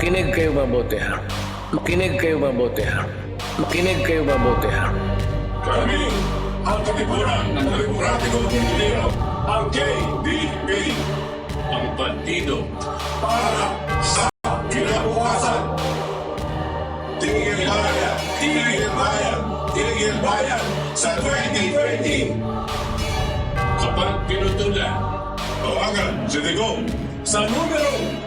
Makinig kayo mabuti ha. Makinig kayo mabuti ha. Makinig kayo mabuti ha. Kami ang Katipunan ng Demokratikong Pilipino, ang KDP, ang partido para sa kinabukasan. Tigil bayan, tigil bayan, tigil bayan sa 2020. Kapag pinutulan, tawagan si Digong sa numero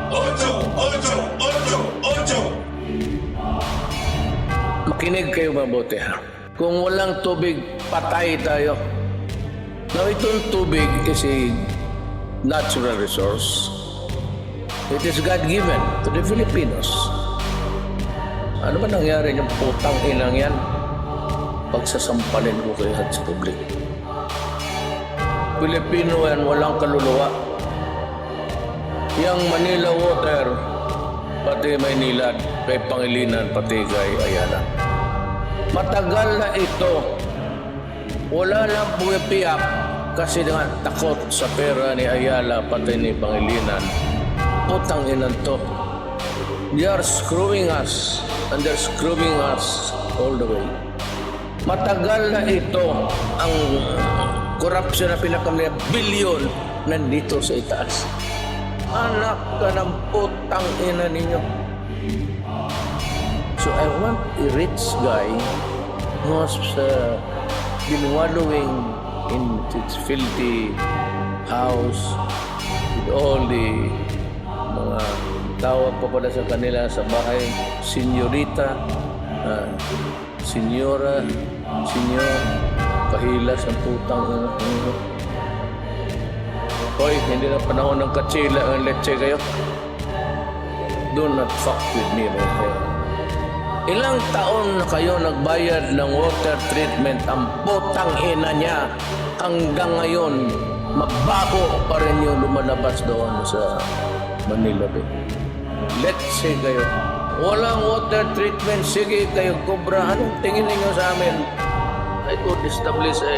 88888. Makinig kayo mabuti ha. Kung walang tubig, patay tayo. Now, itong tubig is a natural resource. It is God-given to the Filipinos. Ano ba nangyari yung putang inang yan? Pagsasampalin ko kayo sa publik. Pilipino yan, walang kaluluwa. Yang Manila Water, pati Maynilad, kay Pangilinan, pati kay Ayala. Matagal na ito. Wala lang pumipiyak kasi nga takot sa pera ni Ayala, pati ni Pangilinan. Putang inan to. They are screwing us and they're screwing us all the way. Matagal na ito ang corruption na pinakamaya bilyon nandito sa itaas. Anak ka ng putang ina ninyo. So I want a rich guy who has been wallowing in its filthy house with all the mga tawag pa pala sa kanila sa bahay, senyorita, senyora, senyor, pahilas ang putang ina. Hoy, hindi na panahon ng katsila ang leche kayo. Do not fuck with me, my friend. Ilang taon na kayo nagbayad ng water treatment ang putang ina niya hanggang ngayon mabaho pa rin yung lumalabas doon sa Manila Bay. Let's say kayo, walang water treatment, sige kayo kubra. Anong tingin ninyo sa amin? I could establish a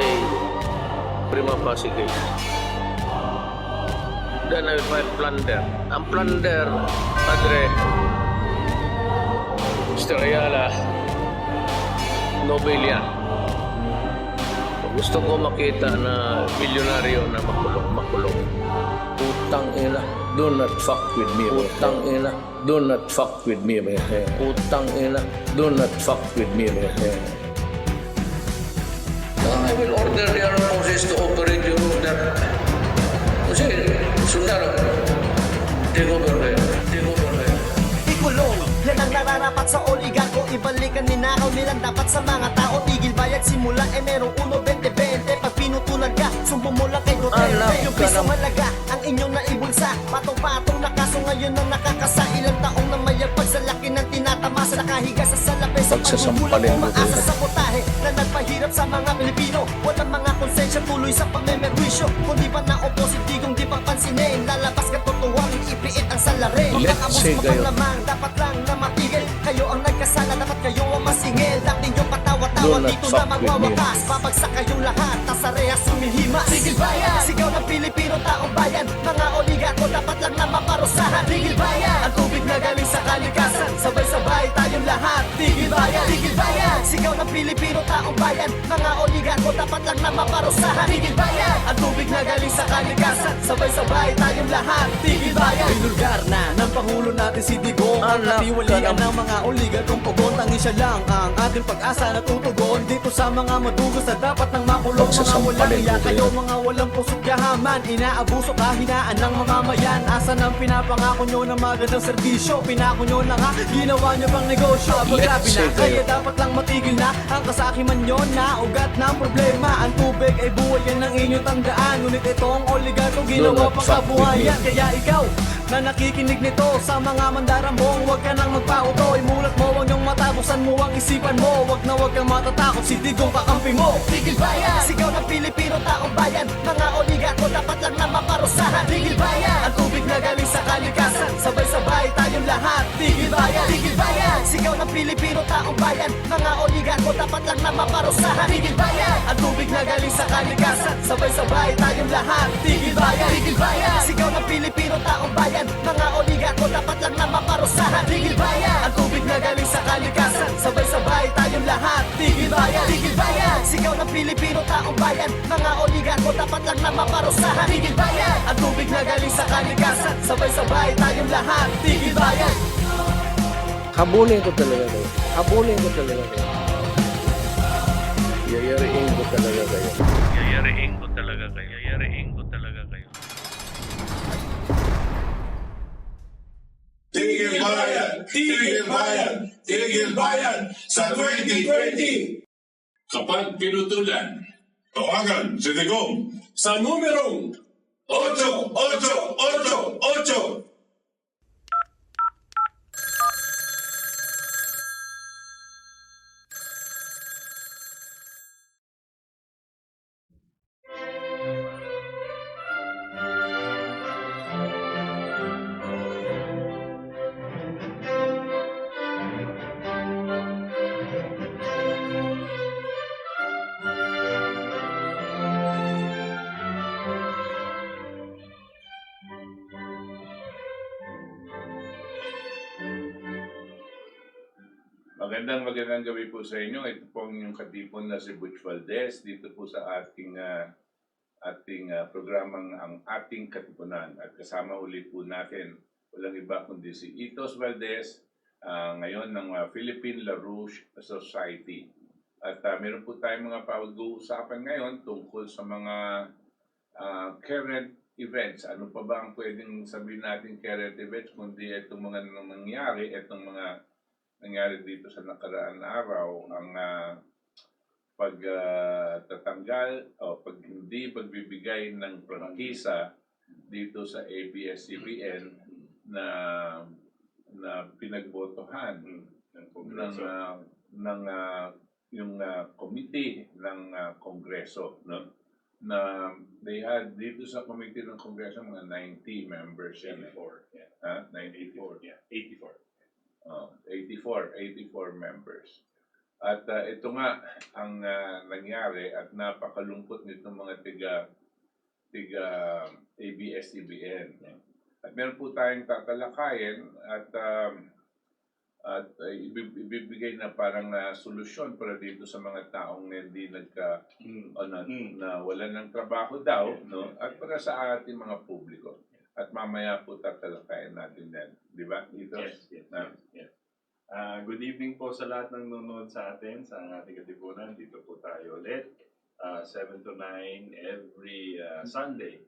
prima facie case. Then I will file plunder. Ang plunder, Padre, Mr. Ayala, Nobel yan. Gusto ko makita na milyonaryo na makulong. Utang ina, do not fuck with me. Utang ina, do not fuck with me. Utang ina, do not fuck with me. I will order the armed forces to operate your order. Kasi, sundalo. Take over kayo. Ikulong, yan ang nararapat sa oligarko. Ibalikan ninakaw nilang dapat sa mga tao. Tigil bayad simula merong 1-20-20. Pag pinutulan ka, sumbo mo lang kay Duterte. Yung piso malaga, ang inyong naibulsa. Patong-patong na kaso ngayon ang nakakasa. Ilang taong na mayagpag sa laki ng tinatamasa. Nakahiga sa salapi sa pagmumulang umaasa sa putahe na nagpahirap sa mga Pilipino. Walang mga konsensya tuloy sa pagmemerwisyo. Kung di pa na-opposite, kung di pa pansinin. Lalabas ka totoong ipiit ang salarin. Let's say kayo. Dapat lang na matigil. Kayo ang nagkasala, dapat kayo ang masingil. Dating yung patawa-tawa dito na magwawakas. Babagsak kayong lahat, tasarehas sumihima. Tigil bayan, sigaw ng Pilipino, taong bayan. Mga oligarko dapat lang na maparusahan. Tigil bayan, ang tubig na galing sa kalikasan. Sabay-sabay tayong lahat. Tigil bayan, sigaw ng Pilipino, taong bayan. Mga oligarko dapat lang na maparusahan. Tigil bayan, ang tubig na galing sa kalikasan. Sabay-sabay tayong lahat. Tigil bayan. Binulgar na ng Pangulo natin si Digong. Ang katiwalian ng mga oligarkong pugon. Tangin siya lang ang ating pag-asa na tutugon dito sa mga madugos na dapat nang makulong. Mga walang iya kayo, mga walang pusok yahaman. Inaabuso kahinaan ng mamamayan. Asan ang pinapangako nyo na magandang serbisyo? Pinako nyo na nga, ginawa nyo pang negosyo. Paglabi na, kaya dapat lang matigil na ang kasakiman nyo na ugat ng problema. Ang tubig ay buhay, yan ang inyong tandaan. Ngunit itong oligarko ginawa pang kabuhayan. Kaya ikaw na nakikinig nito sa mga mandarambong, huwag ka nang magpauto. Imulat mo ang iyong mata, buksan mo ang isipan mo. Huwag na huwag kang matatakot, si Digong kakampi mo. Tigil bayan, sigaw ng Pilipino, taong bayan. Mga oligarko dapat lang na maparusahan. Tigil bayan, ang tubig na galing sa kalikasan. Sabay-sabay tayong lahat. Tigil bayan, sigaw ng Pilipino, taong bayan. Mga oligarko dapat lang na maparusahan. Tigil bayan, ang tubig na galing sa kalikasan. Sabay-sabay tayong lahat. Tigil bayan, sigaw ng Pilipino, taong bayan. bayan, mga oligarko dapat lang na maparusahan. Tigil bayan, ang tubig na galing sa kalikasan, sabay-sabay tayong lahat. Tigil bayan, tigil bayan, sigaw ng Pilipino taong bayan, mga oligarko dapat lang na maparusahan. Tigil bayan, ang tubig na galing sa kalikasan, sabay-sabay tayong lahat. Tigil bayan. Habulin ko talaga kayo. Habulin ko talaga kayo. Yayariin ko talaga kayo. Yayariin ko talaga kayo. Yayariin ko talaga kayo. Tigil bayan! Tigil bayan! Tigil bayan! Sa 2020! Kapag pinutulan, tawagan si Digong sa numerong 8888. Magandang gabi po sa inyo. Ito po ang inyong katipon na si Butch Valdes dito po sa ating programang ang Ating Katipunan. At kasama ulit po natin walang iba kundi si Itos Valdes, ngayon ng Philippine LaRouche Society. At meron po tayong mga pag-uusapan ngayon tungkol sa mga current events. Ano pa ba ang pwedeng sabihin natin current events kundi itong mga nangyari, itong mga nangyari dito sa nakaraan araw, ang pagtatanggal o pag hindi pagbibigay ng prangkisa dito sa ABS-CBN na pinagbotohan ng yung committee ng Kongreso, no? Na they had dito sa committee ng Kongreso mga 90 members yan. 84. 94. Yeah, 84. 84 members. At ito nga ang nangyari at napakalungkot nitong mga tiga ABS-CBN. At meron po tayong tatalakayin at ibibigay na parang solusyon para dito sa mga taong hindi na wala ng trabaho daw, no? At para sa ating mga publiko. At mamaya po tatalakayin natin yan. Di ba? Yes. Good evening po sa lahat ng nanonood sa atin sa Ating Katipunan. Dito po tayo ulit. 7 to 9 every Sunday.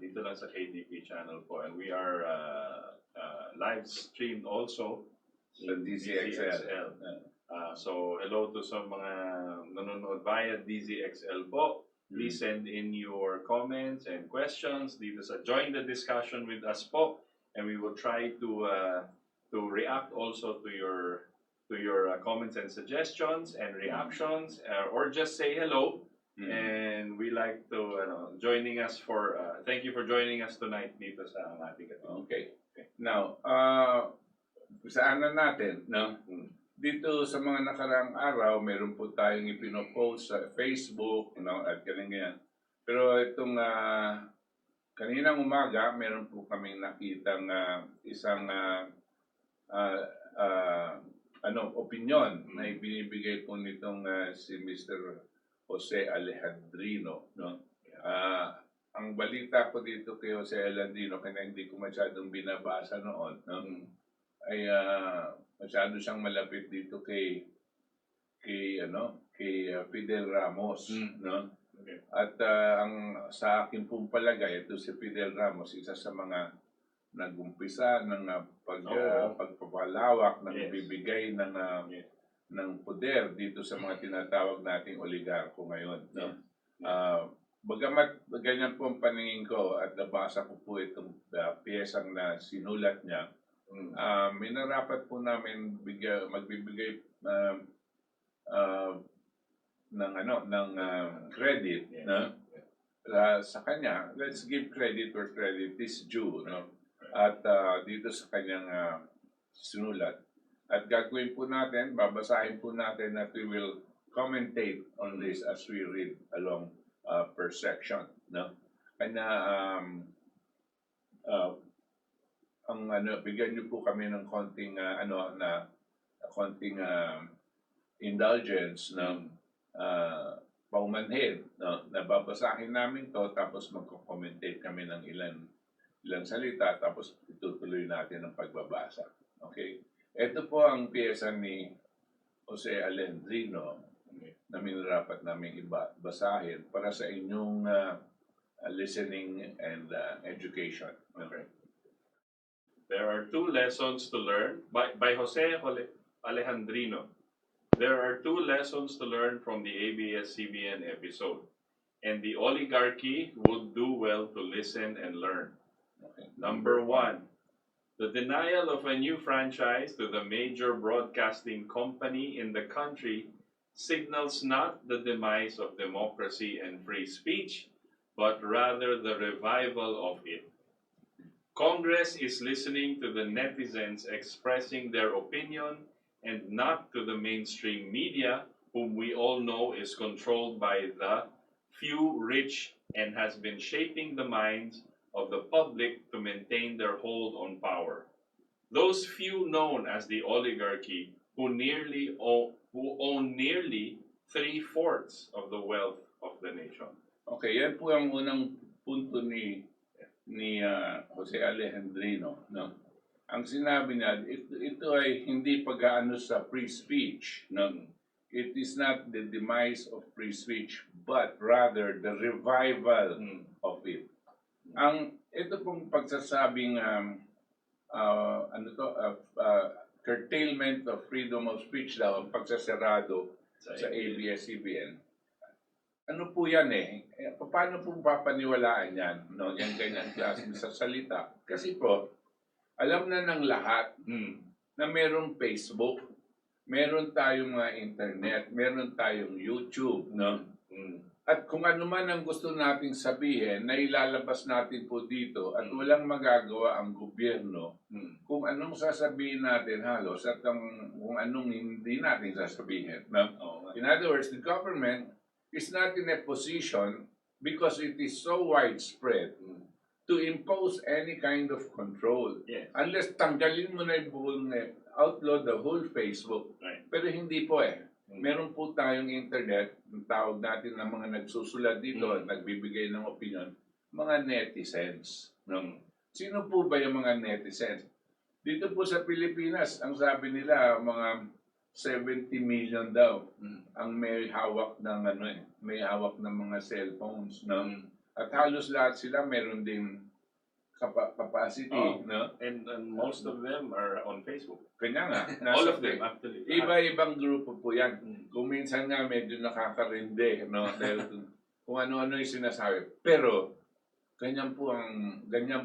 Dito lang sa KDP channel po. And we are live streamed also Sa DZXL. So hello to sa mga nanonood via DZXL po. Please send in your comments and questions dito sa join the discussion with us po, and we will try to react also to your comments and suggestions and reactions, or just say hello. And we like to joining us for thank you for joining us tonight dito sa ating katipunan. Okay. Now, saan na natin, no? Dito sa mga nakaraang araw, meron po tayong ipinopost sa Facebook, no, at ganyan. Pero itong kaninang umaga, meron po kaming nakitang isang opinion na ibinibigay po nitong si Mr. Jose Alejandrino, no? Ang balita ko dito kay Jose Alejandrino, kaya hindi ko masyadong binabasa noon, no? Ay masyado siyang malapit dito kay Fidel Ramos, no? Okay. At ang sa akin pong palagay, ito si Fidel Ramos, isa sa mga nag-umpisa ng pagpapalawak, ng bibigay ng poder dito sa mga tinatawag nating oligarko ngayon, no? Bagamat ganyan po ang paningin ko at nabasa ko po itong piyesang na sinulat niya, minarapat po namin magbibigay ng credit, no? Sa kanya. Let's give credit where credit is due, no? At dito sa kanyang sinulat. At gagawin po natin, babasahin po natin at we will commentate on this as we read along per section, no? Kanya bigyan niyo po kami ng konting konting indulgence ng paumanhin, no? Nababasahin namin to, tapos magko-commentate kami ng ilang salita, tapos itutuloy natin ang pagbabasa. Okay? Ito po ang piyesa ni Jose Alejandrino na minarapat namin basahin para sa inyong listening and education. Okay? There are two lessons to learn by Jose Alejandrino. There are two lessons to learn from the ABS-CBN episode, and the oligarchy would do well to listen and learn. Okay. Number one, the denial of a new franchise to the major broadcasting company in the country signals not the demise of democracy and free speech, but rather the revival of it. Congress is listening to the netizens expressing their opinion and not to the mainstream media, whom we all know is controlled by the few rich and has been shaping the minds of the public to maintain their hold on power. Those few known as the oligarchy who own nearly 3/4 of the wealth of the nation. Okay, yan po ang unang punto ni Jose Alejandrino, no? Ang sinabi niya, ito ay hindi pag-aano sa free speech, no? It is not the demise of free speech, but rather the revival of it. Ito pong pagsasabing curtailment of freedom of speech daw, ang pagsasarado sa ABS-CBN. Ano po yan paano po papaniwalaan yan? No? Yan ganyan klase sa salita. Kasi po, alam na ng lahat na merong Facebook, meron tayong mga internet, meron tayong YouTube, no? At kung ano man ang gusto nating sabihin, na ilalabas natin po dito at walang magagawa ang gobyerno kung anong sasabihin natin halos at kung anong hindi natin sasabihin. No? In other words, the government is not in a position, because it is so widespread, to impose any kind of control. Yes. Unless tanggalin mo na yung buong outlaw the whole Facebook. Right. Pero hindi po Meron po tayong internet, ang tawag natin ng mga nagsusulat dito at nagbibigay ng opinion, mga netizens. No? Sino po ba yung mga netizens? Dito po sa Pilipinas, ang sabi nila, mga 70 million daw ang may hawak ng may hawak ng mga cellphones, no? At halos lahat sila meron din capacity, no? And most of them are on Facebook. Kanya nga. All of them, actually. Iba-ibang grupo po yan. Kung minsan nga medyo nakakarindi, no? Dahil kung ano-ano yung sinasabi. Pero, ganyan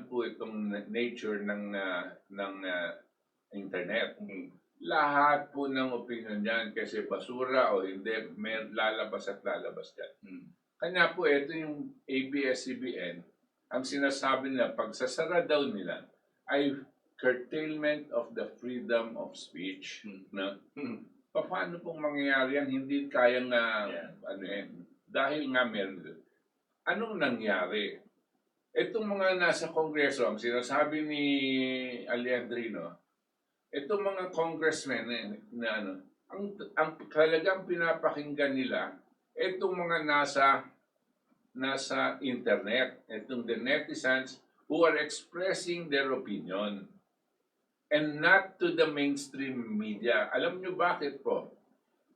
po itong nature ng internet. Lahat po ng opinion yan, kasi basura o hindi, may lalabas at lalabas yan. Kanya po, ito yung ABS-CBN, ang sinasabi nila, pagsasara daw nila, ay curtailment of the freedom of speech. No? Paano pong mangyayari yan? Hindi kayang dahil nga meron doon. Anong nangyari? Itong mga nasa Kongreso, ang sinasabi ni Alejandrino, itong mga congressmen ang talagang pinapakinggan nila, itong mga nasa internet, itong the netizens who are expressing their opinion and not to the mainstream media. Alam nyo bakit po?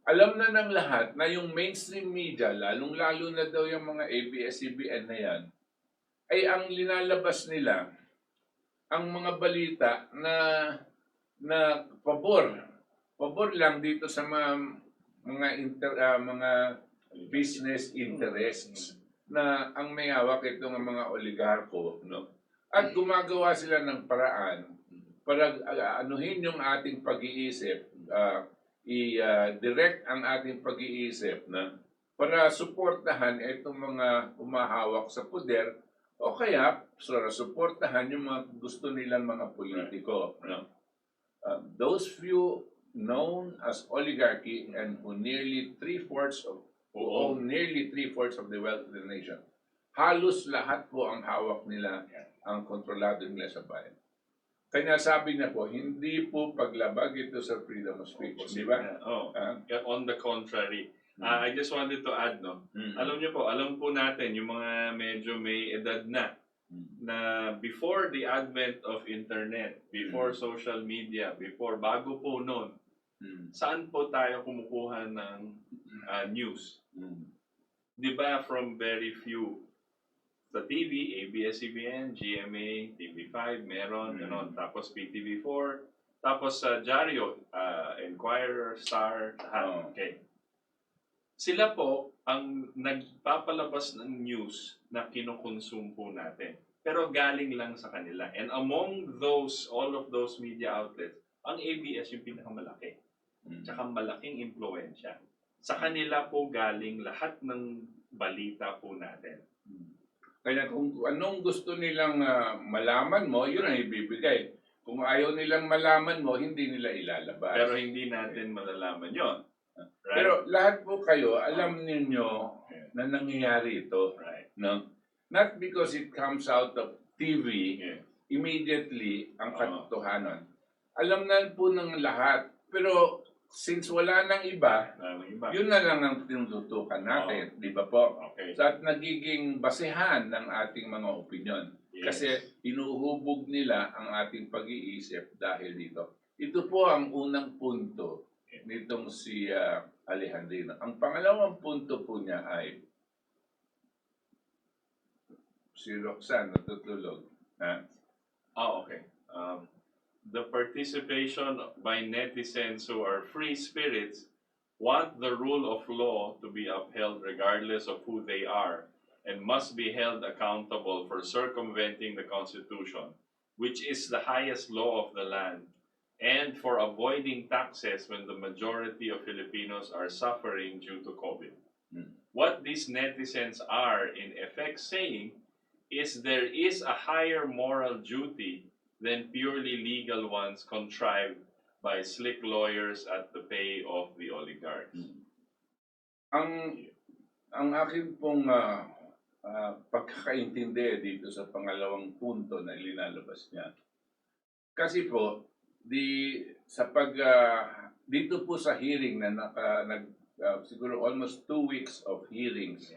Alam na ng lahat na yung mainstream media, lalong-lalo na daw yung mga ABS-CBN na yan, ay ang linalabas nila, ang mga balita na pabor lang dito sa mga business interests na ang may hawak itong mga oligarko, no? At gumagawa sila ng paraan para anuhin yung ating pag-iisip, i-direct ang ating pag-iisip na para suportahan itong mga umahawak sa poder o kaya suportahan yung mga gusto nilang mga politiko, no? Those few known as oligarchy and who own nearly 3/4 of the wealth of the nation. Halos lahat po ang hawak nila, ang kontrolado nila sa bayan. Kanya sabi niya po, hindi po paglabag ito sa freedom of speech. Di ba? Oh, Ah. on the contrary. I just wanted to add, no? Alam niyo po, alam po natin, yung mga medyo may edad na before the advent of internet, before social media, bago po noon, saan po tayo kumukuha ng news? Di ba, from very few sa TV, ABS-CBN, GMA, TV5, meron, ganon. Tapos PTV4, tapos sa Diaryo, Enquirer, Star, lahat. Okay. Sila po ang nagpapalabas ng news na kinukonsume po natin. Pero galing lang sa kanila. And among those, all of those media outlets, ang ABS yung pinakamalaki. Tsaka malaking impluensya. Sa kanila po galing lahat ng balita po natin. Kaya kung anong gusto nilang malaman mo, yun ang ibibigay. Kung ayaw nilang malaman mo, hindi nila ilalabas. Pero hindi natin malalaman yon. Right? Pero lahat po kayo, alam ninyo na nangyayari ito. Right. No? Not because it comes out of TV, immediately ang katotohanan. Alam na po ng lahat. Pero since wala nang iba, yun na lang ang tinututukan natin. Di ba po? Okay. So at nagiging basehan ng ating mga opinyon. Yes. Kasi inuhubog nila ang ating pag-iisip dahil dito. Ito po ang unang punto nitong si Alejandrino. Ang pangalawang punto po niya ay si Roxanne natutulog. Okay. The participation by netizens who are free spirits want the rule of law to be upheld regardless of who they are and must be held accountable for circumventing the Constitution, which is the highest law of the land, and for avoiding taxes when the majority of Filipinos are suffering due to COVID. What these netizens are in effect saying is there is a higher moral duty than purely legal ones contrived by slick lawyers at the pay of the oligarchs. Ang akin pong pagkakaintindi dito sa pangalawang punto na linalabas niya. Kasi po, dito po sa hearing na siguro almost 2 weeks of hearings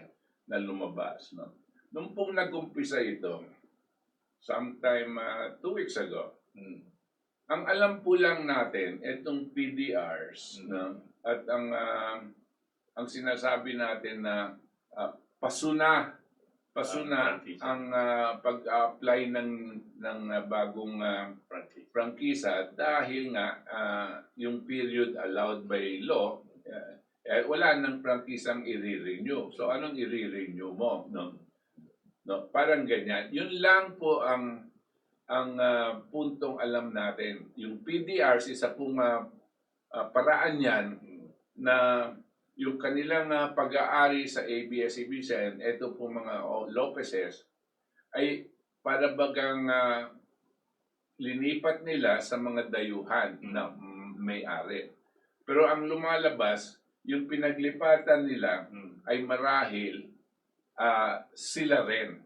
na lumabas. No? Nung pong nag-umpisa ito, sometime 2 weeks ago, ang alam po lang natin, itong PDRs, no? At ang sinasabi natin na pasuna ang pag-apply ng bagong prangkisa dahil nga yung period allowed by law, wala nang prangkisang i-renew. So anong i-renew mo? No, parang ganyan. Yun lang po ang puntong alam natin. Yung PDRs, isa pong paraan yan na yung kanilang pag-aari sa ABS-CBN, ito pong mga Lopezes, ay para bagang linipat nila sa mga dayuhan na may-ari. Pero ang lumalabas, yung pinaglipatan nila ay marahil sila rin.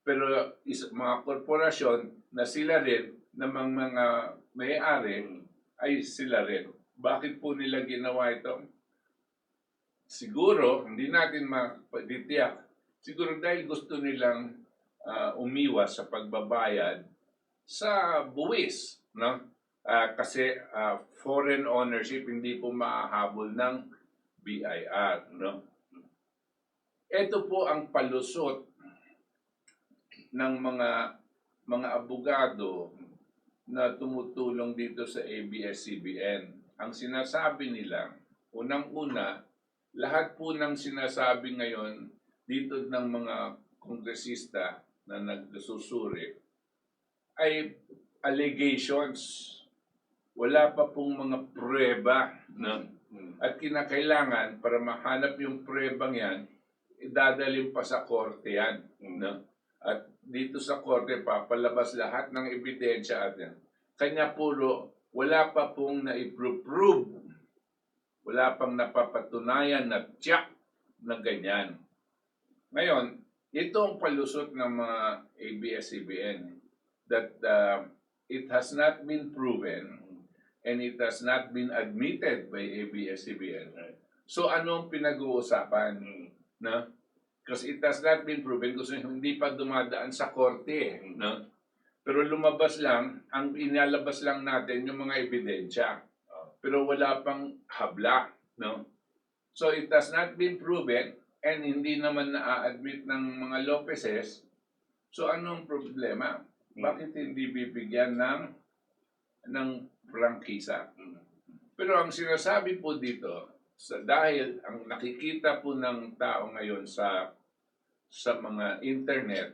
Pero mga korporasyon na sila rin, na mga may-ari, ay sila rin. Bakit po nila ginawa ito? Siguro, hindi natin mapagtitiyak. Siguro dahil gusto nilang umiwas sa pagbabayad sa buwis. No? Kasi foreign ownership hindi po mahahabol ng BIR. No? Ito po ang palusot ng mga abogado na tumutulong dito sa ABS-CBN. Ang sinasabi nila, unang-una, lahat po ng sinasabi ngayon dito ng mga kongresista na nagsusuri ay allegations. Wala pa pong mga pruweba. No? At kinakailangan para mahanap yung pruwebang yan, idadalhin pa sa korte yan. No? At dito sa korte, papalabas lahat ng ebidensya at yan. Kanya puro, wala pa pong na-prove. Wala pang napapatunayan na tiyak na ganyan. Ngayon, ito ang palusot ng mga ABS-CBN that it has not been proven and it has not been admitted by ABS-CBN. Right. So anong pinag-uusapan? No? Because it has not been proven kasi hindi pa dumadaan sa korte. No? Pero lumabas lang, ang inalabas lang natin yung mga ebidensya. Pero wala pang habla. No? So it has not been proven and hindi naman na-admit ng mga Lopezes. So anong problema? Bakit hindi bibigyan ng prangkisa? Pero ang sinasabi po dito, dahil ang nakikita po ng tao ngayon sa mga internet,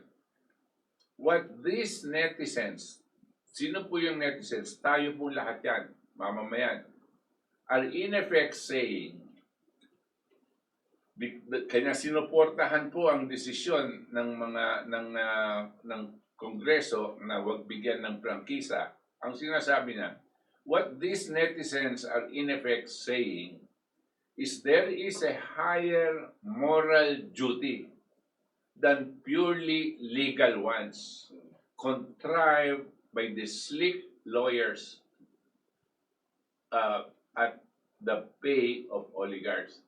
what these netizens, sino po yung netizens? Tayo po lahat yan, mamamayan, are in effect saying, kanya sinuportahan po ang desisyon ng Kongreso na wag bigyan ng prangkisa. Ang sinasabi niya, what these netizens are in effect saying is there is a higher moral duty than purely legal ones contrived by the slick lawyers at the pay of oligarchs.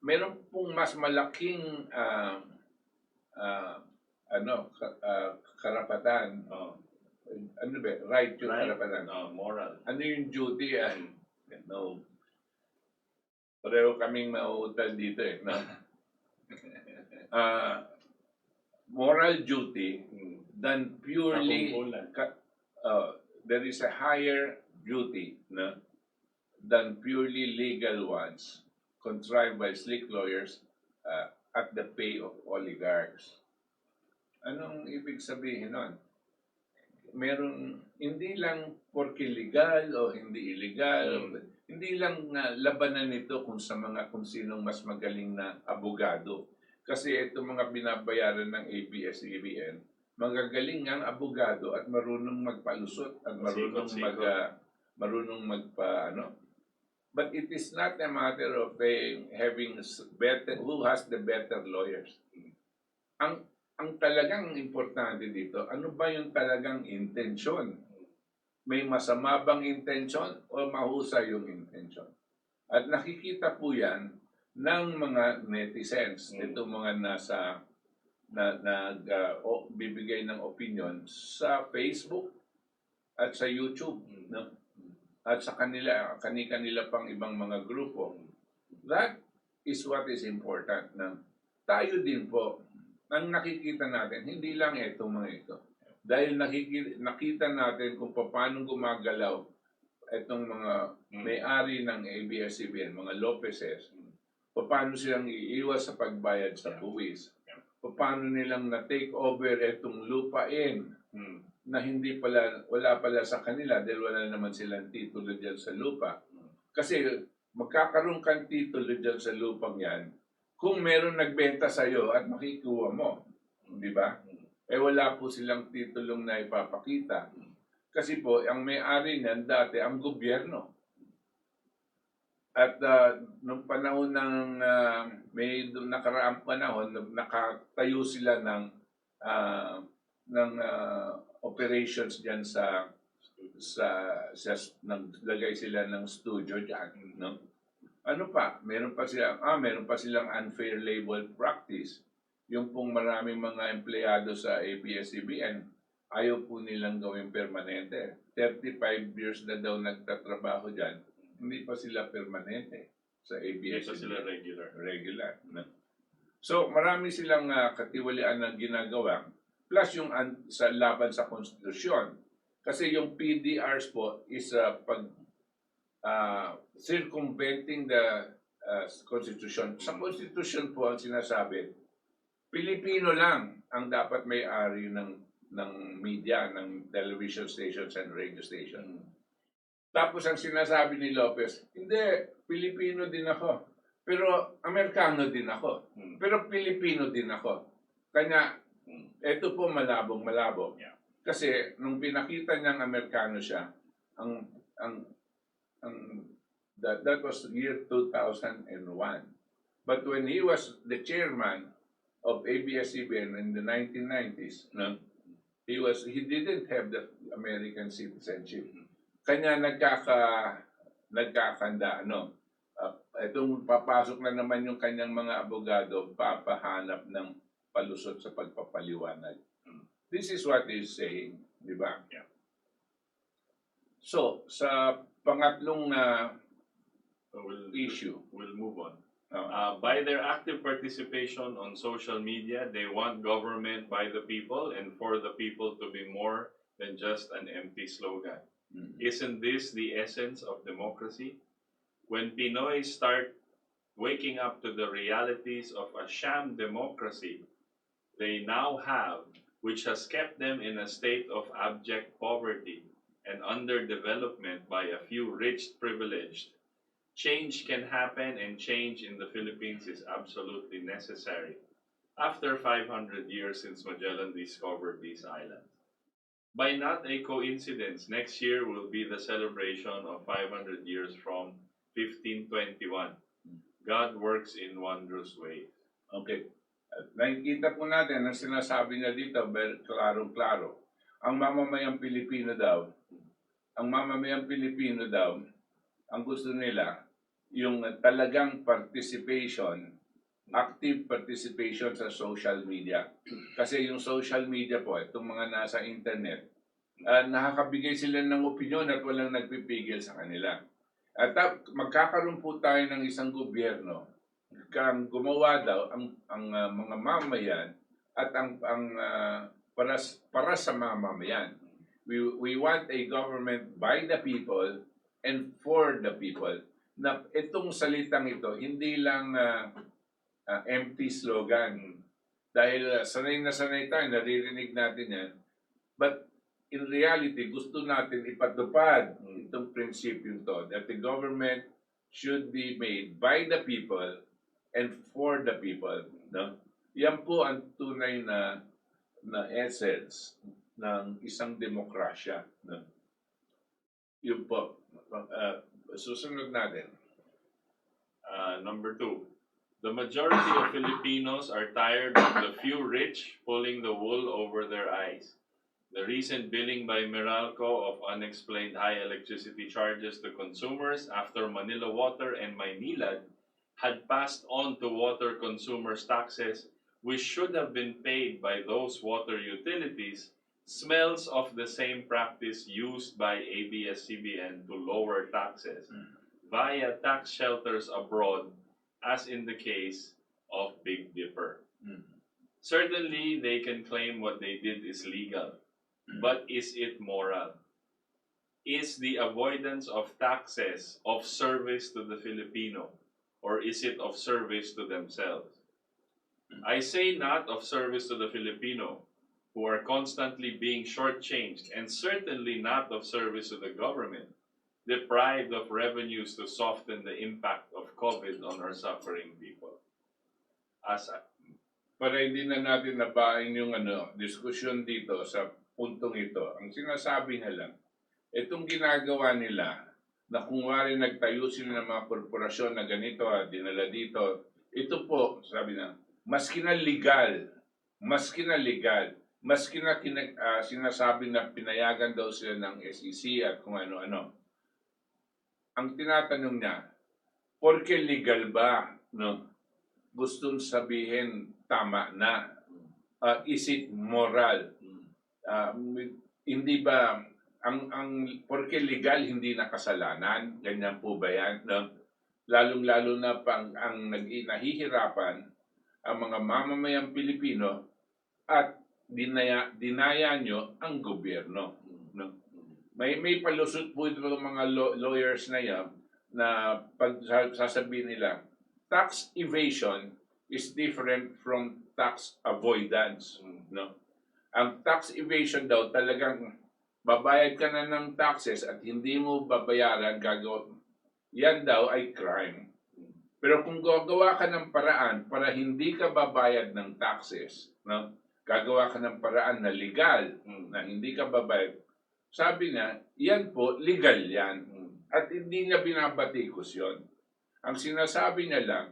Meron pong mas malaking karapatan. Ano ba? Right yung karapatan. Moral. Ano yung duty? No. Pareho kaming mauutal dito eh. No? Moral duty than purely there is a higher duty than purely legal ones contrived by slick lawyers at the pay of oligarchs. Anong ibig sabihin nun? Meron, hindi lang porke legal o hindi illegal, hindi lang labanan nito kung sinong mas magaling na abogado. Kasi itong mga binabayaran ng ABS-CBN, magagaling ang abogado at marunong magpalusot at marunong But it is not a matter of having who has the better lawyers. Ang talagang importante dito, ano ba yung talagang intensyon? May masama bang intensyon o mahusay yung intensyon? At nakikita po yan ng mga netizens, itong mga bibigay ng opinion sa Facebook at sa YouTube, no? At sa kanila pang ibang mga grupo. That is what is important. Tayo din po, ang nakikita natin, hindi lang itong mga ito. Dahil nakita natin kung paano gumagalaw itong mga may-ari ng ABS-CBN, mga Lopezes, paano silang iiwas sa pagbayad sa buwis, paano nilang na-take over itong lupain, na wala pala sa kanila dahil wala naman silang titulo dyan sa lupa. Kasi magkakaroon kang titulo dyan sa lupang yan kung meron nagbenta sa'yo at makikuha mo. Di ba? Wala po silang titulong na ipapakita. Kasi po, ang may-ari niyan dati, ang gobyerno. At nung panahon may nakaraang panahon, nakatayo sila ng operations diyan naglagay sila ng studio diyan, no? Ano pa? Meron pa silang unfair labor practice. Yung pong maraming mga empleyado sa ABS-CBN, ayaw po nilang gawing permanente. 35 years na daw nagtatrabaho diyan, hindi pa sila permanente sa ABS-CBN. Hindi pa sila regular. No? So, marami silang katiwalian na ginagawa. Plus yung sa laban sa konstitusyon. Kasi yung PDRs po is circumventing the constitution. Sa constitution po ang sinasabi, Pilipino lang ang dapat may-ari ng media, ng television stations and radio station. Tapos ang sinasabi ni Lopez, hindi, Pilipino din ako. Pero Amerikano din ako. Pero Pilipino din ako. Kanya, ito po malabong-malabo. Yeah. Kasi nung pinakita niyang Amerikano siya, that was year 2001. But when he was the chairman of ABS-CBN in the 1990s, He didn't have the American citizenship. Kanya nagkakanda, ano, itong papasok na naman yung kanyang mga abogado, papahanap ng palusot sa pagpapaliwanag. This is what he's saying, di ba? Yeah. So, sa pangatlong So issue, we'll move on. uh, By their active participation on social media, they want government by the people and for the people to be more than just an empty slogan. Isn't this the essence of democracy? When Pinoys start waking up to the realities of a sham democracy they now have, which has kept them in a state of abject poverty and underdevelopment by a few rich privileged, change can happen, and change in the Philippines is absolutely necessary after 500 years since Magellan discovered these islands. By not a coincidence, next year will be the celebration of 500 years from 1521. God works in wondrous ways. okay. At nakikita po natin ang sinasabi niya dito, very klarong-klaro. Ang mamamayang Pilipino daw, ang gusto nila, yung talagang participation, active participation sa social media. Kasi yung social media po, itong mga nasa internet, nakakabigay sila ng opinion at walang nagpipigil sa kanila. At magkakaroon po tayo ng isang gobyerno kang gumawa daw ang mga mamayan at para sa mga mamayan. We want a government by the people and for the people. Na itong salitang ito hindi lang empty slogan. Dahil sanay na sanay tayo, naririnig natin yan. But in reality, gusto natin ipatupad itong prinsipyo to, that the government should be made by the people and for the people. No? Yan po ang tunay na essence ng isang demokrasya. No? Yun po. Susunod natin. Number 2. The majority of Filipinos are tired of the few rich pulling the wool over their eyes. The recent billing by Meralco of unexplained high electricity charges to consumers after Manila Water and Maynilad had passed on to water consumers taxes which should have been paid by those water utilities smells of the same practice used by ABS-CBN to lower taxes via tax shelters abroad, as in the case of Big Dipper. Certainly, they can claim what they did is legal, but is it moral? Is the avoidance of taxes of service to the Filipino, or is it of service to themselves? I say not of service to the Filipino, who are constantly being shortchanged, and certainly not of service to the government, deprived of revenues to soften the impact of COVID on our suffering people. Para hindi na natin nabain yung diskusyon dito sa puntong ito, ang sinasabi na lang, itong ginagawa nila, na kung wari nagtayo sila ng mga korporasyon na ganito, dinala dito, ito po, sabi na, maski na legal, sinasabi na pinayagan daw sila ng SEC at kung ano-ano. Ang tinatanong niya, porke legal ba? No? Gustong sabihin, tama na. Is it moral? Hindi ba, porke legal, hindi na kasalanan? Ganyan po ba yan? No? Lalong-lalo na ang nahihirapan ang mga mamamayang Pilipino at dinaya nyo ang gobyerno. No? May palusot po ito ng mga lawyers na yan na pag sasabihin nila, tax evasion is different from tax avoidance. No? Ang tax evasion daw talagang babayad ka na ng taxes at hindi mo babayaran, yan daw ay crime. Pero kung gagawa ka ng paraan para hindi ka babayad ng taxes, no? Gagawa ka ng paraan na legal, na hindi ka babayad, sabi niya, yan po, legal yan. At hindi niya binabatikos yon. Ang sinasabi niya lang,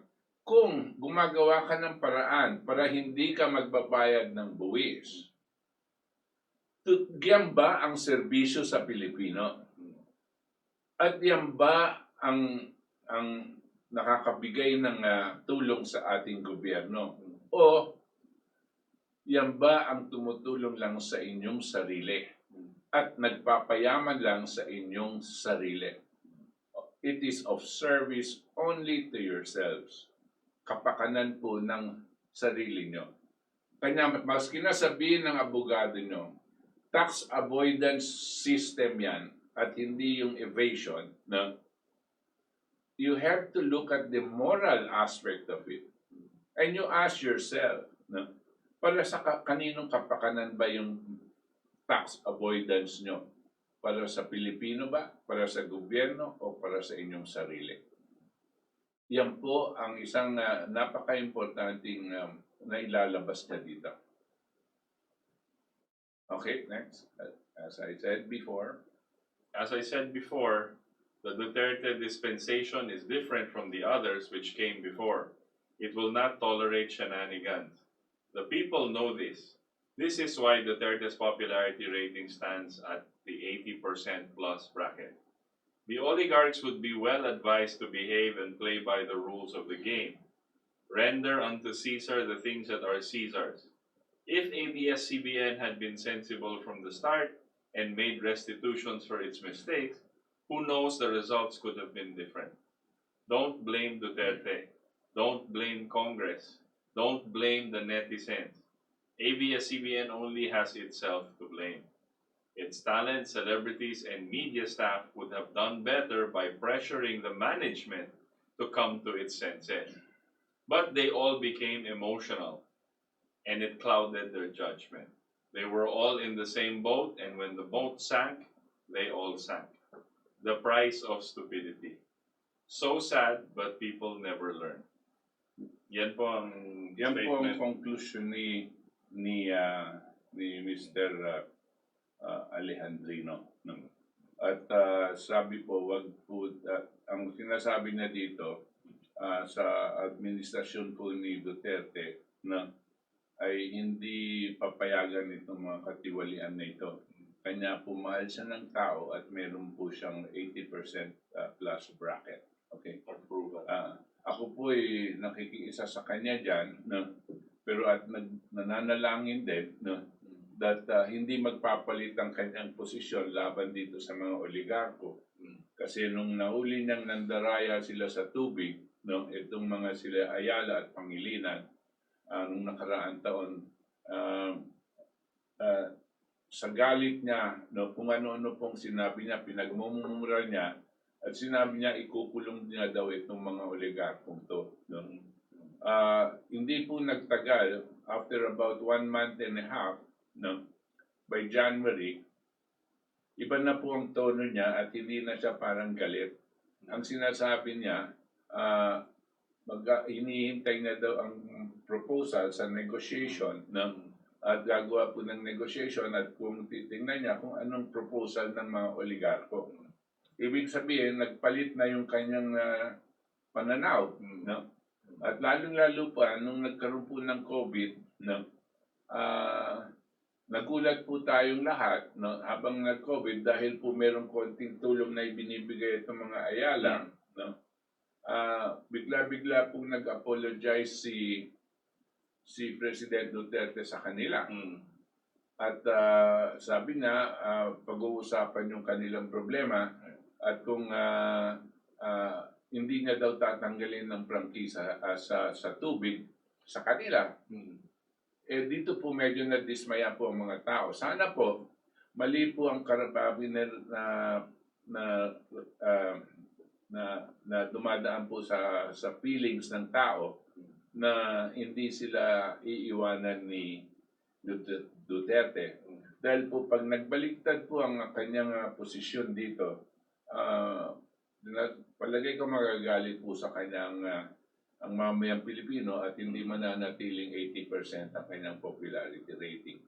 kung gumagawa ka ng paraan para hindi ka magbabayad ng buwis, Yan ba ang serbisyo sa Pilipino? At yan ba ang nakakabigay ng tulong sa ating gobyerno? O yan ba ang tumutulong lang sa inyong sarili at nagpapayaman lang sa inyong sarili? It is of service only to yourselves. Kapakanan po ng sarili nyo. Kanya maski na sabihin ng abogado nyo, tax avoidance system yan at hindi yung evasion, no? You have to look at the moral aspect of it. And you ask yourself, no? Para sa kaninong kapakanan ba yung tax avoidance nyo? Para sa Pilipino ba? Para sa gobyerno? O para sa inyong sarili? Yan po ang isang napaka-importanting na ilalabas na dito. Okay, next. As I said before, the Duterte dispensation is different from the others which came before. It will not tolerate shenanigans. The people know this. This is why Duterte's popularity rating stands at the 80% plus bracket. The oligarchs would be well advised to behave and play by the rules of the game. Render unto Caesar the things that are Caesar's. If ABS-CBN had been sensible from the start and made restitutions for its mistakes, who knows, the results could have been different. Don't blame Duterte. Don't blame Congress. Don't blame the netizens. ABS-CBN only has itself to blame. Its talent, celebrities, and media staff would have done better by pressuring the management to come to its senses. But they all became emotional, and it clouded their judgment. They were all in the same boat, and when the boat sank, they all sank. The price of stupidity. So sad, but people never learn. Yan po ang statement. conclusion ni Mr. Alejandrino. No? At sabi po, wag po, ang sinasabi niya dito sa administrasyon po ni Duterte na ay hindi papayagan itong mga katiwalian na ito. Kanya pumahal siya ng tao at meron po siyang 80% plus bracket. Okay? Approval. Ako po ay nakikiisa sa kanya dyan, no? Pero at nananalangin din, no? That hindi magpapalit ang kanyang posisyon laban dito sa mga oligarko. Kasi nung nahuli niyang nandaraya sila sa tubig, no? Itong mga sila Ayala at Pangilinan, nung nakaraang taon, sa galit niya, no, kung ano-ano pong sinabi niya, pinagmumura niya, at sinabi niya ikukulong niya daw itong mga oligarkong to. No? Hindi po nagtagal, after about 1 month and a half, no, by January, iba na po ang tono niya at hindi na siya parang galit. Ang sinasabi niya, hinihintay na daw ang proposal sa negotiation, no? At gagawa po ng negotiation at kung titingnan niya kung anong proposal ng mga oligarko. Ibig sabihin, nagpalit na yung kanyang pananaw. No? At lalong-lalo pa, nung nagkaroon po ng COVID, no? Nagulat po tayong lahat, no? Habang nag-COVID dahil po merong konting tulong na ibinibigay itong mga Ayala. No? Bigla-bigla pong nag-apologize si President Duterte sa kanila. At sabi niya, pag-uusapan yung kanilang problema at kung hindi niya daw tatanggalin ng prangkisa sa tubig sa kanila. Eh dito po medyo nadismaya po ang mga tao. Sana po, mali po ang karababi na dumadaan po sa feelings ng tao na hindi sila iiwanan ni Duterte. Dahil po pag nagbaliktad po ang kanyang posisyon dito, palagay ko magagalit po sa kanyang ang mamayang Pilipino at hindi mananatiling 80% ang kanyang popularity rating.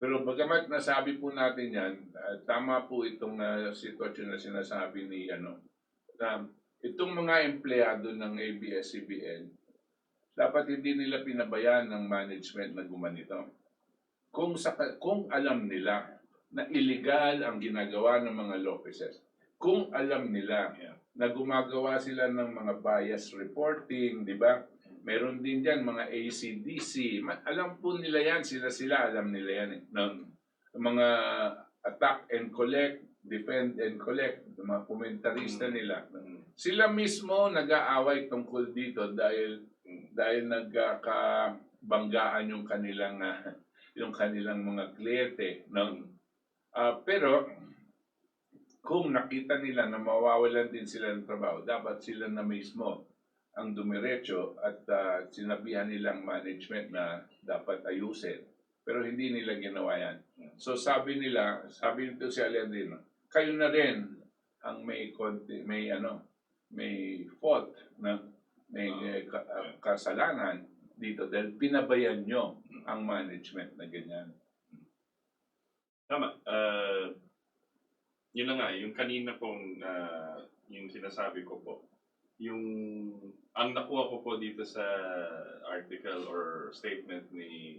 Pero bagamat nasabi po natin yan, tama po itong sitwasyon na sinasabi ni na itong mga empleyado ng ABS-CBN, dapat hindi nila pinabayaan ng management na gumanito. kung alam nila na illegal ang ginagawa ng mga Lopezes, kung alam nila na gumagawa sila ng mga bias reporting, di ba? Meron din dyan mga ACDC. Alam po nila yan, sila alam nila yan. Ng mga attack and collect, defend and collect, ng mga komentarista nila. Sila mismo nag-aaway tungkol dito dahil nagkakabanggaan yung kanilang mga kliyente. Pero kung nakita nila na mawawalan din sila ng trabaho, dapat sila na mismo ang dumiretso at sinabihan nilang management na dapat ayusin. Pero hindi nila ginawa yan. So sabi nito si Alejandrino, kayo na rin ang may fault na may kasalanan dito dahil pinabayan nyo ang management na ganyan. Tama. Yun na nga, yung kanina pong yung sinasabi ko po, ang nakuha ko po dito sa article or statement ni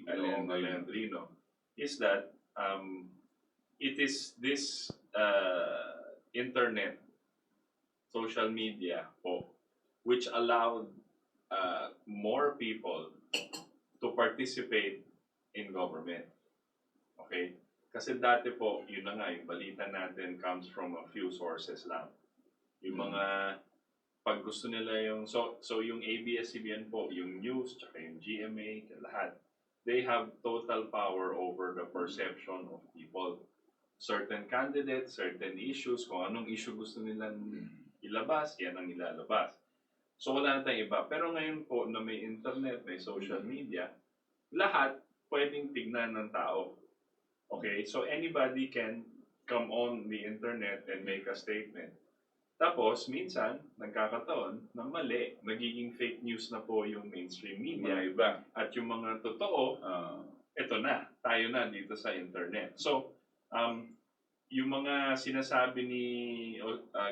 Alejandrino is that it is this internet, social media po, which allowed more people to participate in government. Okay? Kasi dati po, yun na nga, yung balita natin comes from a few sources lang. Yung mga pag gusto nila so yung ABS-CBN po, yung news, tsaka yung GMA, lahat, they have total power over the perception of people. Certain candidates, certain issues, kung anong issue gusto nilang ilabas, yan ang ilalabas. So wala na tayong iba. Pero ngayon po na may internet, may social media, lahat pwedeng tignan ng tao. Okay? So anybody can come on the internet and make a statement. Tapos, minsan, nagkakataon na mali, nagiging fake news na po yung mainstream media. Iba. At yung mga totoo, eto na, tayo na dito sa internet. So, yung mga sinasabi ni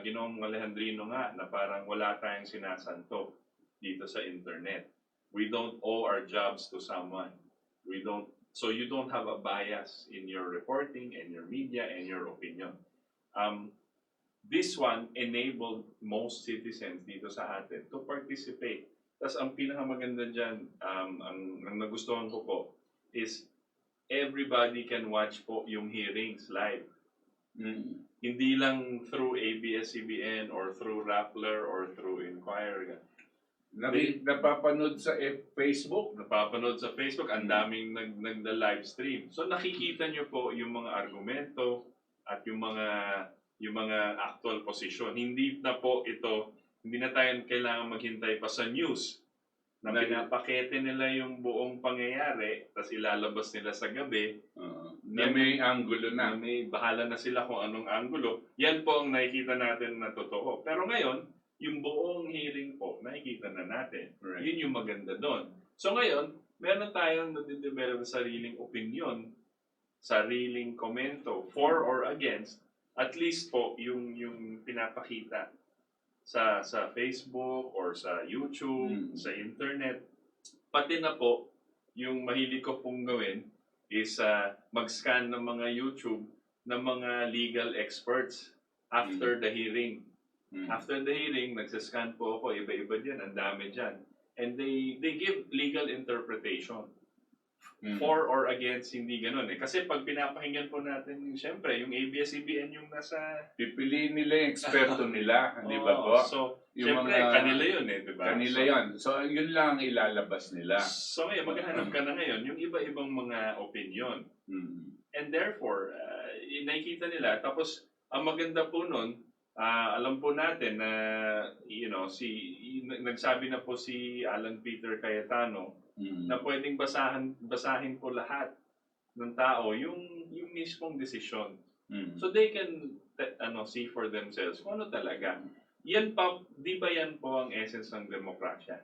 Ginoong Alejandrino nga na parang wala tayong sinasanto dito sa internet. We don't owe our jobs to someone. So you don't have a bias in your reporting and your media and your opinion. This one enabled most citizens dito sa atin to participate. Tapos ang pinakamaganda dyan, ang nagustuhan ko po, is everybody can watch po yung hearings live. Hindi lang through ABS-CBN or through Rappler or through Inquirer. Napapanood sa Facebook? Napapanood sa Facebook, ang daming nagda-live stream. So nakikita nyo po yung mga argumento at yung mga actual posisyon. Hindi na tayo kailangan maghintay pa sa news na pinapakete nila yung buong pangyayari tapos ilalabas nila sa gabi na may anggulo na. May bahala na sila kung anong anggulo. Yan po ang nakikita natin na totoo. Pero ngayon, yung buong hearing po, nakikita na natin. Right. Yun yung maganda doon. So ngayon, meron tayong nadidevelop sariling opinion, sariling komento, for or against, at least po yung pinapakita sa Facebook or sa YouTube, sa internet. Pati na po, yung mahilig ko pong gawin is mag-scan ng mga YouTube ng mga legal experts after the hearing. After the hearing, nagsascan po ako, iba-iba dyan, ang dami dyan. And they give legal interpretation. For or against, hindi ganun eh. Kasi pag pinapakinggan po natin, siyempre, yung ABS-CBN yung nasa... Pipiliin nila yung eksperto nila, di ba po? So, yung siyempre, kanila yun eh, di ba? Kanila yun. So, yun lang ang ilalabas nila. So, ngayon, maghahanap ka na ngayon, yung iba-ibang mga opinion. And therefore, nakikita nila. Tapos, ang maganda po nun, alam po natin na, nagsabi na po si Alan Peter Cayetano, na pwedeng basahin po lahat ng tao yung mismong desisyon. So they can see for themselves kung ano talaga. Yan pa, di ba yan po ang essence ng demokrasya?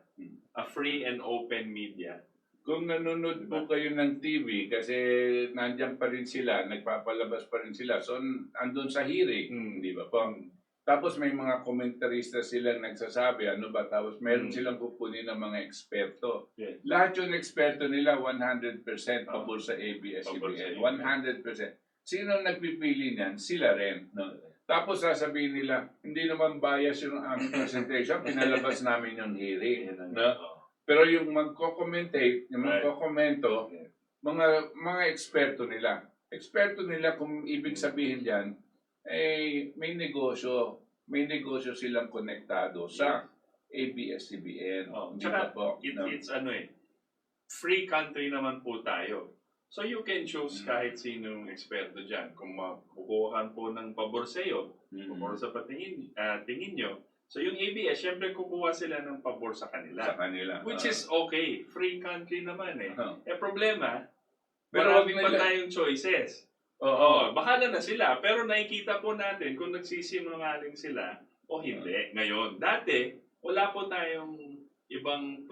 A free and open media. Kung nanonood po kayo ng TV, kasi nandiyan pa rin sila, nagpapalabas pa rin sila, so andun sa hearing, di ba po? Tapos may mga komentarista silang nagsasabi, ano ba? Tapos meron silang kukunin ng mga eksperto. Yes. Lahat yung eksperto nila 100% pabor sa ABS-CBN. 100%. Sino nagpipili niyan? Sila rin. No? Tapos sasabihin nila, hindi naman bias yung aming presentation, pinalabas namin yung hearing. No? Pero yung magko-commentate, yung magko-komento, mga eksperto nila. Eksperto nila kung ibig sabihin diyan, may negosyo silang konektado sa ABS-CBN. Hindi ba Tsaka, po? No? it's free country naman po tayo. So you can choose kahit sinong eksperto dyan. Kung makukuha po ng pabor sa iyo, pabor sa tingin nyo, so yung ABS, syempre kukuha sila ng pabor sa kanila. Which is okay. Free country naman eh. Problema, pero marami pa tayong choices. Bahala na sila. Pero nakikita po natin kung nagsisinungaling sila o hindi. Ngayon, dati, wala po tayong ibang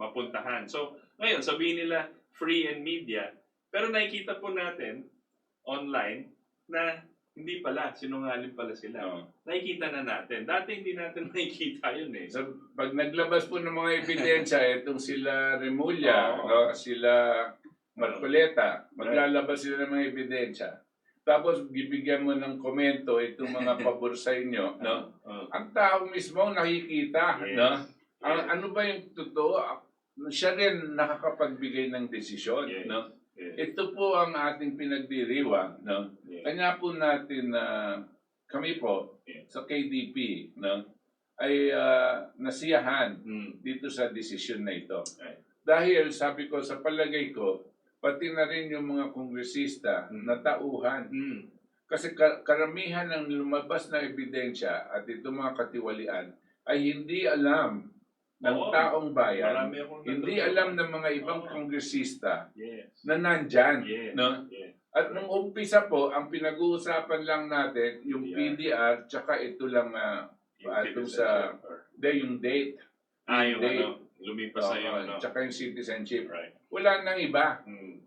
mapuntahan. So, ngayon, sabihin nila free and media, pero nakikita po natin online na hindi pala, sinungaling pala sila. Nakikita na natin. Dati hindi natin nakikita yun eh. So, pag naglabas po ng mga ebidensya, itong sila Remulla, no? Sila Marcoleta, maglalabas sila ng mga ebidensya. Tapos bibigyan mo ng komento itong mga pabor sa inyo, no? Ang tao mismo nakikita, no? Ano ba yung totoo? Siya rin nakakapagbigay ng desisyon, no? Ito po ang ating pinagdiriwang, no? Kanya po natin kami po sa KDP, no? Ay nasiyahan dito sa desisyon na ito. Dahil sabi ko, sa palagay ko, pati na rin yung mga kongresista na tauhan. Kasi karamihan ng lumabas na ebidensya at itong mga katiwalian ay hindi alam ng taong bayan, hindi alam ng mga ibang kongresista na nandyan. No? At nung umpisa po, ang pinag-uusapan lang natin, yung PDR, tsaka ito lang yung date. Lumipas na yun. Tsaka yung citizenship. Wala nang iba.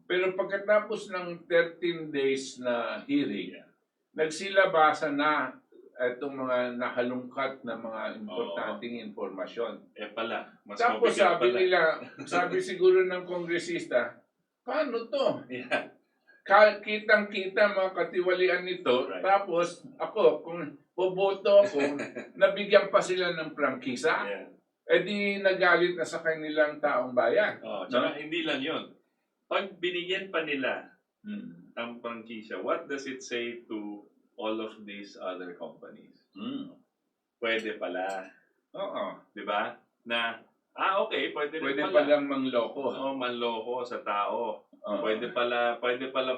Pero pagkatapos ng 13 days na hearing, nagsilabasa na itong mga nahalungkat na mga importanteng informasyon. Mas tapos sabi pala. nila, sabi siguro ng kongresista, paano to? Kitang-kita mga katiwalian nito, tapos ako, kung boboto ako, nabigyan pa sila ng prangkisa, di nagalit na sa kanilang taong bayan. Tsaka hindi lang yun. Pag binigyan pa nila ang prangkisa, what does it say to all of these other companies? Pwede pala. Di ba? Na, okay, pwede pala. Palang mangloko. Manloko sa tao. Pwede pala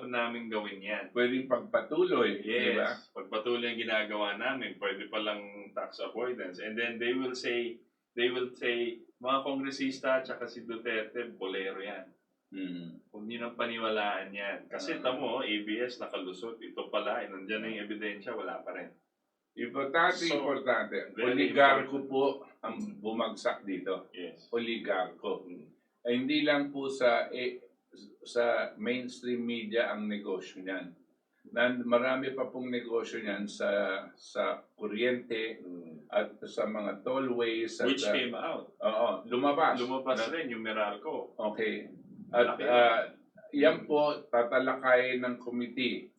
namin gawin yan. Pwedeng pagpatuloy. Yes. Diba? Pagpatuloy ang ginagawa namin, pwede palang tax avoidance. And then they will say, mga kongresista at si Duterte, bolero yan. Huwag niyo nang paniwalaan yan. Kasi tamo, ABS nakalusot. Ito pala, nandiyan na yung ebidensya, wala pa rin. Importante. Oligarko po ang bumagsak dito. Yes. Oligarko. Ay hindi lang po sa mainstream media ang negosyo niyan. Marami pa pong negosyo niyan sa kuryente at sa mga tollways. Which came out. Lumabas. Lumabas rin yung Meralco. Okay. At yan po tatalakayin ng committee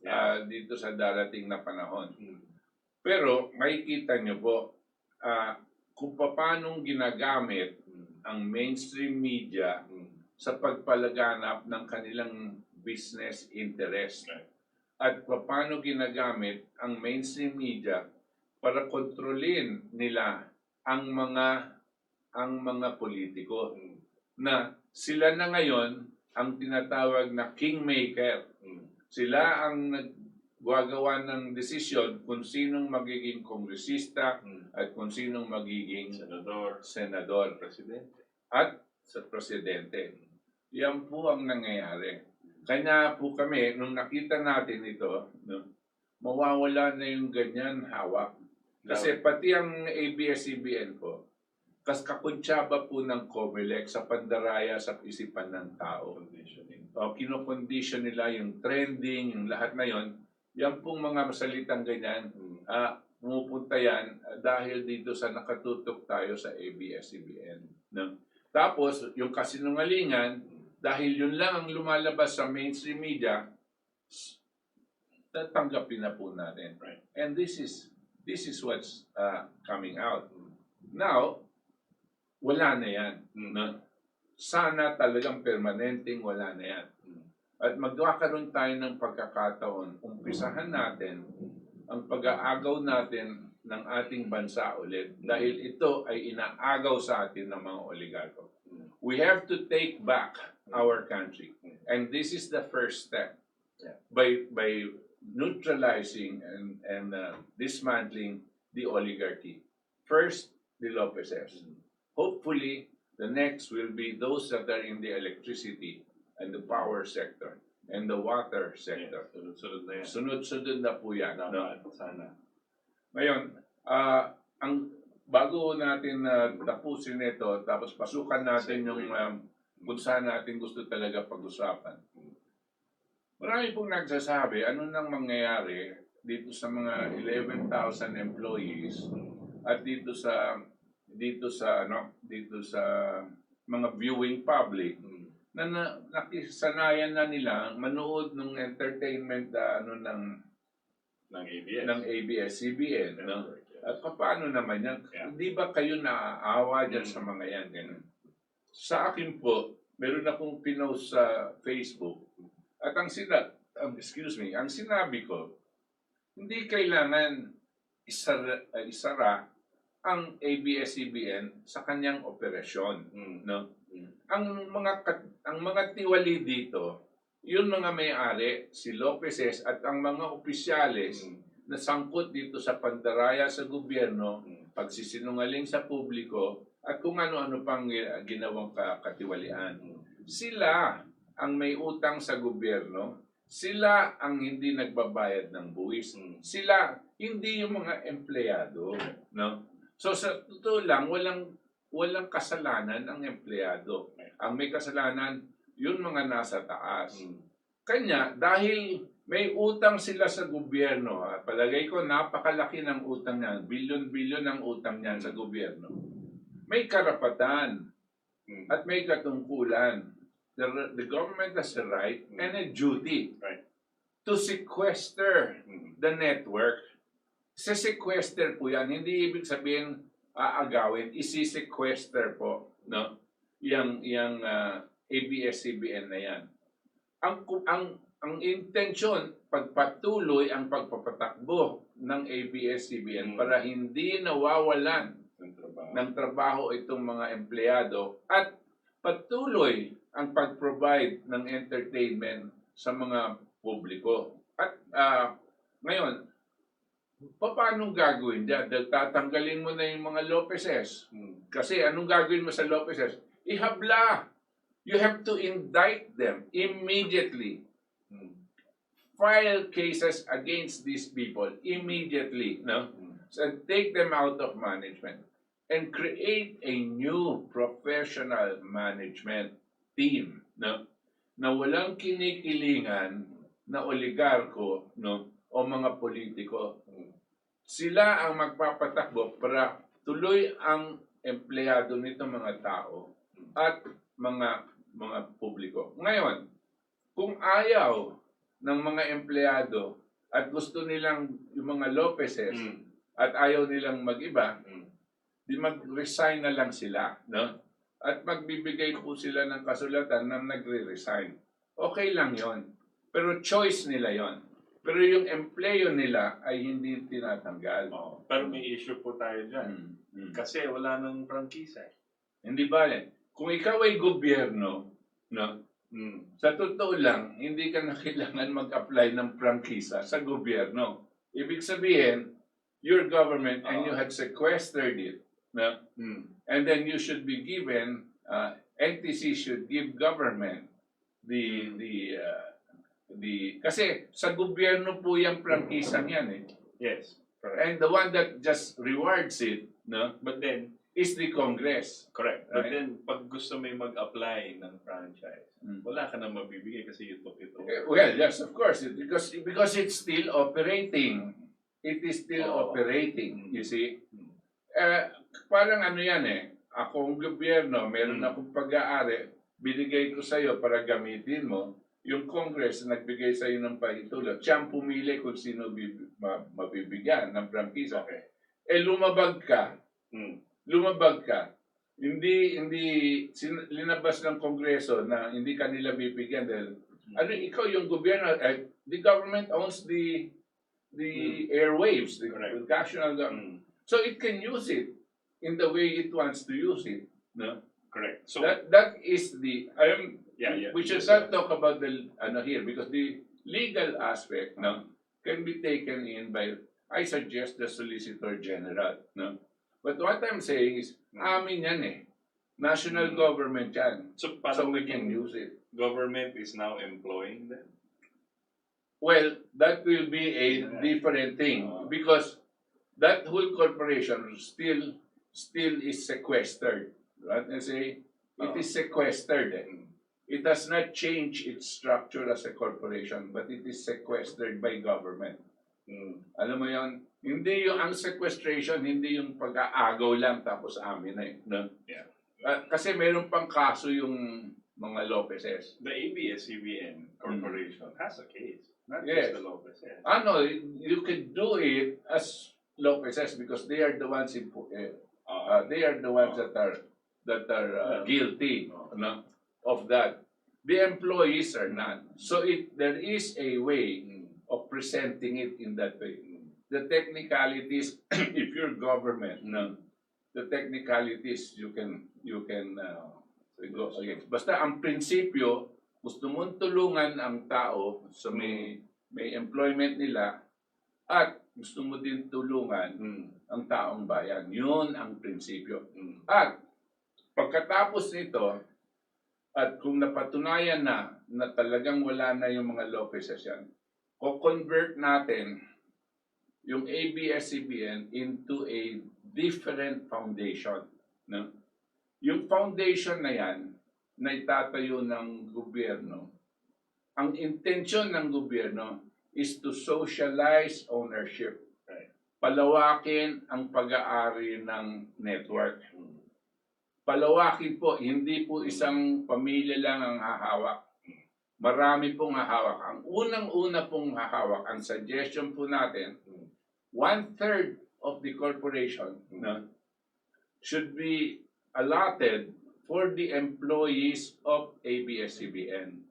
dito sa darating na panahon. Pero makikita nyo po kung paano ginagamit ang mainstream media sa pagpalaganap ng kanilang business interest. At paano ginagamit ang mainstream media para kontrolin nila ang mga politiko na sila na ngayon ang tinatawag na kingmaker. Sila ang naggagawa ng desisyon kung sinong magiging kongresista at kung sinong magiging senador, presidente. At sa presidente. Yan po ang nangyayari. Kanya po kami, nung nakita natin ito, mawawala na yung ganyan hawak. Kasi pati ang ABS-CBN po, kakuntsaba po ng COMELEC sa pandaraya sa isipan ng tao. Kino-condition nila yung trending, yung lahat na yon. Yan pong mga salitang ganyan, pumupunta yan dahil dito sa nakatutok tayo sa ABS-CBN. No? Tapos, yung kasinungalingan, dahil yun lang ang lumalabas sa mainstream media, tatanggapin na po natin. Right. And this is what's coming out. Now, wala na yan. No? Sana talagang permanenteng wala na yan. At magkakaroon tayo ng pagkakataon, umpisahan natin ang pag-aagaw natin ng ating bansa ulit dahil ito ay inaagaw sa atin ng mga oligarko. We have to take back our country. And this is the first step. By neutralizing and dismantling the oligarchy. First, the Lopezes. Hopefully, the next will be those that are in the electricity and the power sector and the water sector. Sunod-sunod na yan. Sunod-sunod na po yan. No? Dapat, sana. Ngayon, bago natin tapusin ito, tapos pasukan natin yung kung saan natin gusto talaga pag-usapan. Marami pong nagsasabi, ano nang mangyayari dito sa mga 11,000 employees at dito sa mga viewing public na nakisanayan na nila manood ng entertainment Ng ABS. ng ABS-CBN. No? At paano naman yan? Yeah. Hindi ba kayo naaawa dyan sa mga yan? Ganun. Sa akin po, meron akong pinost sa Facebook. At ang sinabi ko, hindi kailangan isara ang ABS-CBN sa kanyang operasyon. No? Ang mga tiwali dito, yun mga may-ari, si Lopezes at ang mga opisyales na sangkot dito sa pandaraya sa gobyerno, pagsisinungaling sa publiko, at kung ano-ano pang ginawang katiwalian. Sila ang may utang sa gobyerno, sila ang hindi nagbabayad ng buwis, sila, hindi yung mga empleyado. No? So sa totoo lang, walang kasalanan ang empleyado. Ang may kasalanan, yun mga nasa taas. Kanya, dahil may utang sila sa gobyerno, palagay ko napakalaki ng utang niyan, bilyon-bilyon ang utang niyan sa gobyerno. May karapatan at may katungkulan. The government has a right and a duty to sequester the network. Sequester po yan, hindi ibig sabihin aagawin, isi-sequester po, no? Yang ABS-CBN na yan. Ang intensyon, pagpatuloy ang pagpapatakbo ng ABS-CBN para hindi nawawalan ng trabaho itong mga empleyado at patuloy ang pag-provide ng entertainment sa mga publiko. At ngayon, paano gagawin dyan? Dahil tatanggalin mo na yung mga Lopezes. Kasi anong gagawin mo sa Lopezes? Ihabla. You have to indict them immediately. File cases against these people immediately. No? So take them out of management and create a new professional management team. No? Na walang kinikilingan na oligarko, no? O mga politiko. Sila ang magpapatakbo para tuloy ang empleyado nito mga tao at mga publiko. Ngayon, kung ayaw ng mga empleyado at gusto nilang yung mga Lopezes at ayaw nilang mag-iba, di mag-resign na lang sila, no? At magbibigay po sila ng kasulatan na nagre-resign. Okay lang yon. Pero choice nila yon. Pero yung empleyo nila ay hindi tinatanggal. Pero may issue po tayo dyan. Kasi wala nang prangkisa. Hindi bale. Kung ikaw ay gobyerno, no? Sa totoo lang, hindi ka na kailangan mag-apply ng prangkisa sa gobyerno. Ibig sabihin, your government and you had sequestered it. No? And then you should be given, NTC should give government kasi sa gobyerno po yung prangkisang yan eh. Yes. Correct. And the one that just rewards it, no? But then, is the Congress. correct. Right? But then, pag gusto may mag-apply ng franchise, wala ka nang mabibigay kasi you took it over. Well, yes, of course, because it's still operating. it is still Oo. operating, you see. Parang ano yan akong gobyerno, meron akong pag-aari, binigay ko sa'yo para gamitin mo, yung Congress nagbigay sa'yo ng pahintulot, siya ang pumili kung sino mabibigyan ng prangkisa. Okay. Lumabag ka, hindi linabas ng Kongreso na hindi kanila bibigyan dahil ikaw yung gobyerno, the government owns the airwaves, the Correct. national government. So it can use it in the way it wants to use it. No? Correct. So That is the we should Yes, not talk about the here because the legal aspect can be taken in by I suggest the Solicitor General. No? But what I'm saying is amin yan national government yan. So So parang we can naging use it. government is now employing them. Well, that will be a different thing because that whole corporation still is sequestered. Right? I say it is sequestered. It does not change its structure as a corporation, but it is sequestered by government. Alam mo yon? Hindi yung ang sequestration, hindi yung pag-aagaw lang tapos amin no? Yeah. Kasi meron pang kaso yung mga Lopezes. The ABS-CBN Corporation has a case, not Yes. just the Lopez. Yeah. You can do it as Lopezes because they are the ones they are the ones that are guilty no, of that. The employees are not. So there is a way of presenting it in that way. The technicalities, if you're government, the technicalities you can go against. Basta ang prinsipyo, gusto mong tulungan ang tao sa may employment nila at gusto mo din tulungan ang taong bayan. Yun ang prinsipyo. At pagkatapos nito, at kung napatunayan na talagang wala na yung mga Lopezes yan, convert natin yung ABS-CBN into a different foundation. No? Yung foundation na yan, na itatayo ng gobyerno, ang intensyon ng gobyerno is to socialize ownership. Palawakin ang pag-aari ng network. Palawakin po, hindi po isang pamilya lang ang hahawak. Marami pong hahawak. Ang unang-una pong hahawak, ang suggestion po natin, 1/3 of the corporation should be allotted for the employees of ABS-CBN.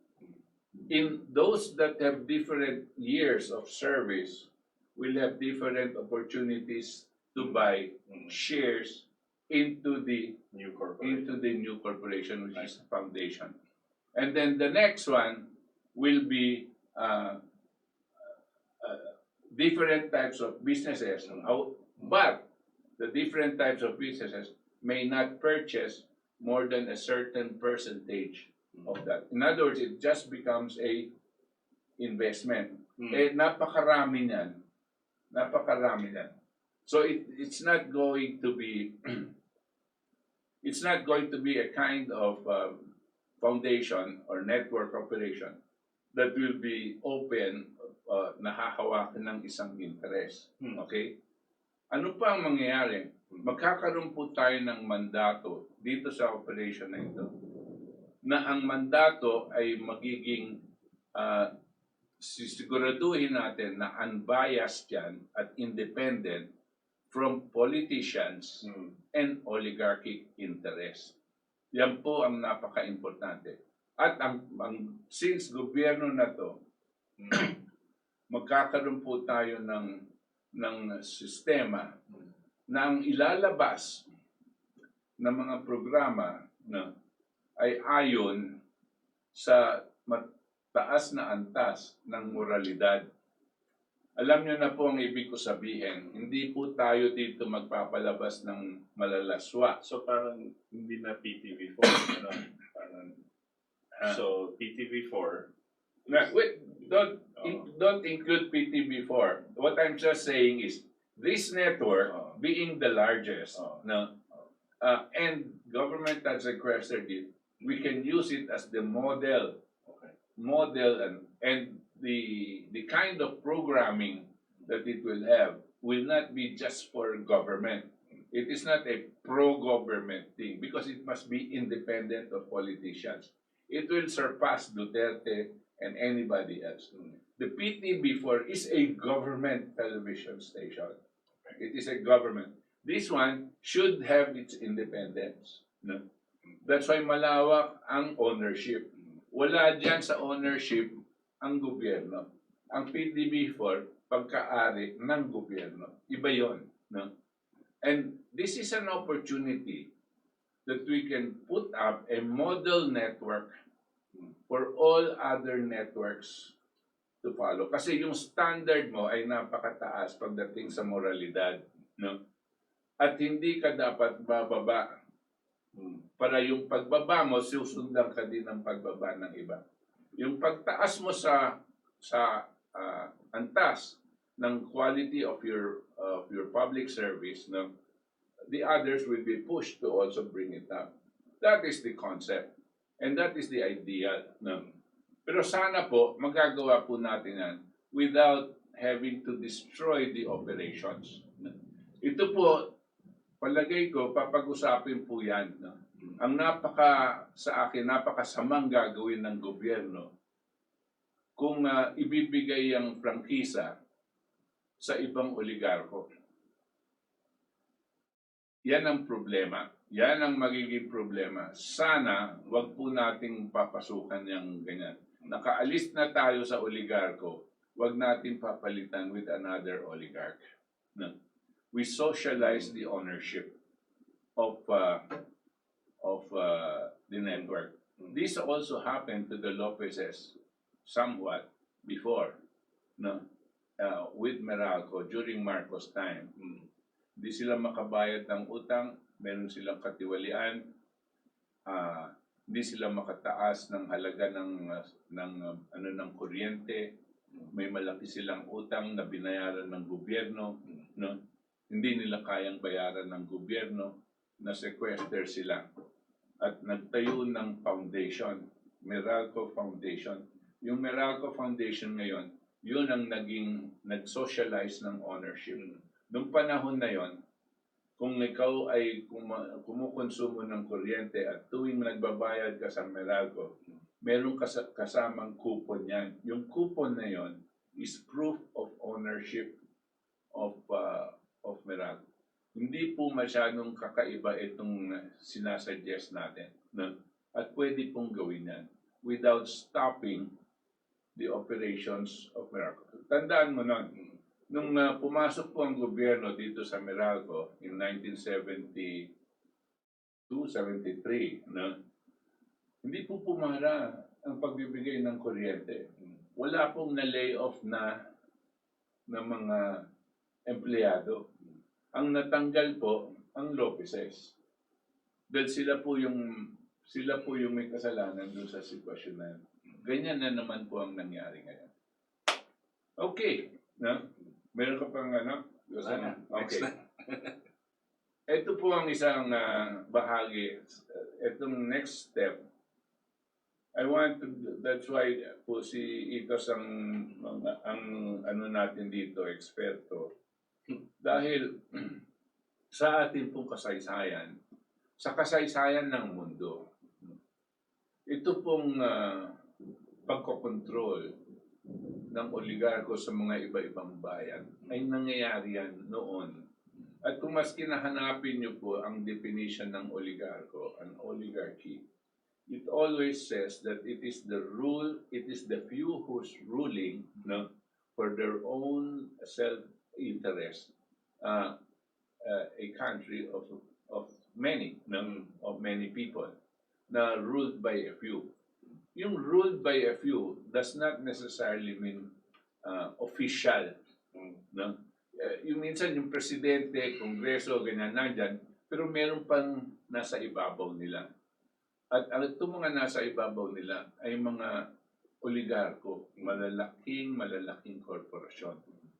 In those that have different years of service, will have different opportunities to buy shares into the New corporation. new corporation, which is a foundation. And then the next one will be different types of businesses. But the different types of businesses may not purchase more than a certain percentage of that. In other words, it just becomes a investment. Napakarami niyan. Napakarami niyan. So it's not going to be it's not going to be a kind of foundation or network operation that will be open, nahahawakan ng isang interest. Okay? Ano pa ang mangyayari? Magkakaroon po tayo ng mandato dito sa operation na ito, na ang mandato ay magiging sisiguraduhin natin na unbiased yan at independent from politicians and oligarchic interests. Yan po ang napaka-importante. At since gobyerno na to, magkakaroon po tayo ng sistema na ang ilalabas ng mga programa ay ayon sa mataas na antas ng moralidad. Alam niyo na po ang ibig ko sabihin, hindi po tayo dito magpapalabas ng malalaswa. So parang hindi na PTV4. Parang, so PTV4. Wait, don't include PTV4. What I'm just saying is, this network, being the largest, and government has requested it, we can use it as the model and the kind of programming that it will have will not be just for government. It is not a pro-government thing because it must be independent of politicians. It will surpass Duterte and anybody else. The PT before is a government television station. It is a government. This one should have its independence. No? That's why malawak ang ownership. Wala dyan sa ownership ang gobyerno. Ang PT before, pagkaari ng gobyerno. Iba yon, no? And this is an opportunity that we can put up a model network for all other networks to follow. Kasi yung standard mo ay napakataas pagdating sa moralidad, no? At hindi ka dapat bababa. Para yung pagbaba mo, susundan ka din ng pagbaba ng iba. Yung pagtaas mo sa antas ng quality of your public service, no, the others will be pushed to also bring it up. That is the concept. And that is the ideal. No? Pero sana po, magagawa po natin yan without having to destroy the operations. Ito po, palagay ko, papag-usapin po yan. No? Ang sa akin, napakasamang gagawin ng gobyerno kung ibibigay ang prangkisa sa ibang oligarko. Yan ang problema. Yan ang magiging problema. Sana, wag po nating papasukan yung ganyan. Nakaalis na tayo sa oligarko, wag natin papalitan with another oligarch. No? We socialize the ownership of the network. This also happened to the Lopezes somewhat before, no? With Meralco during Marcos time. Hindi sila makabayad ng utang, meron silang katiwalian, hindi sila makataas ng halaga ng kuryente, may malaki silang utang na binayaran ng gobyerno, no? Hindi nila kayang bayaran ng gobyerno, na sequester sila at nagtayo ng foundation, Meralco Foundation. Yung Meralco Foundation ngayon, yun ang nag-socialize ng ownership. Noong panahon na yon, kung ikaw ay kumukonsumo ng kuryente at tuwing nagbabayad ka sa Meralco, meron kasamang coupon yan. Yung coupon na yon is proof of ownership of Meralco. Hindi po masyadong kakaiba itong sinasuggest natin. No? At pwede pong gawin yan without stopping the operations of Meralco. Tandaan mo nun, nung pumasok po ang gobyerno dito sa Meralco in 1972-73, no? Hindi po pumara ang pagbibigay ng kuryente. Wala pong na-layoff na mga empleyado. Ang natanggal po ang Lopezes. Dahil sila po yung may kasalanan doon sa sitwasyon na yun. Ganyan na naman po ang nangyari ngayon. Okay. No? Meron ka pang Okay. Ito po ang isang bahagi. Itong next step. That's why po si Itos ang ano natin dito, eksperto. Dahil sa ating pong kasaysayan, sa kasaysayan ng mundo, ito pong pagkokontrol ng oligarko sa mga iba-ibang bayan ay nangyayari yan noon. At kung mas kinahanapin niyo po ang definition ng oligarko, an oligarchy, it always says that it is the few who's ruling, no, for their own self-interest, a country of many, no, of many people, na ruled by a few. Yung ruled by a few does not necessarily mean official, no? Yung minsan yung presidente, kongreso, ganyan nandyan, pero meron pang nasa ibabaw nila. At itong mga nasa ibabaw nila ay mga oligarko, malalaking korporasyon,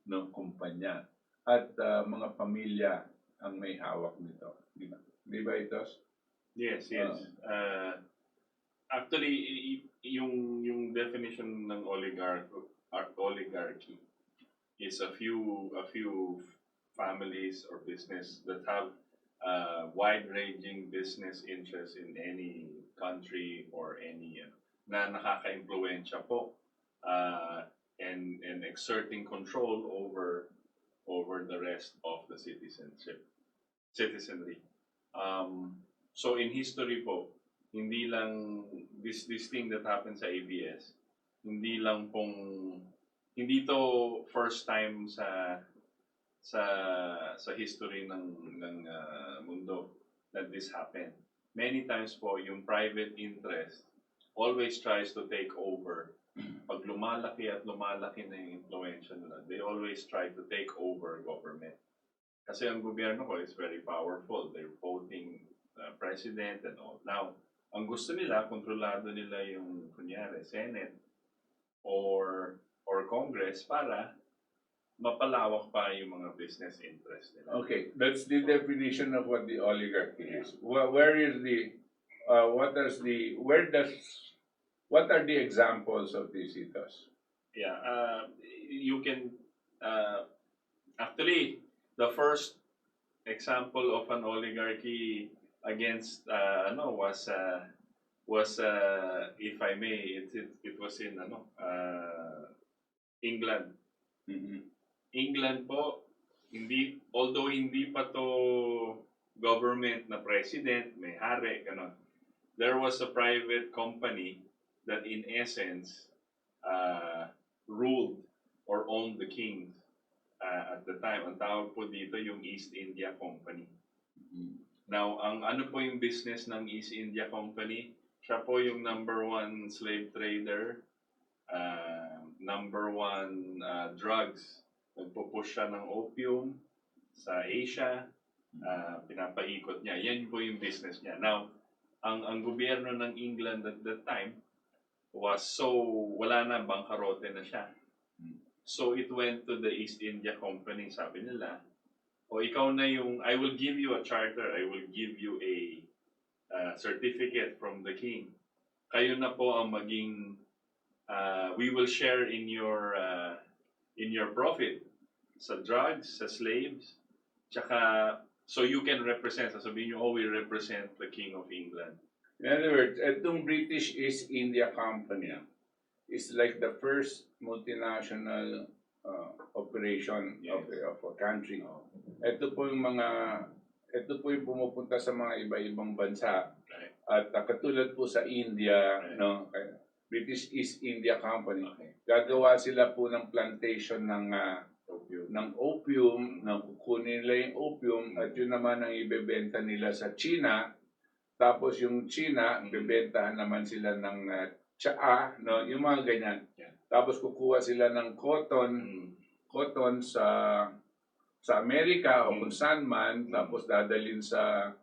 no, kumpanya, at mga pamilya ang may hawak nito. Di ba Itos? Yes. Actually, yung definition ng oligarchy, is a few families or business that have wide-ranging business interests in any country or any na nakaka-impluwensya po and exerting control over the rest of the citizenry. So in history po, hindi lang this thing that happened sa ABS, hindi to first time sa history ng mundo that this happened. Many times po, yung private interest always tries to take over. Pag lumalaki at lumalaki na yung influensya nila, they always try to take over government. Kasi ang gobyerno ko is very powerful. They're voting president and all. Now, ang gusto nila, kontrolado nila yung, kunyari, Senate or Congress para mapalawak pa yung mga business interest nila. Okay, that's the definition of what the oligarchy is. Where is the, what are the examples of these ethos? Yeah, you can, actually, the first example of an oligarchy against, was if I may, it was in, England. Mhm. England po, although hindi pa to government na president, may hari, ganon. There was a private company that in essence ruled or owned the king at the time. Ang tawag po dito yung East India Company. Now, ang ano po yung business ng East India Company? Siya po yung number one slave trader, number one drugs. Nagpo-push siya ng opium sa Asia, pinapaikot niya. Yan po yung business niya. Now, ang gobyerno ng England at that time was wala na, bangkarote na siya. So it went to the East India Company, sabi nila, ikaw na yung, I will give you a charter, I will give you a certificate from the king. Kayo na po ang maging, we will share in your profit sa drugs, sa slaves, tsaka so you can represent, sasabihin nyo, we represent the King of England. In other words, itong British East India Company is like the first multinational operation of a country. Ito po yung pumupunta sa mga iba-ibang bansa. Right. At katulad po sa India, Right. no, British East India Company, gagawa sila po ng plantation ng opium, na kukunin nila yung opium, at yun naman ang ibebenta nila sa China. Tapos yung China, bebentahan naman sila ng tsaa, no, yung mga ganyan. Yeah. Tapos kukuha sila ng cotton sa Amerika o kung saan man, tapos dadalhin sa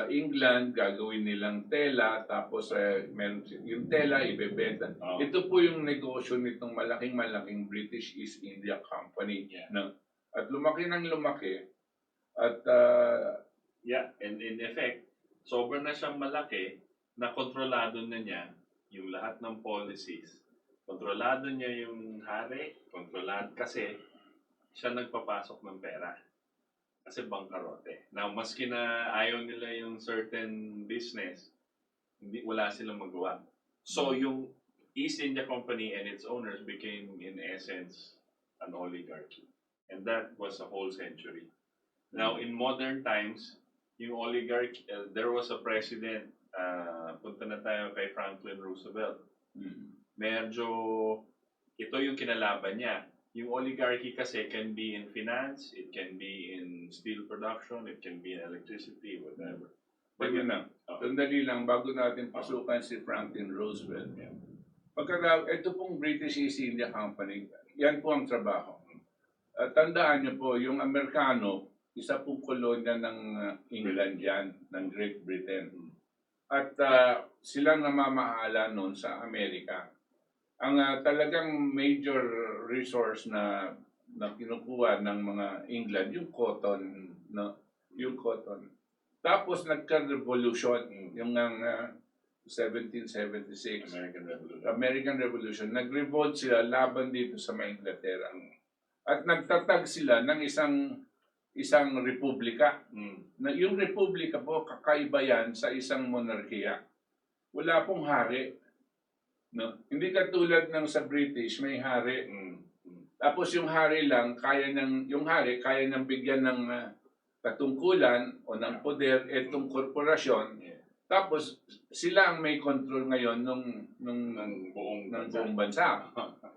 England, gagawin nilang tela, tapos meron yung tela ibebenta. Ito po yung negosyo nitong malaking British East India Company. Yeah. No? At lumaki ng lumaki. At Yeah, and in effect, sobrang na siyang malaki na kontrolado na niya yung lahat ng policies. Kontrolado niya yung hari, kontrolado kasi siya nagpapasok ng pera. Kasi bangkarote. Now, maski na ayaw nila yung certain business, wala silang magawa. So, yung East India Company and its owners became, in essence, an oligarchy. And that was a whole century. Now, in modern times, yung oligarchy, there was a president, punta na tayo kay Franklin Roosevelt. Medyo, ito yung kinalaban niya. Yung oligarchy kasi can be in finance, it can be in steel production, it can be in electricity, whatever. But yun na, sandali lang, bago natin pasukan si Franklin Roosevelt. Ito pong British East India Company, yan po ang trabaho. Tandaan niyo po, yung Amerikano, isa pong kolonya ng England yan, ng Great Britain. At silang namamahala noon sa Amerika. Ang talagang major resource na kinukuha ng mga England, yung cotton, no? Yung cotton. Tapos nagka-revolution, yung 1776. American Revolution. American Revolution. Nag-revolt sila laban dito sa mga Inglaterra. At nagtatag sila ng isang republika. Na yung republika po, kakaiba yan sa isang monarkiya. Wala pong hari. No? Hindi katulad ng sa British, may hari. Tapos yung hari lang, yung hari kaya nang bigyan ng katungkulan o ng poder itong korporasyon. Tapos sila ang may control ngayon ng buong bansa.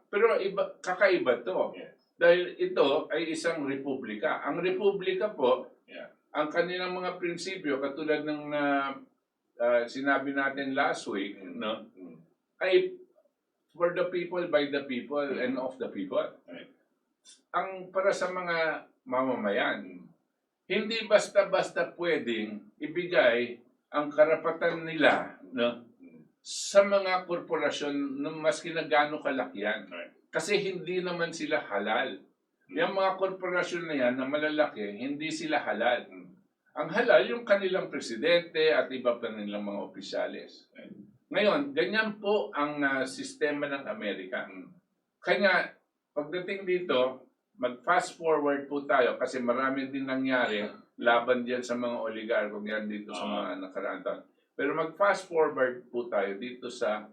Pero kakaiba to. Dahil ito ay isang republika. Ang republika po, ang kanilang mga prinsipyo, katulad ng sinabi natin last week, no, ay for the people, by the people, and of the people. Ang para sa mga mamamayan, hindi basta-basta pwedeng ibigay ang karapatan nila, no, sa mga korporasyon ng maski na gaano kalakihan. Kasi hindi naman sila halal. Yung mga korporasyon na yan na malalaki, hindi sila halal. Ang halal yung kanilang presidente at iba pa nilang mga opisyales. Ngayon, ganyan po ang sistema ng Amerika. Kaya pagdating dito, mag-fast forward po tayo kasi marami din nangyari laban diyan sa mga oligarko yan dito sa mga nakaraan taon. Pero mag-fast forward po tayo dito sa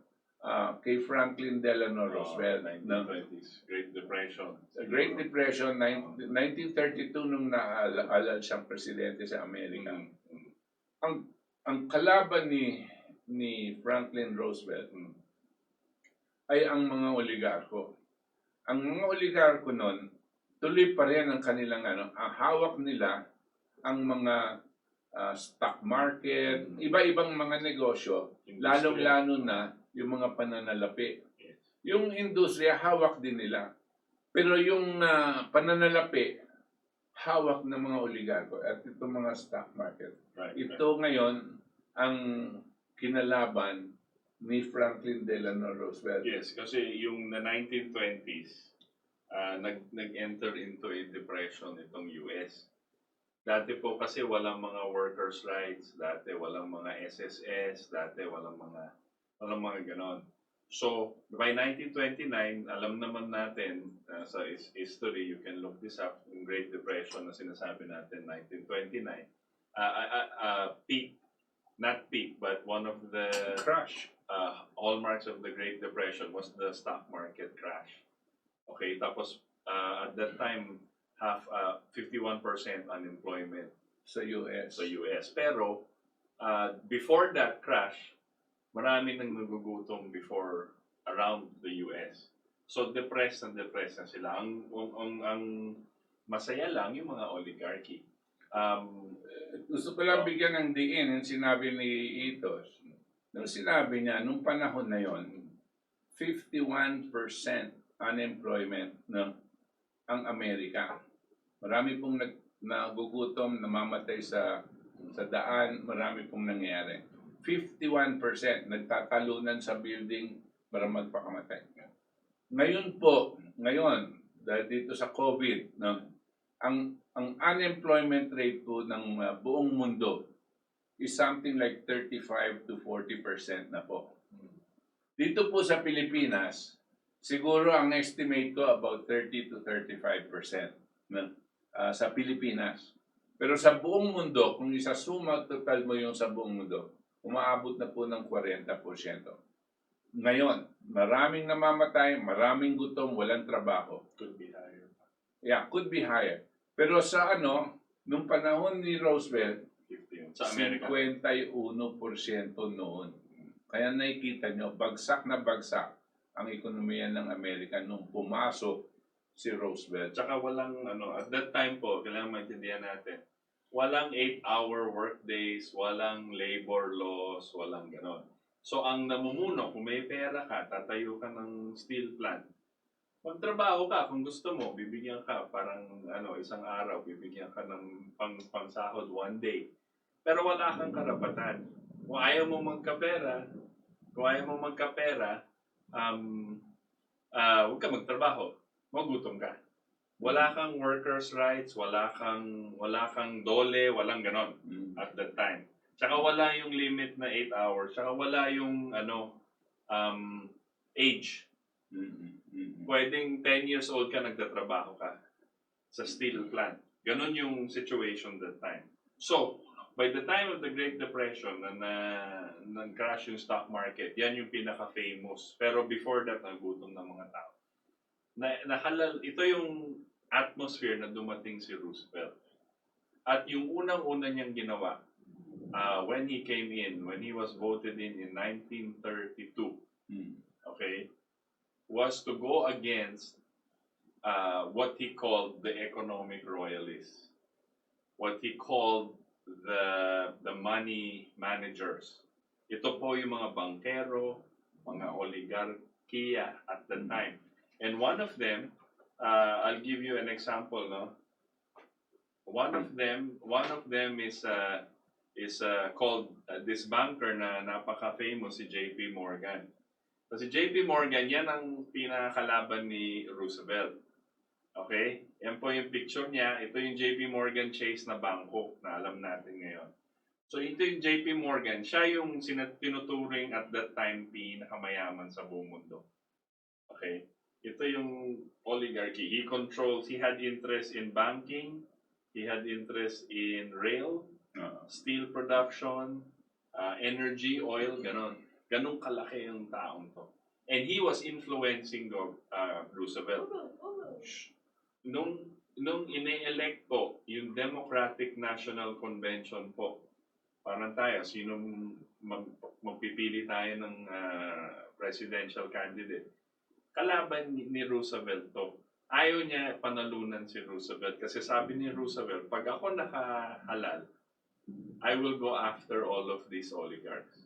kay Franklin Delano Roosevelt. 1920s, Great Depression. Great Depression, 1932 nung naalala siyang presidente sa Amerika. Ang kalaban ni Franklin Roosevelt ay ang mga oligarko. Ang mga oligarko noon, tuloy pa rin ang kanilang ang hawak nila ang mga stock market, iba-ibang mga negosyo, lalong-lalo na yung mga pananalapi. Yung industriya, hawak din nila. Pero yung pananalapi, hawak ng mga oligarko at itong mga stock market. Ito ngayon ang kinalaban ni Franklin Delano Roosevelt. Yes, kasi yung na 1920s, nag-enter into a depression itong US. Dati po kasi walang mga workers' rights, dati walang mga SSS, dati walang mga ganon. So, by 1929, alam naman natin sa history, you can look this up, yung Great Depression na sinasabi natin, 1929, peak, not peak, but one of the Crash. hallmarks of the Great Depression was the stock market crash. Okay, tapos at that time, 51% unemployment Sa US. sa US. Pero before that crash, marami nang nagugutom before around the US. So depressed na sila. Ang masaya lang yung mga oligarchy. Gusto ko lang bigyan ng diin yung sinabi ni Itos. Nung sinabi niya, nung panahon na yon, 51% unemployment ang Amerika. Marami pong nagugutom, namamatay sa daan, marami pong nangyayari. 51% nagtatalunan sa building para magpakamatay. Ngayon dahil dito sa COVID, ang unemployment rate po ng buong mundo is something like 35 to 40% na po. Dito po sa Pilipinas, siguro ang estimate ko about 30 to 35% sa Pilipinas. Pero sa buong mundo, kung isasuma total mo yung sa buong mundo, umaabot na po ng 40%. Ngayon, maraming namamatay, maraming gutom, walang trabaho. Could be higher. Yeah, could be higher. Pero sa nung panahon ni Roosevelt, 50 sa Amerika. 51% noon. Kaya nakikita nyo, bagsak na bagsak ang ekonomiya ng Amerika nung pumasok si Roosevelt. Tsaka walang, at that time po, kailangan maintindihan natin, walang 8-hour workdays, walang labor laws, walang ganon. So, ang namumuno, kung may pera ka, tatayo ka ng steel plant. Magtrabaho ka kung gusto mo, bibigyan ka parang isang araw, bibigyan ka ng pangsahod one day. Pero wala kang karapatan. Kung ayaw mo magkapera, huwag ka magtrabaho. Magutom ka. Wala kang workers' rights, wala kang dole, walang ganon at that time. Tsaka wala yung limit na 8 hours, tsaka wala yung age Pwedeng 10 years old ka, nagtatrabaho ka sa steel plant. Ganon yung situation that time. So, by the time of the Great Depression, nag-crash yung stock market, yan yung pinaka-famous. Pero before that, nagutom ng mga tao. Ito yung atmosphere na dumating si Roosevelt. At yung unang-una niyang ginawa, when he came in, when he was voted in 1932, okay, was to go against what he called the economic royalists, what he called the money managers. Ito po yung mga bankero, mga oligarkiya at the time. And one of them, I'll give you an example, no? One of them is called this banker na napaka-famous, si J.P. Morgan. So si J.P. Morgan, yan ang pinakalaban ni Roosevelt. Okay? Yan po yung picture niya. Ito yung J.P. Morgan Chase na bangko na alam natin ngayon. So ito yung J.P. Morgan. Siya yung tinuturing at that time pinakamayaman sa buong mundo. Okay? Ito yung oligarchy. He had interest in banking. He had interest in rail, steel production, energy, oil, ganon. Ganong kalaki yung taong to. And he was influencing Roosevelt. Nung ine-elect po, yung Democratic National Convention po, parang tayo, sinong magpipili tayo ng presidential candidate. Kalaban ni Roosevelt to. Ayaw niya panalunan si Roosevelt kasi sabi ni Roosevelt, pag ako nakahalal, I will go after all of these oligarchs.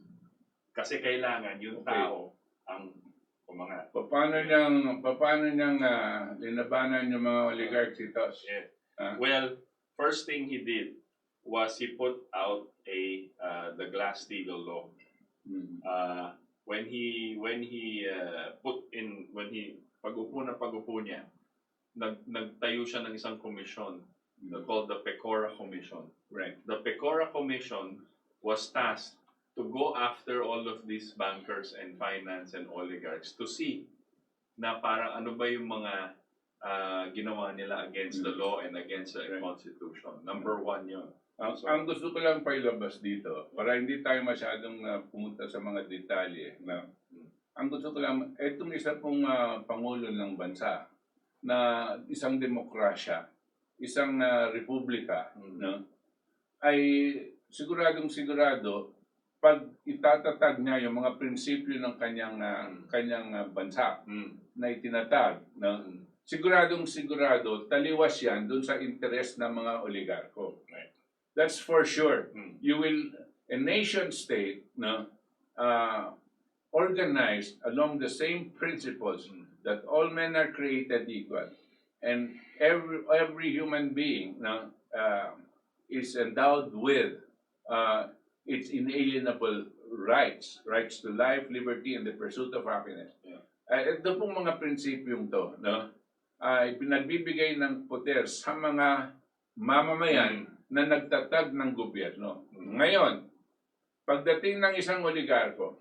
Kasi kailangan yung tao ang mga... Paano niyang linabanan yung mga oligarchs ito? Yeah. Well, first thing he did was he put out the Glass-Steagall law. When he pag-upo niya, nagtayo siya ng isang komisyon called the Pecora Commission. Right. The Pecora Commission was tasked to go after all of these bankers and finance and oligarchs to see na parang ano ba yung mga ginawa nila against the law and against the Constitution. Number one yun. Ang gusto ko lang pailabas dito, para hindi tayo masyadong pumunta sa mga detalye, ang gusto ko lang, itong isa pong Pangulo ng bansa, na isang demokrasya, isang republika, no? Ay sigurado pag itatatag niya yung mga prinsipyo ng kanyang bansa na itinatag, no? Siguro taliwas yan dun sa interes ng mga oligarko. Right. That's for sure. A nation state, no, organized along the same principles that all men are created equal, and every human being, no, is endowed with its inalienable rights to life, liberty, and the pursuit of happiness. Ito pong mga prinsipyong to, no, ay pinagbibigay ng poder sa mga mamamayan na nagtatag ng gobyerno. Ngayon, pagdating ng isang oligarko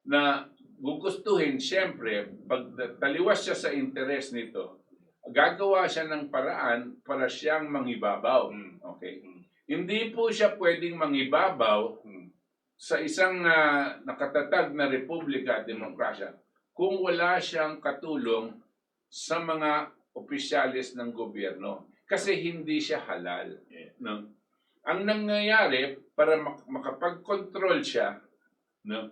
na gugustuhin, siyempre, pag taliwas siya sa interes nito, gagawa siya ng paraan para siyang mangibabaw. Okay? Hindi po siya pwedeng mangibabaw sa isang nakatatag na republika at demokrasya kung wala siyang katulong sa mga opisyalis ng gobyerno. Kasi hindi siya halal. No? Ang nangyayari, para makapag-control siya, no?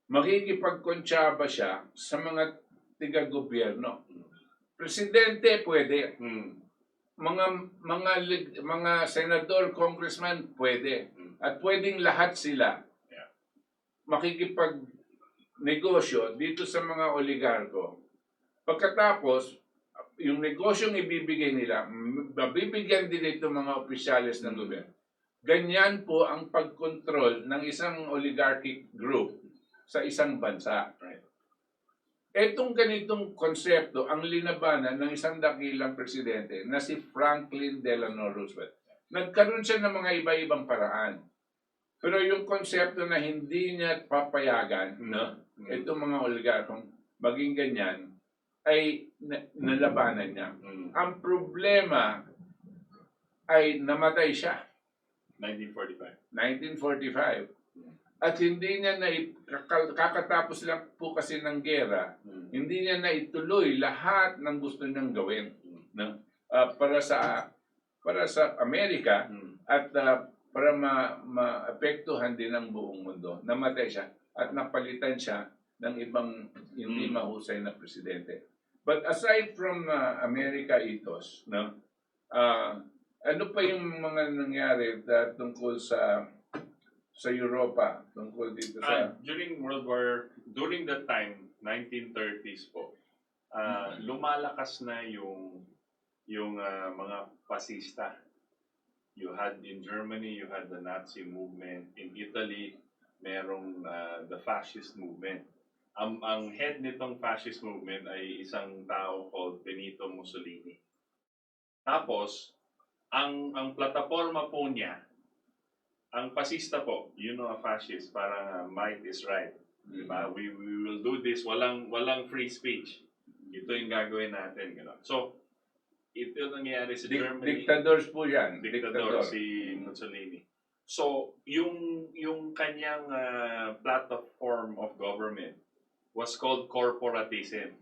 Makikipagkonsyaba siya sa mga tiga-gobyerno. Presidente pwede. Mga senador, congressman pwede. At pwedeng lahat sila makikipag-negosyo dito sa mga oligarko. Pagkatapos, yung negosyong ibibigay nila, mabibigyan din ito mga opisyalis ng gobyerno. Ganyan po ang pag-control ng isang oligarchic group sa isang bansa. Etong ganitong konsepto ang linabanan ng isang dakilang presidente na si Franklin Delano Roosevelt. Nagkaroon siya ng mga iba-ibang paraan. Pero yung konsepto na hindi niya papayagan, no, itong mga oligarkong maging ganyan, ay nalabanan niya. Ang problema ay namatay siya 1945. 1945. At hindi niya kakatapos lang po kasi ng gera, hindi niya naituloy lahat ng gusto niyang gawin, no? Para sa Amerika at para maapektuhan din ang buong mundo. Namatay siya at napalitan siya ng ibang hindi mahusay na presidente. But aside from America ethos, no? Ano pa yung mga nangyari tungkol sa Europa, tungkol dito sa... During that time, 1930s po, lumalakas na yung mga fascista. You had in Germany, you had the Nazi movement. In Italy, merong the fascist movement. Ang head nitong fascist movement ay isang tao called Benito Mussolini. Tapos, ang plataforma po niya, ang fascista po, a fascist, parang might is right. Diba? We will do this, walang free speech. Ito yung gagawin natin. Gano'n. So, ito yung nangyayari sa Germany. Dictadors po yan. Dictador si Mussolini. So, yung kanyang platform of government was called corporatism.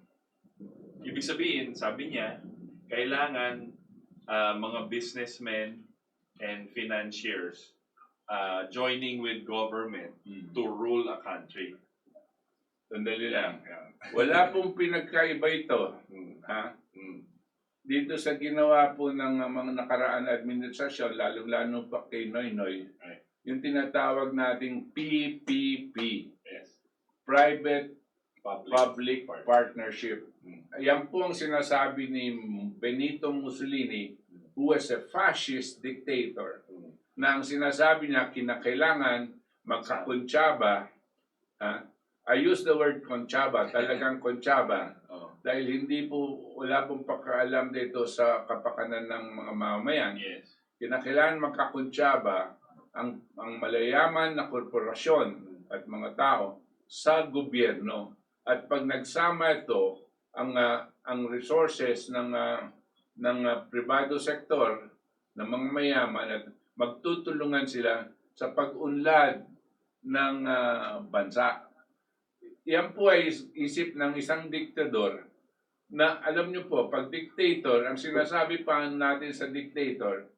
Ibig sabihin, sabi niya, kailangan mga businessmen and financiers joining with government to rule a country. Sandali lang. Wala pong pinagkaiba ito. Ha? Dito sa ginawa po ng mga nakaraan na administrasyon, lalong-lalo pa kay Noynoy, yung tinatawag nating PPP, Yes. Private-Public Partnership. Yan po ang sinasabi ni Benito Mussolini, who was a fascist dictator, na ang sinasabi niya, kinakailangan magkakontsaba. I use the word kontsaba, talagang kontsaba, dahil wala pong pakaalam dito sa kapakanan ng mga mamamayan. Yes. Kinakailangan magkakontsaba ang malayaman na korporasyon at mga tao sa gobyerno. At pag nagsama ito, ang resources ng pribado sektor, ng mga mayaman, at magtutulungan sila sa pag-unlad ng bansa. Yan po ay isip ng isang diktador na, alam niyo po, pag dictator, ang sinasabi pa natin sa dictator,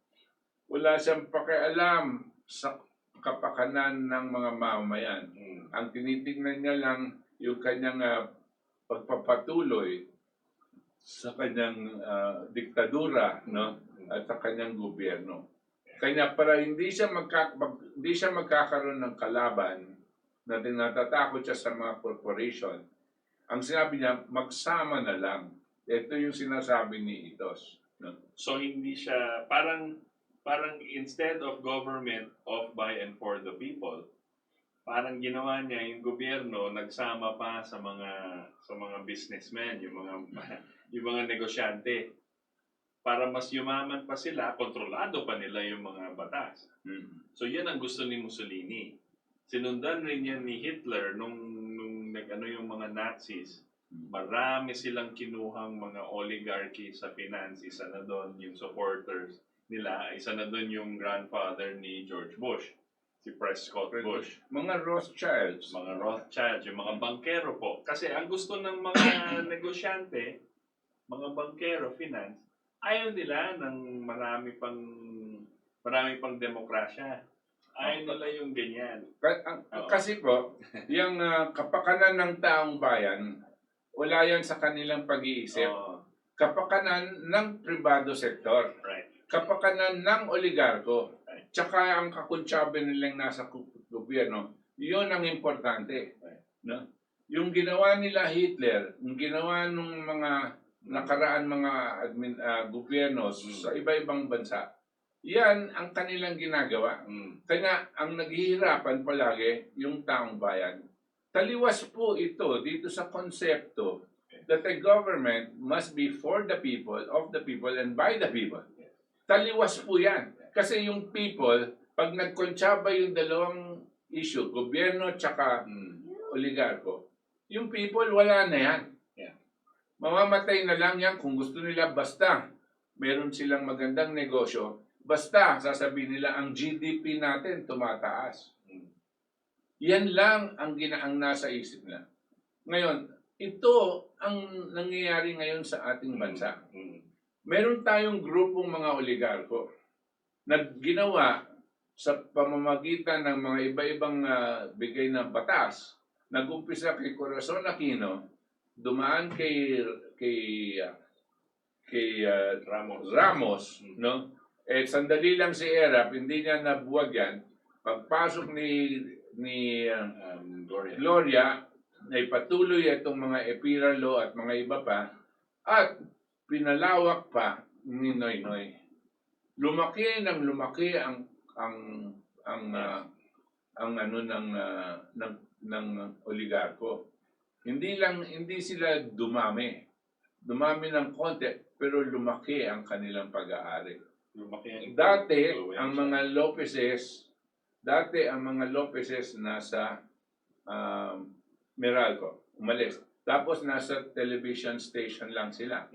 wala siyang pakialam sa kapakanan ng mga mamamayan. Ang tinitingnan niya lang yung kanyang pagpapatuloy sa kanyang diktadura, no? At sa kanyang gobyerno. Kanya para hindi siya magkakaroon ng kalaban na tinatatakot siya sa mga corporation, ang sinabi niya, magsama na lang. Ito yung sinasabi ni Itos. No? So hindi siya, parang instead of government of, by, and for the people, parang ginawa niya yung gobyerno, nagsama pa sa mga businessmen, yung mga negosyante. Para mas yumaman pa sila, kontrolado pa nila yung mga batas. So yan ang gusto ni Mussolini. Sinundan rin yan ni Hitler nung yung mga Nazis. Marami silang kinuhang mga oligarchy sa finance. Isa na doon yung supporters nila. Isa na doon yung grandfather ni George Bush, si Prescott Bush. Mga Rothschilds. Mga Rothschilds, yung mga bankero po. Kasi ang gusto ng mga negosyante, mga bankero, finance, ayaw nila ng marami pang demokrasya. Ayaw nila yung ganyan. Kasi po, yung kapakanan ng taong bayan, wala yan sa kanilang pag-iisip. Kapakanan ng pribado sektor. Right. Kapakanan ng oligarko. Tsaka ang kakuntsabe nilang nasa gobyerno, yun ang importante. No? Yung ginawa nila Hitler, yung ginawa ng mga nakaraan mga gobyerno sa iba-ibang bansa, yan ang kanilang ginagawa. Kaya ang naghihirapan palagi yung taong bayan. Taliwas po ito dito sa konsepto that the government must be for the people, of the people, and by the people. Taliwas po yan. Kasi yung people, pag nagkontsaba yung dalawang issue, gobyerno tsaka oligarko, Yung people, wala na yan. Yeah. Mamamatay na lang yan kung gusto nila, basta meron silang magandang negosyo, basta sasabihin nila ang GDP natin tumataas. Yan lang ang nasa isip nila. Ngayon, ito ang nangyayari ngayon sa ating bansa. Meron tayong grupong mga oligarko na ginawa sa pamamagitan ng mga iba-ibang bigay ng batas. Nag-umpisa kay Corazon Aquino, dumaan kay Ramos, no? Eh sandali lang si Erap, hindi niya nabuwag yan. Pagpasok ni Gloria, naipatuloy itong mga Epira Law at mga iba pa, at pinalawak pa ni Noynoy. Lumaki ang ano ng oligarko. Hindi sila dumami ng konti, pero lumaki ang kanilang pag-aari. Dati ang mga Lopezes nasa Meralco, umalis. Tapos nasa television station lang sila.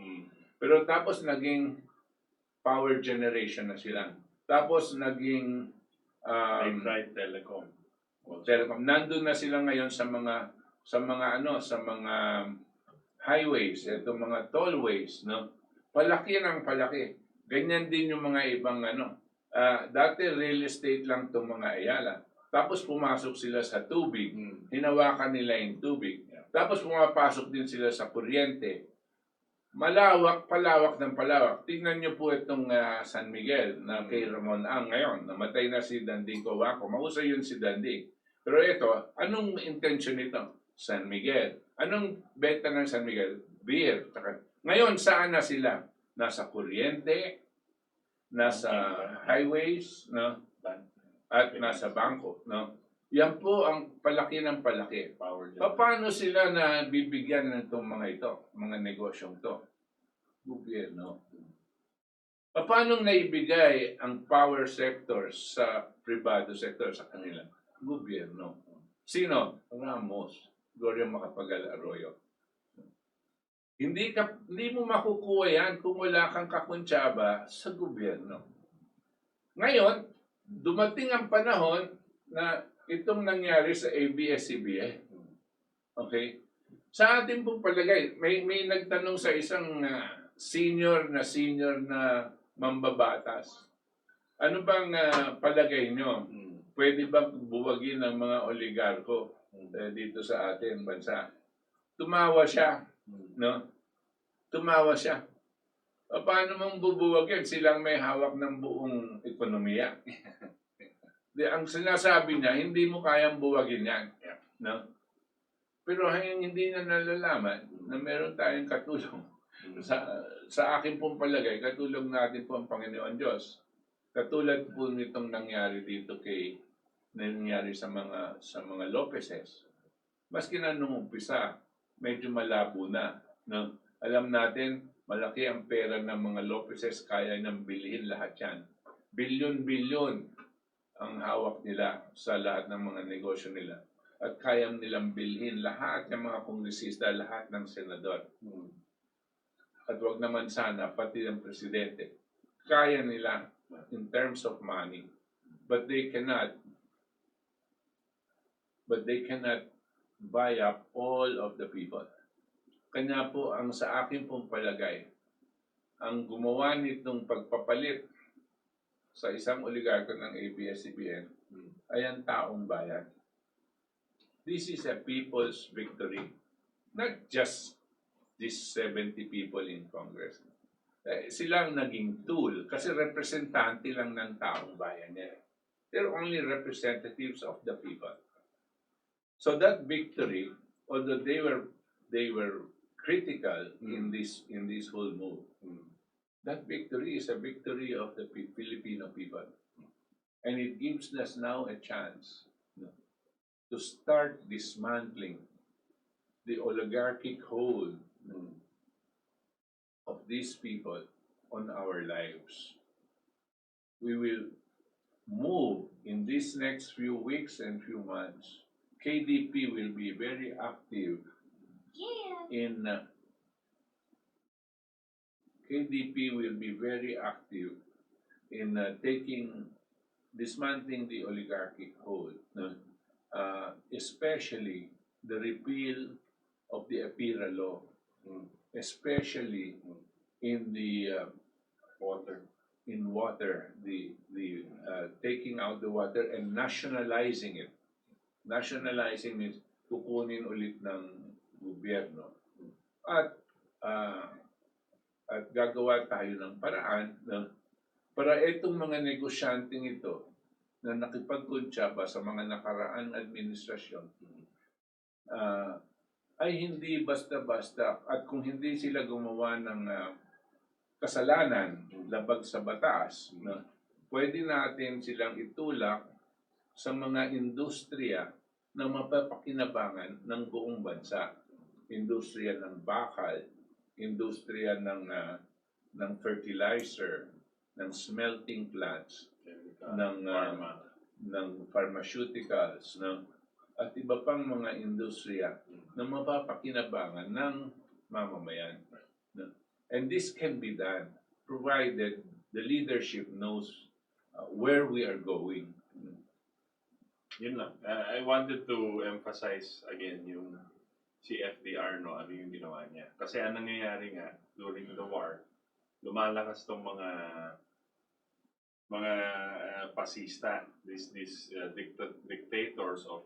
Pero tapos naging power generation na sila. Tapos naging Tried Telecom. telecom. Nandun na sila ngayon sa mga highways, itong mga tollways, no? Palaki ng palaki. Ganyan din yung mga ibang dati real estate lang itong mga Ayala. Tapos pumasok sila sa tubig. Hinawakan nila yung tubig. Tapos pumapasok din sila sa kuryente. Palawak ng palawak. Tingnan niyo po itong San Miguel na kay Ramon Ang ngayon. Namatay na si Dandy Covaco. Mahusay yun si Dandy. Pero ito, anong intention nito? San Miguel. Anong benta ng San Miguel? Beer. Ngayon, saan na sila? Nasa kuryente, nasa highways, no? At nasa bangko, no? Yan po ang palaki ng palaki. Paano sila na bibigyan ng itong mga ito, mga negosyong to? Gobyerno. Paano naibigay ang power sector sa privado sector sa kanila? Gobyerno. Sino? Ramos. Gloria Macapagal Arroyo. Hindi mo makukuha yan kung wala kang kakuntsaba sa gobyerno. Ngayon, dumating ang panahon na itong nangyari sa ABS-CBN. Okay? Sa ating pong palagay, may nagtanong sa isang senior na mambabatas. Ano bang palagay nyo? Pwede bang buwagin ng mga oligarko dito sa ating bansa? Tumawa siya. No? Tumawa siya. Paano mong bubuwagin? Silang may hawak ng buong ekonomiya. Ang sinasabi niya, hindi mo kayang buwagin yan. No? Pero hindi na nalalaman na meron tayong katulong. Sa akin pong palagay, katulong natin po ang Panginoon Diyos. Katulad po nitong nangyari dito nangyari sa mga Lopezes. Maski na nung umpisa, medyo malabo na. No? Alam natin, malaki ang pera ng mga Lopezes, kaya nang bilhin lahat yan. Bilyon-bilyon ang hawak nila sa lahat ng mga negosyo nila. At kaya nilang bilhin lahat ng mga kongresista, lahat ng senador. At wag naman sana, pati ng presidente. Kaya nila in terms of money. But they cannot buy up all of the people. Kanya po ang sa akin pong palagay, ang gumawa nitong pagpapalit sa isang oligarko ng ABS-CBN ay ang taong bayan. This is a people's victory. Not just these 70 people in Congress. Silang naging tool kasi representante lang ng taong bayan niya. They're only representatives of the people. So that victory, although they were critical in this whole move, that victory is a victory of the Filipino people, and it gives us now a chance to start dismantling the oligarchic hold of these people on our lives. We will move in these next few weeks and few months. KDP will be very active in KDP will be very active in dismantling the oligarchic hold, especially the repeal of the APIRA law, especially in the water, the taking out the water and nationalizing it. Nationalizing means kukunin ulit ng gobyerno. At gagawa tayo ng paraan para itong mga negosyanteng ito na nakipagkuntsaba sa mga nakaraang administrasyon ay hindi basta-basta, at kung hindi sila gumawa ng kasalanan labag sa batas, pwede natin silang itulak sa mga industriya na mapapakinabangan ng buong bansa. Industriya ng bakal, industriya ng fertilizer, ng smelting plants, ng pharmaceuticals, at iba pang mga industriya na mapapakinabangan ng mamamayan. And this can be done provided the leadership knows where we are going. Yun lang. I wanted to emphasize again yung si FDR, no, ano yung ginawa niya. Kasi ang nangyayari nga during the war, lumalakas tong mga pasista, these dictators of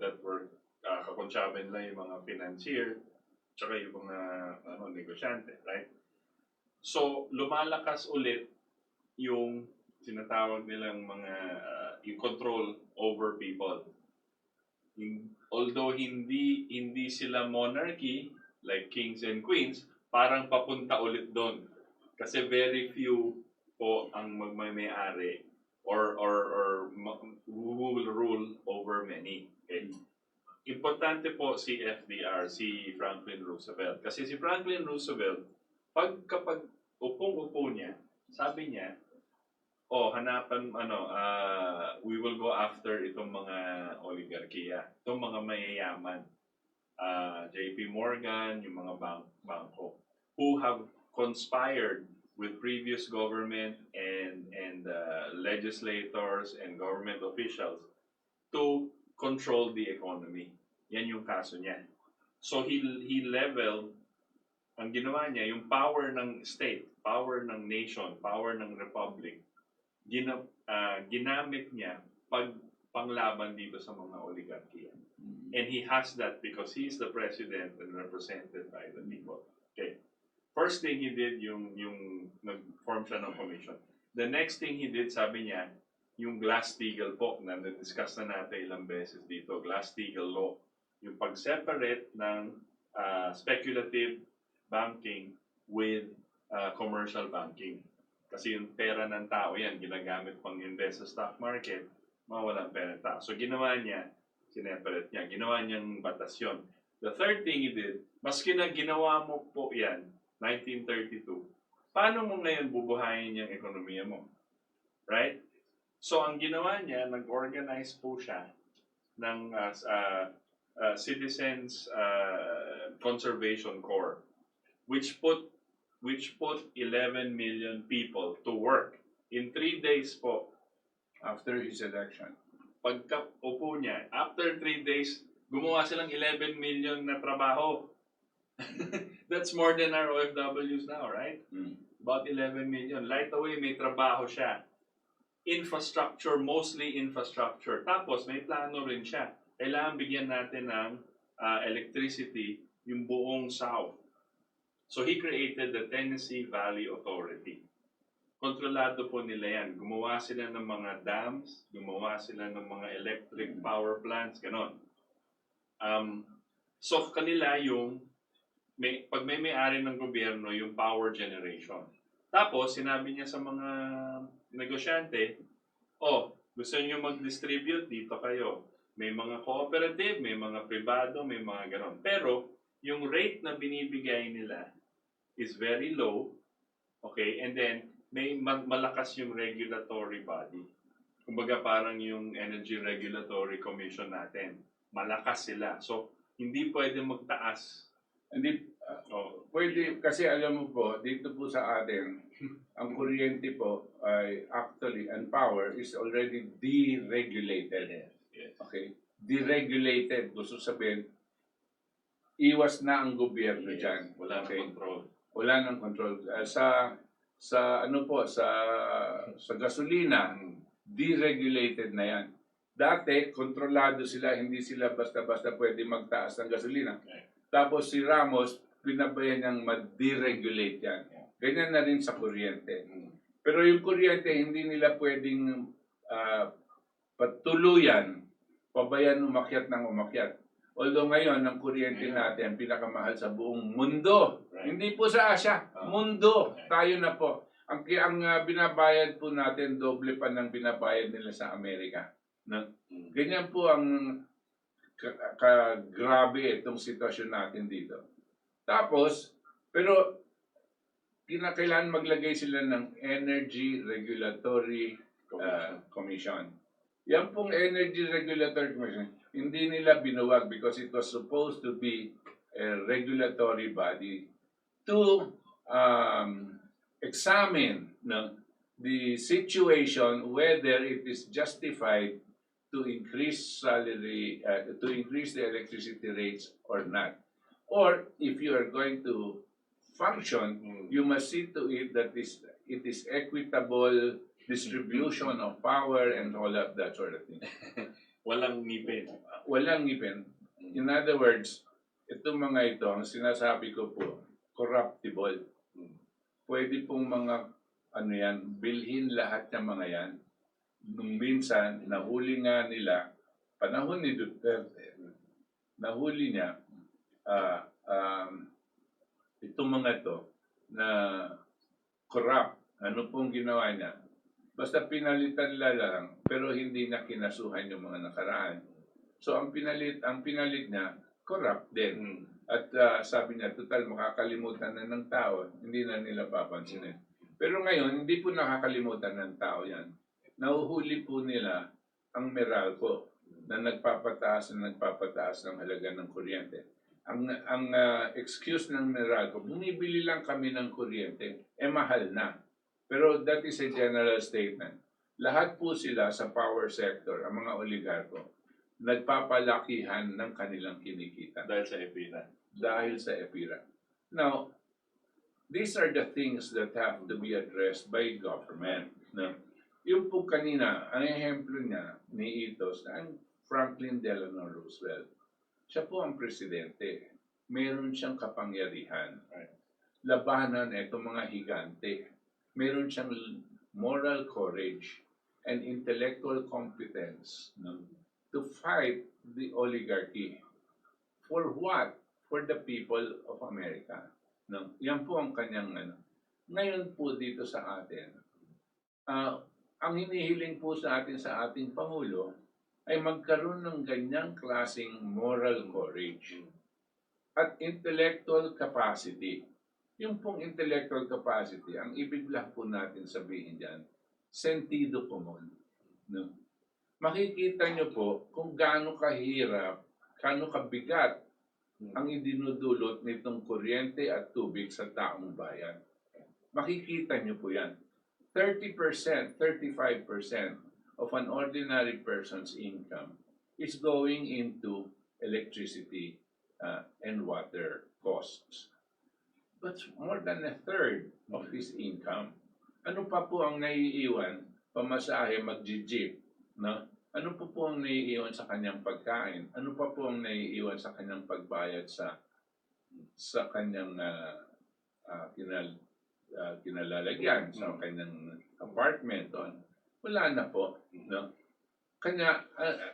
that were kakonsyaba nila yung mga financier, tsaka yung mga negosyante, right? So lumalakas ulit yung sinatawag nilang mga yung control over people. Although hindi sila monarchy like kings and queens, parang papunta ulit doon. Kasi very few po ang magmay-ari or who will rule over many. Okay? Importante po si FDR, si Franklin Roosevelt. Kasi si Franklin Roosevelt, kapag upong-upo niya, sabi niya, hanapan, we will go after itong mga oligarkiya, itong mga mayayaman, JP Morgan, yung mga bangko, who have conspired with previous government and legislators and government officials to control the economy. Yan yung kaso niya. So he leveled, ang ginawa niya, yung power ng state, power ng nation, power ng republic, ginamit niya panglaban dito sa mga oligarkiya. And he has that because he is the president and represented by the people. Okay. First thing he did, yung nag-form siya ng commission. The next thing he did, sabi niya, yung Glass-Steagall po, na na-discuss na natin ilang beses dito, Glass-Steagall law. Yung pag-separate ng speculative banking with commercial banking. Kasi yung pera ng tao yan, ginagamit pang invest sa stock market, mawawalan pera ng tao. So ginawa niya, sineparate niya, ginawa niyang batas yun. The third thing he did, maski na ginawa mo po yan, 1932, paano mo ngayon bubuhayin yung ekonomiya mo? Right? So ang ginawa niya, nag-organize po siya ng Citizens Conservation Corps, which put 11 million people to work in 3 days po After his election. Pagka-upo niya, after 3 days, gumawa silang 11 million na trabaho. That's more than our OFWs now, right? About 11 million. Right away, may trabaho siya. Infrastructure, mostly infrastructure. Tapos, may plano rin siya. Kailangan bigyan natin ng electricity yung buong South. So he created the Tennessee Valley Authority. Kontrolado po nila yan. Gumawa sila ng mga dams, gumawa sila ng mga electric power plants, ganon. So kanila yung, pag may-ari ng gobyerno, yung power generation. Tapos sinabi niya sa mga negosyante, gusto niyo mag-distribute, dito kayo. May mga cooperative, may mga privado, may mga ganon. Pero yung rate na binibigay nila is very low, okay? And then, may malakas yung regulatory body. Kumbaga parang yung Energy Regulatory Commission natin. Malakas sila. So, hindi pwede magtaas. Hindi, Oh, pwede, kasi alam mo po, dito po sa atin, ang kuryente po ay actually, and power is already deregulated. yes. Okay? Deregulated, gusto sabihin, iwas na ang gobyerno Yes. dyan. Wala Okay? nang control. Wala nang control. Sa ano po, sa gasolina, deregulated na yan. Dati, kontrolado sila, hindi sila basta-basta pwede magtaas ng gasolina. Tapos si Ramos, pinabayan niyang mag-deregulate yan. Ganyan na rin sa kuryente. Pero yung kuryente, hindi nila pwedeng patuluyan, pabayan umakyat ng umakyat. Although ngayon, ang kuryente natin, ang pinakamahal sa buong mundo. Right. Hindi po sa Asia, mundo. Tayo na po. Ang binabayad po natin, doble pa ng binabayad nila sa Amerika. Ganyan po ang grabe itong sitwasyon natin dito. Tapos, pero kinakailangan maglagay sila ng Energy Regulatory Commission. Yan pong Energy Regulatory Commission, hindi nila binuwag because it was supposed to be a regulatory body to examine the situation whether it is justified to increase salary, to increase the electricity rates or not. Or if you are going to function, you must see to it that it is equitable distribution of power and all of that sort of thing. Walang ngipin. Walang ngipin. In other words, itong mga ito, ang sinasabi ko po, corruptible. Pwede pong mga, bilhin lahat ng mga yan. Nung minsan, nahuli nga nila, panahon ni Duterte, nahuli niya, itong mga ito, na corrupt. Ano pong ginawa niya? Basta pinalitan lang, pero hindi na kinasuhan yung mga nakaraan. So ang pinalit niya, corrupt din. At sabi niya, total makakalimutan na ng tao, hindi na nila papansinin. Pero ngayon, hindi po nakakalimutan ng tao yan. Nahuhuli po nila ang Meralco na nagpapataas ng halaga ng kuryente. Ang excuse ng Meralco, bumibili lang kami ng kuryente, mahal na. Pero that is a general statement. Lahat po sila sa power sector, ang mga oligarko, nagpapalakihan ng kanilang kinikita. Dahil sa EPIRA. Dahil sa EPIRA. Now, these are the things that have to be addressed by government. No? Yung po kanina, ang ehemplo niya ni Itos, ang Franklin Delano Roosevelt. Siya po ang presidente. Meron siyang kapangyarihan. Labanan itong mga higante. Meron siyang moral courage and intellectual competence to fight the oligarchy. For what? For the people of America. Yan po ang kanyang Ngayon po dito sa atin, ang hinihiling po sa atin sa ating Pangulo ay magkaroon ng ganyang klaseng moral courage at intellectual capacity. Yung pong intellectual capacity, ang ibig lang po natin sabihin dyan, sentido común. No? Makikita nyo po kung gaano kahirap, gaano kabigat ang idinudulot nitong kuryente at tubig sa taong bayan. Makikita nyo po yan. 30%, 35% of an ordinary person's income is going into electricity and water costs. But more than a third of his income. Ano pa po ang naiiwan? Pamasahe, mag-jeep. No? Ano pa po ang naiiwan sa kanyang pagkain? Ano pa po ang naiiwan sa kanyang pagbayad sa kanyang kinalalagyan, sa kanyang apartment? Wala na po. No? Kanya,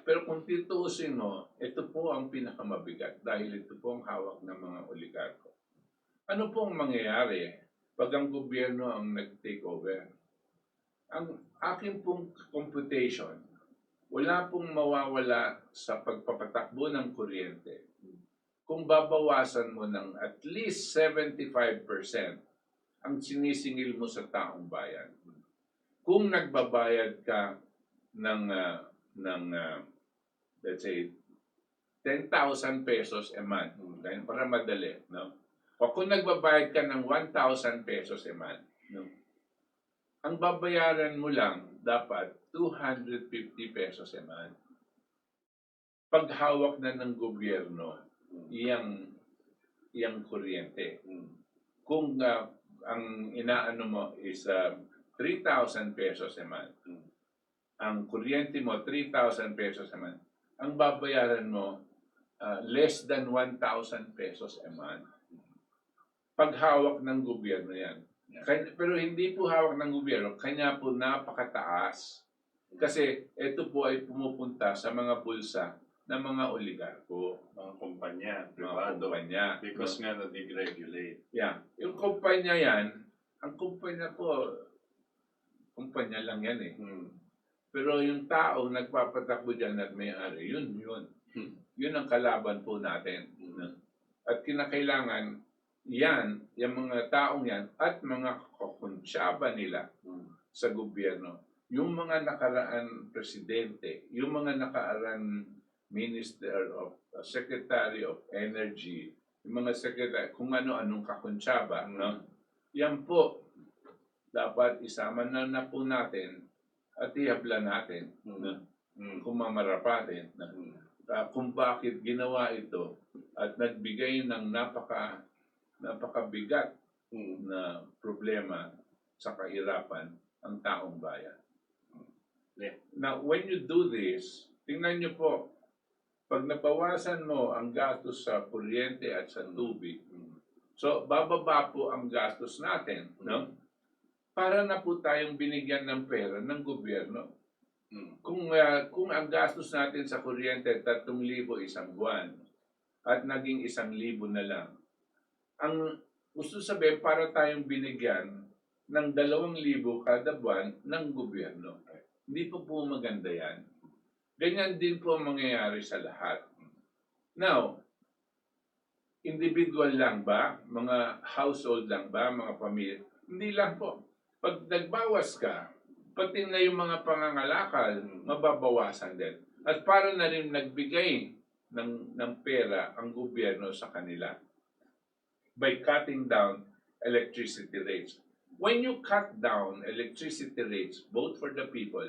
pero kung tituusin mo, ito po ang pinakamabigat dahil ito po ang hawak ng mga oligarko. Ano pong mangyayari pag ang gobyerno ang nag-take over? Ang aking pong computation, wala pong mawawala sa pagpapatakbo ng kuryente kung babawasan mo ng at least 75% ang sinisingil mo sa taong bayan. Kung nagbabayad ka ng let's say 10,000 pesos a month. Okay? Para madali. No? O kung nagbabayad ka ng 1,000 pesos a month, no? Ang babayaran mo lang dapat 250 pesos a month. Paghawak na ng gobyerno, iyang kuryente. Kung ang inaano mo is 3,000 pesos a month, ang kuryente mo 3,000 pesos a month, ang babayaran mo less than 1,000 pesos a month. Paghawak ng gobyerno yan. Pero hindi po hawak ng gobyerno, kanya po napakataas. Kasi ito po ay pumupunta sa mga bulsa ng mga oligarko. Mga kumpanya, Mga privado. kumpanya. Because nga na-deregulate. Yeah. Yung kumpanya yan, ang kumpanya po, kumpanya lang yan eh. Pero yung tao nagpapatakbo dyan at may-ari, yun. Yun ang kalaban po natin. At kinakailangan yan, yung mga taong yan, at mga kakunsyaba nila sa gobyerno, yung mga nakaraan presidente, yung mga nakaraan Minister of Secretary of Energy, yung mga secretary, kung ano-anong kakunsyaba, no? Yan po, dapat isama na po natin at ihabla natin kung mamarapatin kung bakit ginawa ito at nagbigay ng napakabigat na problema sa kahirapan ang taong bayan. Now, when you do this, tingnan nyo po, pag nabawasan mo ang gastos sa kuryente at sa tubig, so bababa po ang gastos natin, no? Para na po tayong binigyan ng pera ng gobyerno. Kung ang gastos natin sa kuryente 3,000 isang buwan at naging 1,000 na lang, ang gusto sabihin para tayong binigyan ng 2,000 kada buwan ng gobyerno. Hindi po maganda yan. Ganyan din po ang mangyayari sa lahat. Now, individual lang ba? Mga household lang ba? Mga pamilya? Hindi lang po. Pag nagbawas ka, pati na yung mga pangangalakal, mababawasan din. At para na rin nagbigay ng pera ang gobyerno sa kanila by cutting down electricity rates. When you cut down electricity rates, both for the people,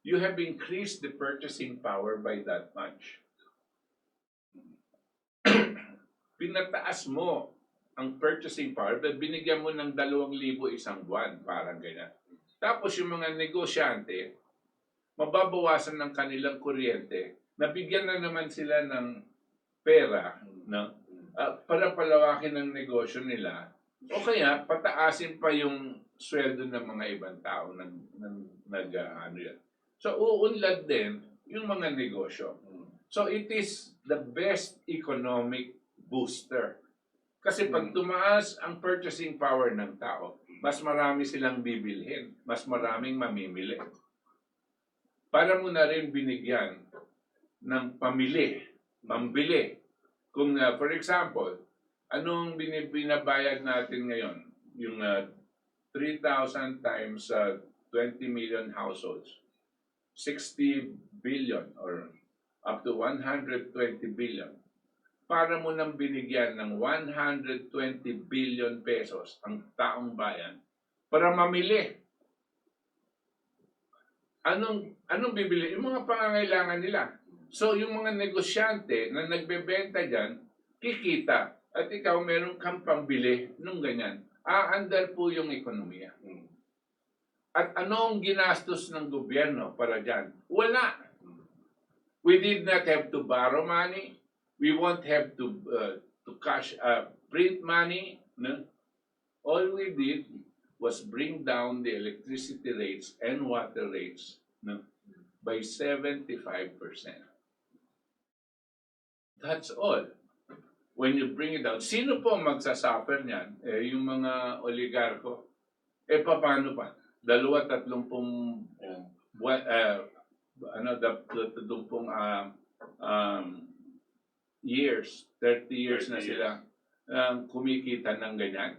you have increased the purchasing power by that much. Pinataas mo ang purchasing power, binigyan mo ng 2,000 isang buwan, parang ganyan. Tapos yung mga negosyante, mababawasan ng kanilang kuryente, nabigyan na naman sila ng pera, no? Para palawakin ang negosyo nila, o kaya pataasin pa yung sweldo ng mga ibang tao ano yan. So uunlad din yung mga negosyo. So it is the best economic booster. Kasi pag tumaas ang purchasing power ng tao, mas marami silang bibilhin, mas maraming mamimili. Para mo na rin binigyan ng mambili. Kung for example, anong binabayad natin ngayon? Yung 3,000 times 20 million households. 60 billion or up to 120 billion. Para mo nang binigyan ng 120 billion pesos ang taong bayan para mamili. Anong bibili? Yung mga pangangailangan nila. So yung mga negosyante na nagbebenta dyan, kikita. At ikaw meron kang pambili nung ganyan. Aandar po yung ekonomiya. At anong ginastos ng gobyerno para dyan? Wala. We did not have to borrow money. We won't have to print money. No? All we did was bring down the electricity rates and water rates, no, by 75%. That's all. When you bring it down, sino po magsasuffer niyan? Yung mga oligarko. Paano pa? 20-30 years, 30 years na sila kumikita ng ganyan.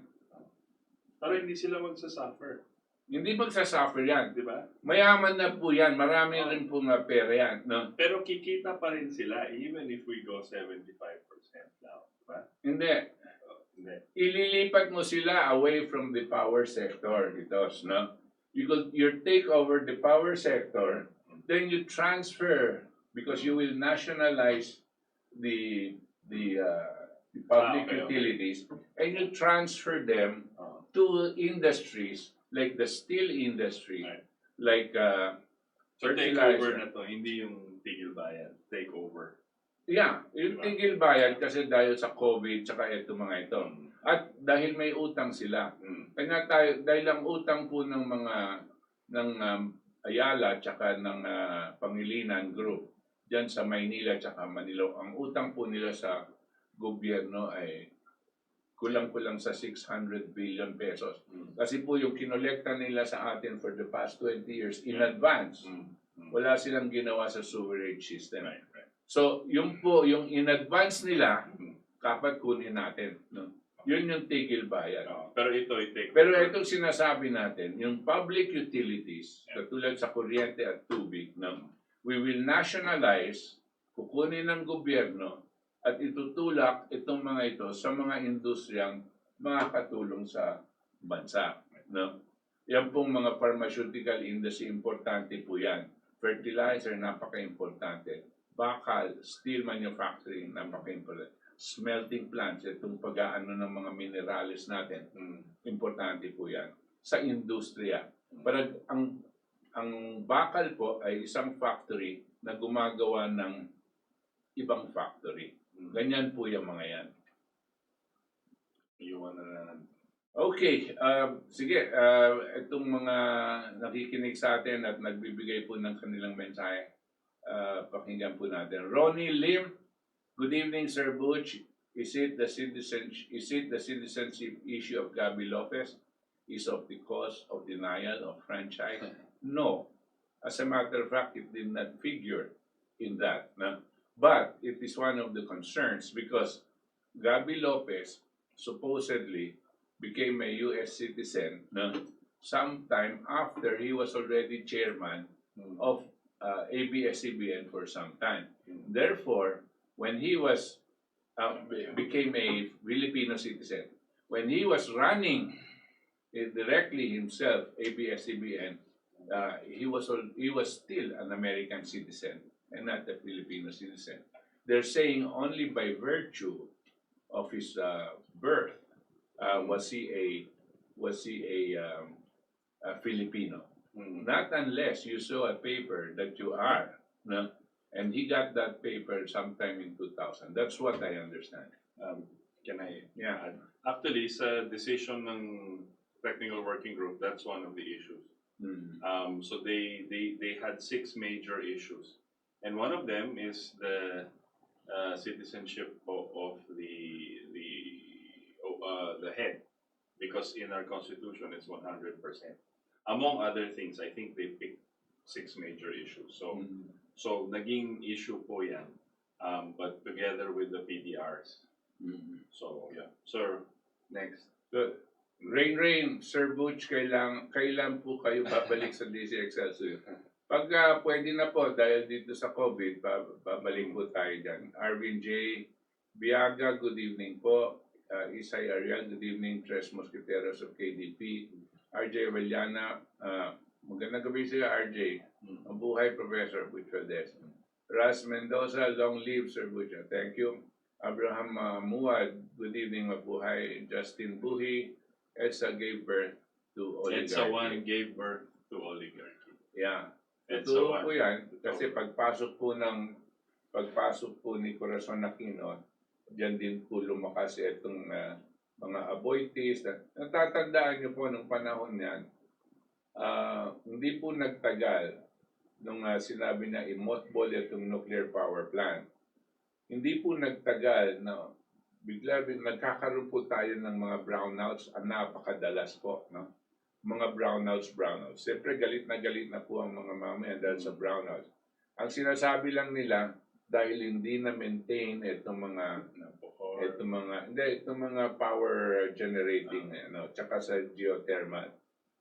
Para hindi sila magsasuffer. Hindi magsasuffer yan. Di ba? Mayaman na po yan. Marami rin po nga pera yan. No? Pero kikita pa rin sila even if we go 75% now. Di ba? Hindi. Hindi. Ililipat mo sila away from the power sector. Because, no? You take over the power sector, then you transfer, because you will nationalize the public Okay. utilities, and you transfer them to industries like the steel industry, Right. like So take fertilizer. over na to, hindi yung tigil bayan. Take over. Yeah, yung tigil bayad kasi dahil sa COVID tsaka ito mga ito. At dahil may utang sila. Kaya tayo, dahil ang utang po ng mga Ayala tsaka ng Pangilinan Group diyan sa Maynila tsaka Manila, ang utang po nila sa gobyerno ay kulang-kulang sa 600 billion pesos. Kasi po yung kinolekta nila sa atin for the past 20 years in advance. Wala silang ginawa sa sewerage system. Right, right. So, yung po, yung in advance nila, kapat kunin natin. No? Yun yung tigil bayad. Pero ito, i-take Pero over. itong sinasabi natin, yung public utilities, katulad sa kuryente at tubig, no? We will nationalize, kukunin ng gobyerno, at itutulak itong mga ito sa mga industriyang makakatulong sa bansa. No? Yan pong mga pharmaceutical industry, importante po yan. Fertilizer, napaka-importante. Bakal, steel manufacturing, napaka-importante. Smelting plants, itong pag-aano ng mga minerales natin, importante po yan. Sa industriya. Parang ang bakal po ay isang factory na gumagawa ng ibang factory. Ganyan po yung mga yan. Iwan na. Okay, sige, itong mga nakikinig sa atin at nagbibigay po ng kanilang mensahe, pakinggan po natin. Ronnie Lim, good evening, Sir Butch. Is it the citizenship issue of Gabi Lopez is of the cause of denial of franchise? No. As a matter of fact, it did not figure in that. No? But it is one of the concerns because Gabi Lopez supposedly became a U.S. citizen sometime after he was already chairman of ABS-CBN for some time. Therefore, when he was became a Filipino citizen, when he was running directly himself ABS-CBN, he was still an American citizen and not a Filipino citizen. They're saying only by virtue of his birth was he a Filipino. Not unless you saw a paper that you are, no? And he got that paper sometime in 2000. That's what I understand. Can I? Yeah. Actually, sa decision ng technical working group, that's one of the issues. So they had 6 major issues, and one of them is the citizenship of the head, because in our constitution it's 100%. Among other things, I think they picked 6 major issues. So naging issue po yan, but together with the PDRs. So yeah, sir, next. Good. Rain, Sir Butch, kailan po kayo babalik sa DCXL? Pag pwede na po, dahil dito sa COVID, babalik po tayo dyan. Arvin J. Biaga, good evening po. Isay Ariel, good evening. Tres Mosquiteros of KDP. RJ Avellana, magandang gabi siya, RJ. Mabuhay, Professor Butch Valdes. Ras Mendoza, long live, Sir Butch. Thank you. Abraham Muad, good evening, mabuhay. Justin Buhi, Elsa gave birth to oligarchy. EDSA 1 gave birth to oligarchy. Yeah. EDSA Totoo 1. po yan. Kasi pagpasok po ni Corazon Aquino, diyan din po lumakas itong mga aboitists. Natatandaan niyo po nung panahon yan, hindi po nagtagal nung sinabi na i-mothball itong nuclear power plant. Hindi po nagtagal na bigla nagkakaroon po tayo ng mga brownouts, napakadalas po, no? Mga brownouts. Siyempre galit na po ang mga mamayan dahil sa brownouts. Ang sinasabi lang nila, dahil hindi na maintain itong mga power generating, tsaka sa geothermal.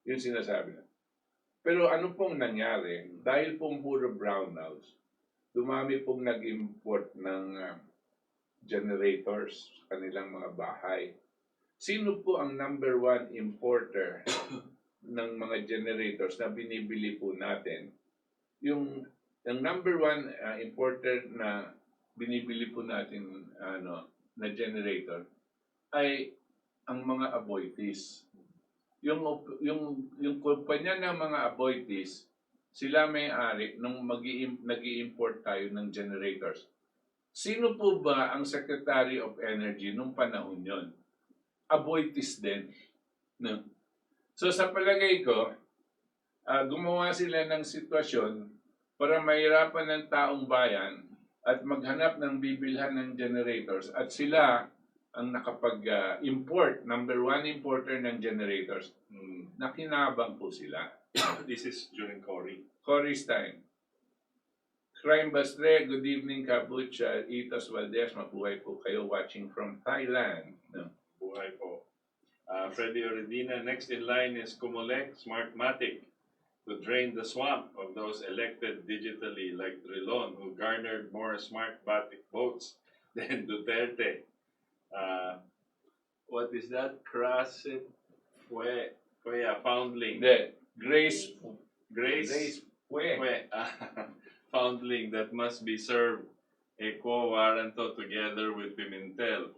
Yung sinasabi na. Pero ano pong nangyari? Dahil pong puro brownouts, dumami pong nag-import ng generators sa kanilang mga bahay. Sino po ang number one importer ng mga generators na binibili po natin? Yung number one importer na binibili po natin na generator ay ang mga Aboitiz. Yung kumpanya ng mga Aboitiz, sila may-ari nung nag-i-import tayo ng generators. Sino po ba ang Secretary of Energy nung panahon yon? Aboitiz din. No? So sa palagay ko, gumawa sila ng sitwasyon para mahirapan ng taong bayan at maghanap ng bibilhan ng generators at sila ang nakapag-import, number one importer ng generators. Nakinabang po sila. This is during Cory. Cory's time. Crime Bastre, good evening ka, Butch, Itos Valdes, mabuhay po kayo watching from Thailand. No? Buhay po. Freddy Oredina, next in line is Kumulek Smartmatic to drain the swamp of those elected digitally like Drilon, who garnered more Smartmatic votes than Duterte. What is that? Crasit Foundling. Grace Pue. Foundling that must be served a quo warranto together with Pimentel.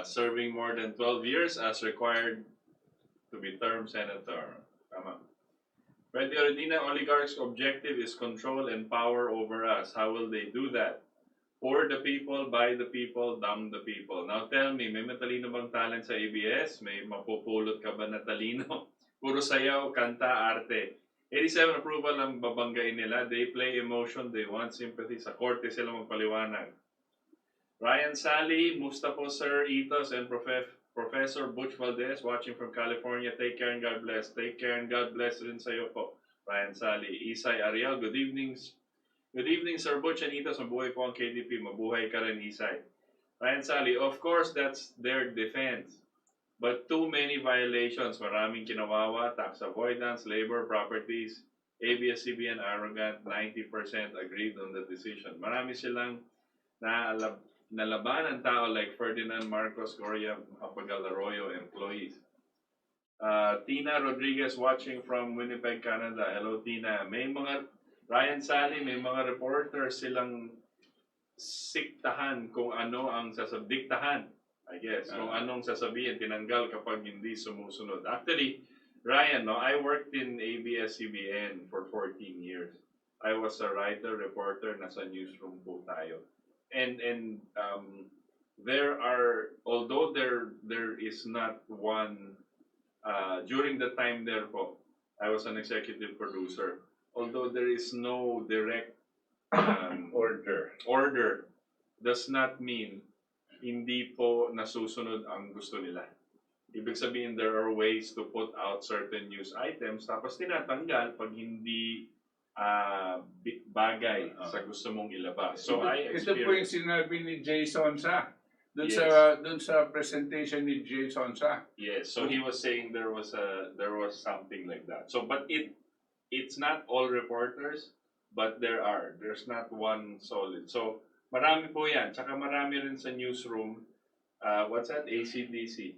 Serving more than 12 years as required to be term senator. Tama. Freddy Oredina, oligarchs' objective is control and power over us. How will they do that? For the people, by the people, damn the people. Now tell me, may matalino bang talent sa ABS? May mapupulot ka ba na talino? Puro sayaw, kanta, arte. 87 approval ang babanggain nila. They play emotion, they want sympathy. Sa korte sila magpaliwanag. Ryan Sally, musta po Sir Itos and Professor Butch Valdes watching from California. Take care and God bless. Take care and God bless rin sa'yo po. Ryan Sally. Isay Ariel, good evening. Good evening, Sir Butch and Itos. Mabuhay po ang KDP. Mabuhay ka rin, Isay. Ryan Sally, of course, that's their defense. But too many violations. Maraming kinawawa, tax avoidance, labor, properties, ABS-CBN arrogant, 90% agreed on the decision. Marami silang nalaban ang tao like Ferdinand Marcos, Gloria Macapagal Arroyo employees. Tina Rodriguez watching from Winnipeg, Canada. Hello, Tina. Ryan Sally, may mga reporters silang siktahan kung ano ang diktahan, I guess, kung anong sasabihin, tinanggal kapag hindi sumusunod. Actually, Ryan, no, I worked in ABS-CBN for 14 years. I was a writer, reporter, nasa newsroom po tayo. And although there is not one, during the time there po, I was an executive producer. Although there is no direct order, does not mean hindi po nasusunod ang gusto nila. Ibig sabihin, there are ways to put out certain news items tapos tinatanggal pag hindi bagay sa gusto mong ilabas. So ito po yung sinabi ni Jason Sa. Doon sa presentation ni Jason Sa. Yes, so he was saying there was something like that. So but it's not all reporters, but there's not one solid. So marami po yan. Tsaka marami rin sa newsroom. What's that? ACDC.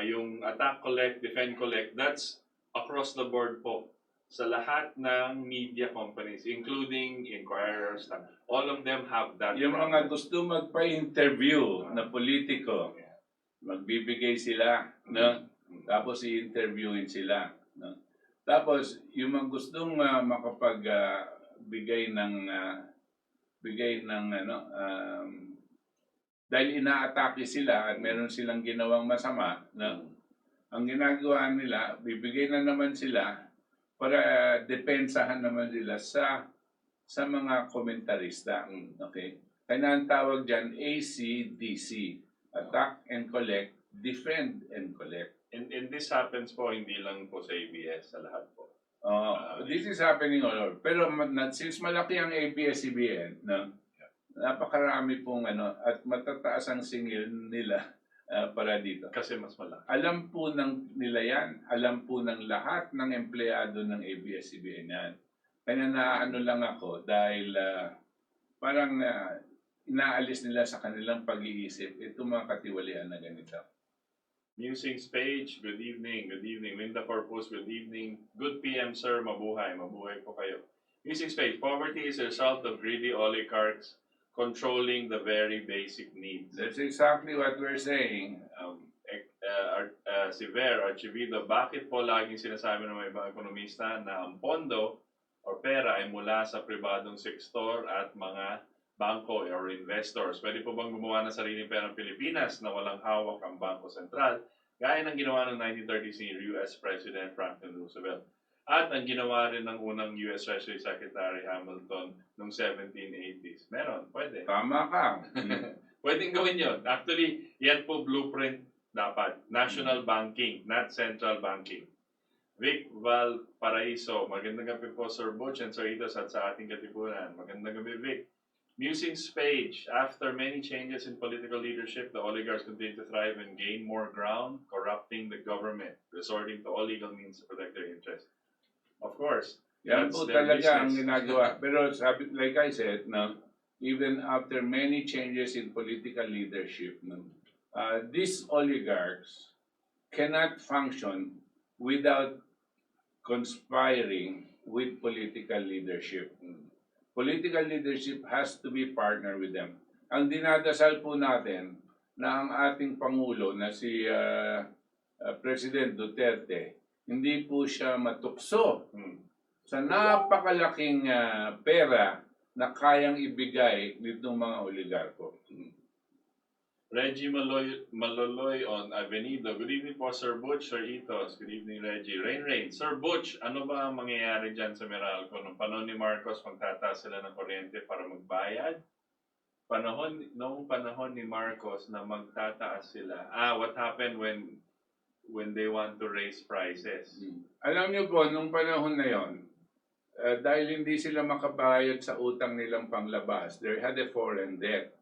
Yung attack, collect, defend, collect. That's across the board po. Sa lahat ng media companies, including Inquirers, all of them have that. Yung mga gusto magpa-interview na politiko, magbibigay sila, no? Tapos i-interviewin sila. No? Tapos, yung mga gustong makapagbigay ng dahil inaatake sila at meron silang ginawang masama, no? Ang ginagawa nila, bibigay na naman sila para depensahan naman sila sa mga komentarista. Okay? Kaya ang tawag dyan, ACDC, Attack and Collect, Defend and Collect. And this happens po hindi lang po sa ABS, sa lahat po. This is happening all over. Pero since malaki ang ABS-CBN, no, napakarami pong at matataas ang singil nila para dito. Kasi mas malaki. Alam po nila yan. Alam po ng lahat ng empleyado ng ABS-CBN yan. Kaya naano lang ako dahil parang inaalis nila sa kanilang pag-iisip itong mga katiwalian na ganito. Musings Page, good evening. Good evening. Linda Corpus, good evening. Good PM, sir. Mabuhay. Mabuhay po kayo. Musings Page, poverty is a result of greedy oligarchs controlling the very basic needs. That's exactly what we're saying. Si Ver Archivido, bakit po laging sinasabi ng mga ibang ekonomista na ang pondo o pera ay mula sa pribadong sektor at mga bangko or investors? Pwede po bang gumawa ng sariling pera ng Pilipinas na walang hawak ang Bangko Sentral, gaya ng ginawa ng 1930s ni US President Franklin Roosevelt at ang ginawa rin ng unang US Treasury Secretary Hamilton noong 1780s? Meron, pwede. Tama ka. Pwedeng gawin yun. Actually, yan po blueprint dapat. National banking, not central banking. Vic Valparaiso, magandang gabi po Sir Butch and Sir Itos at sa ating katipunan. Magandang gabi Vic. Musings Page, after many changes in political leadership, the oligarchs continue to thrive and gain more ground, corrupting the government, resorting to all legal means to protect their interests. Of course, Yan that's po their talaga ang business. ginagawa. Pero sabi, like I said, no, even after many changes in political leadership, no, these oligarchs cannot function without conspiring with political leadership. Political leadership has to be partner with them. Ang dinadasal po natin na ang ating Pangulo na si President Duterte, hindi po siya matukso sa napakalaking pera na kayang ibigay nitong mga oligarko. Reggie Maloloy on Avenido. Good evening po, Sir Butch, Sir Itos. Good evening, Reggie. Rain. Sir Butch, ano ba ang mangyayari dyan sa Meralco? Nung panahon ni Marcos, magtataas sila ng kuryente para magbayad? Noong panahon ni Marcos na magtataas sila. What happened when they want to raise prices? Alam niyo po, nung panahon na yon, dahil hindi sila makabayad sa utang nilang panglabas, they had a foreign debt.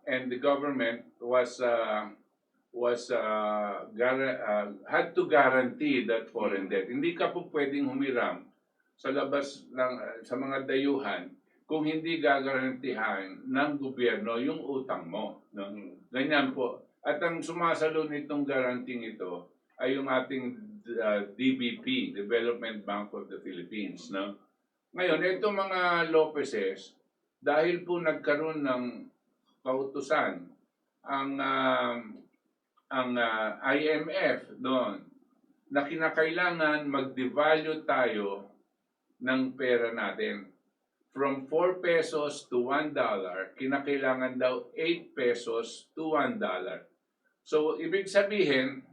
And the government had to guarantee that foreign debt. Hindi ka po pwedeng humiram sa labas ng sa mga dayuhan kung hindi gagarantihan ng gobyerno yung utang mo. No? Ganyan po. At ang sumasalo nitong guaranteeing ito ay yung ating DBP, Development Bank of the Philippines. No? Ngayon, itong mga Lopezes, dahil po nagkaroon ng kautusan ang IMF doon na kinakailangan mag-devalue tayo ng pera natin. From 4 pesos to $1, kinakailangan daw 8 pesos to $1. So, ibig sabihin,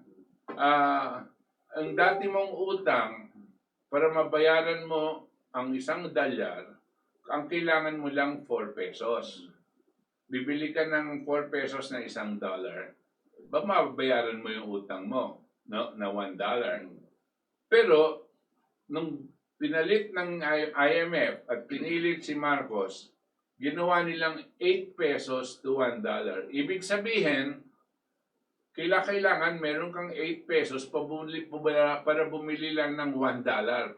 ang dati mong utang, para mabayaran mo ang $1, ang kailangan mo lang 4 pesos. Bibili ka ng 4 pesos na $1, ba mababayaran mo yung utang mo, no? Na $1. Pero, nung pinalit ng IMF at pinilit si Marcos, ginawa nilang 8 pesos to $1. Ibig sabihin, kailangan meron kang 8 pesos para bumili lang ng $1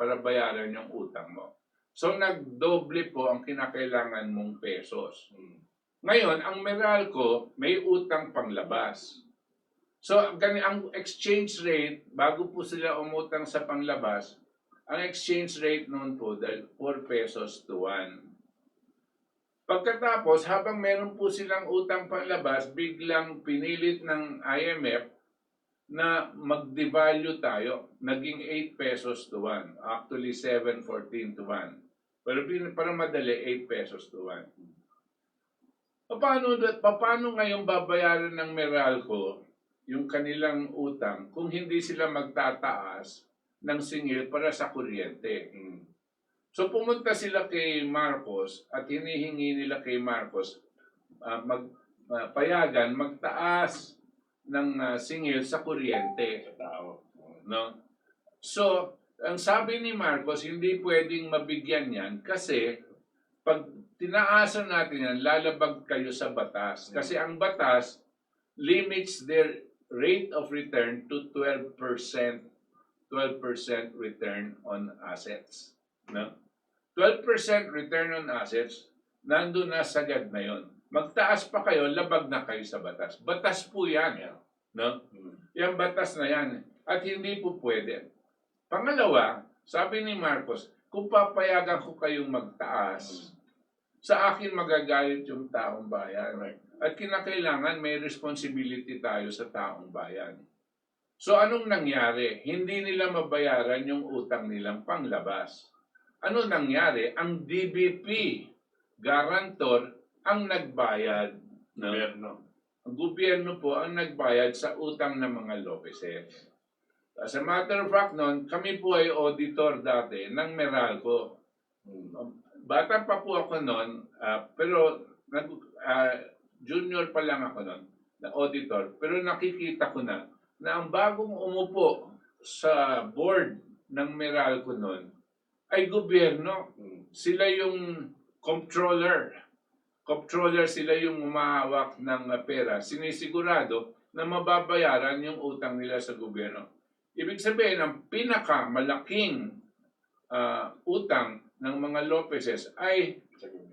para bayaran yung utang mo. So, nagdoble po ang kinakailangan mong pesos. Ngayon, ang Meralco may utang panglabas. So, ang exchange rate, bago po sila umutang sa panglabas, ang exchange rate noon po, 4 pesos to 1. Pagkatapos, habang meron po silang utang panglabas, biglang pinilit ng IMF na mag-devalue tayo. Naging 8 pesos to 1. Actually, 7.14 to 1. Pero para madali, 8 pesos to 1. Paano ngayon babayaran ng Meralco yung kanilang utang kung hindi sila magtataas ng singil para sa kuryente? So pumunta sila kay Marcos at hinihingi nila kay Marcos payagan magtaas ng singil sa kuryente. No? So, ang sabi ni Marcos, hindi pwedeng mabigyan yan kasi pag tinaasan natin yan, lalabag kayo sa batas. Kasi ang batas, limits their rate of return to 12% return on assets. No? 12% return on assets, nandun na sagad na yon. Magtaas pa kayo, labag na kayo sa batas. Batas po yan. No? Yung batas na yan. At hindi po pwede. Pangalawa, sabi ni Marcos, kung papayagan ko kayong magtaas, sa akin magagalit yung taong bayan. At kinakailangan may responsibility tayo sa taong bayan. So anong nangyari? Hindi nila mabayaran yung utang nilang panglabas. Ano nangyari? Ang DBP, guarantor, ang nagbayad. Gobyerno. Ang gobyerno po ang nagbayad sa utang ng mga Lopezes. As a matter of fact noon, kami po ay auditor dati ng Meralco. Bata pa po ako noon, pero junior pa lang ako noon, na auditor. Pero nakikita ko na ang bagong umupo sa board ng Meralco noon ay gobyerno. Sila yung comptroller. Comptroller, sila yung umahawak ng pera. Sinisigurado na mababayaran yung utang nila sa gobyerno. Ibig sabihin, ang pinakamalaking utang ng mga Lopezes ay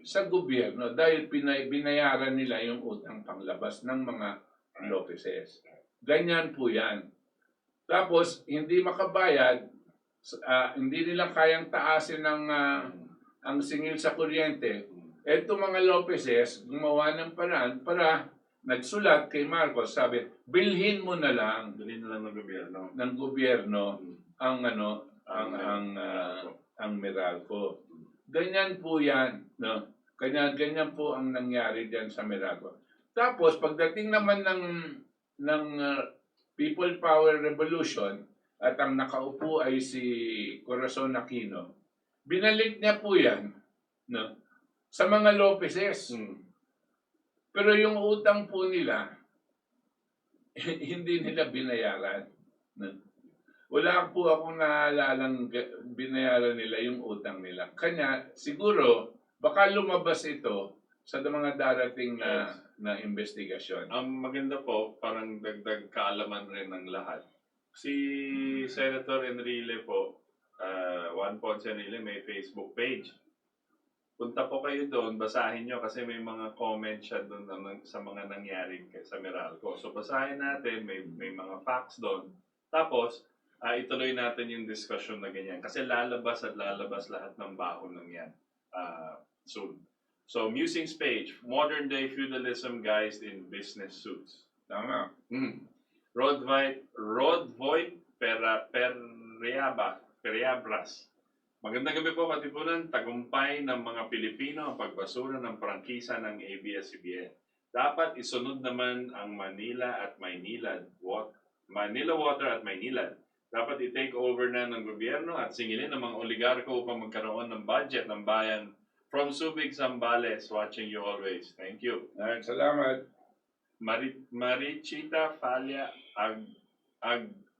sa gobyerno dahil binayaran nila yung utang panglabas ng mga Lopezes. Ganyan po yan. Tapos, hindi makabayad, hindi nila kayang taasin ang singil sa kuryente. Eto mga Lopezes, gumawa ng paraan para nagsulat kay Marcos, sabi, bilhin mo na lang Bilhin na lang ng gobyerno ang Meralco. Ganyan po yan, no? Ganyan po ang nangyari diyan sa Meralco. Tapos pagdating naman ng People Power Revolution at ang nakaupo ay si Corazon Aquino, binalik niya po yan, no? Sa mga Lopezes. Pero yung utang po nila, hindi nila binayaran. Wala po akong naalalang binayaran nila yung utang nila. Kanya, siguro, baka lumabas ito sa mga darating na investigasyon. Ang maganda po, parang dagdag kaalaman rin ng lahat. Si Senator Enrile po, Juan Ponce Enrile, may Facebook page. Punta po kayo doon, basahin nyo kasi may mga comments siya doon sa mga nangyari sa Meralco. So basahin natin, may mga facts doon. Tapos, ituloy natin yung discussion na ganyan. Kasi lalabas at lalabas lahat ng bahon ng yan soon. So, Musings page, Modern Day Feudalism Guised in Business Suits. Tama. Rod Voigt Periabras. Magandang gabi po, Katipunan. Tagumpay ng mga Pilipino ang pagbasura ng prangkisa ng ABS-CBN. Dapat isunod naman ang Manila Water at Maynilad. Dapat i-take over na ng gobyerno at singilin ng mga oligarko upang magkaroon ng budget ng bayan. From Subic, Zambales, watching you always. Thank you. Salamat. Marichita Falia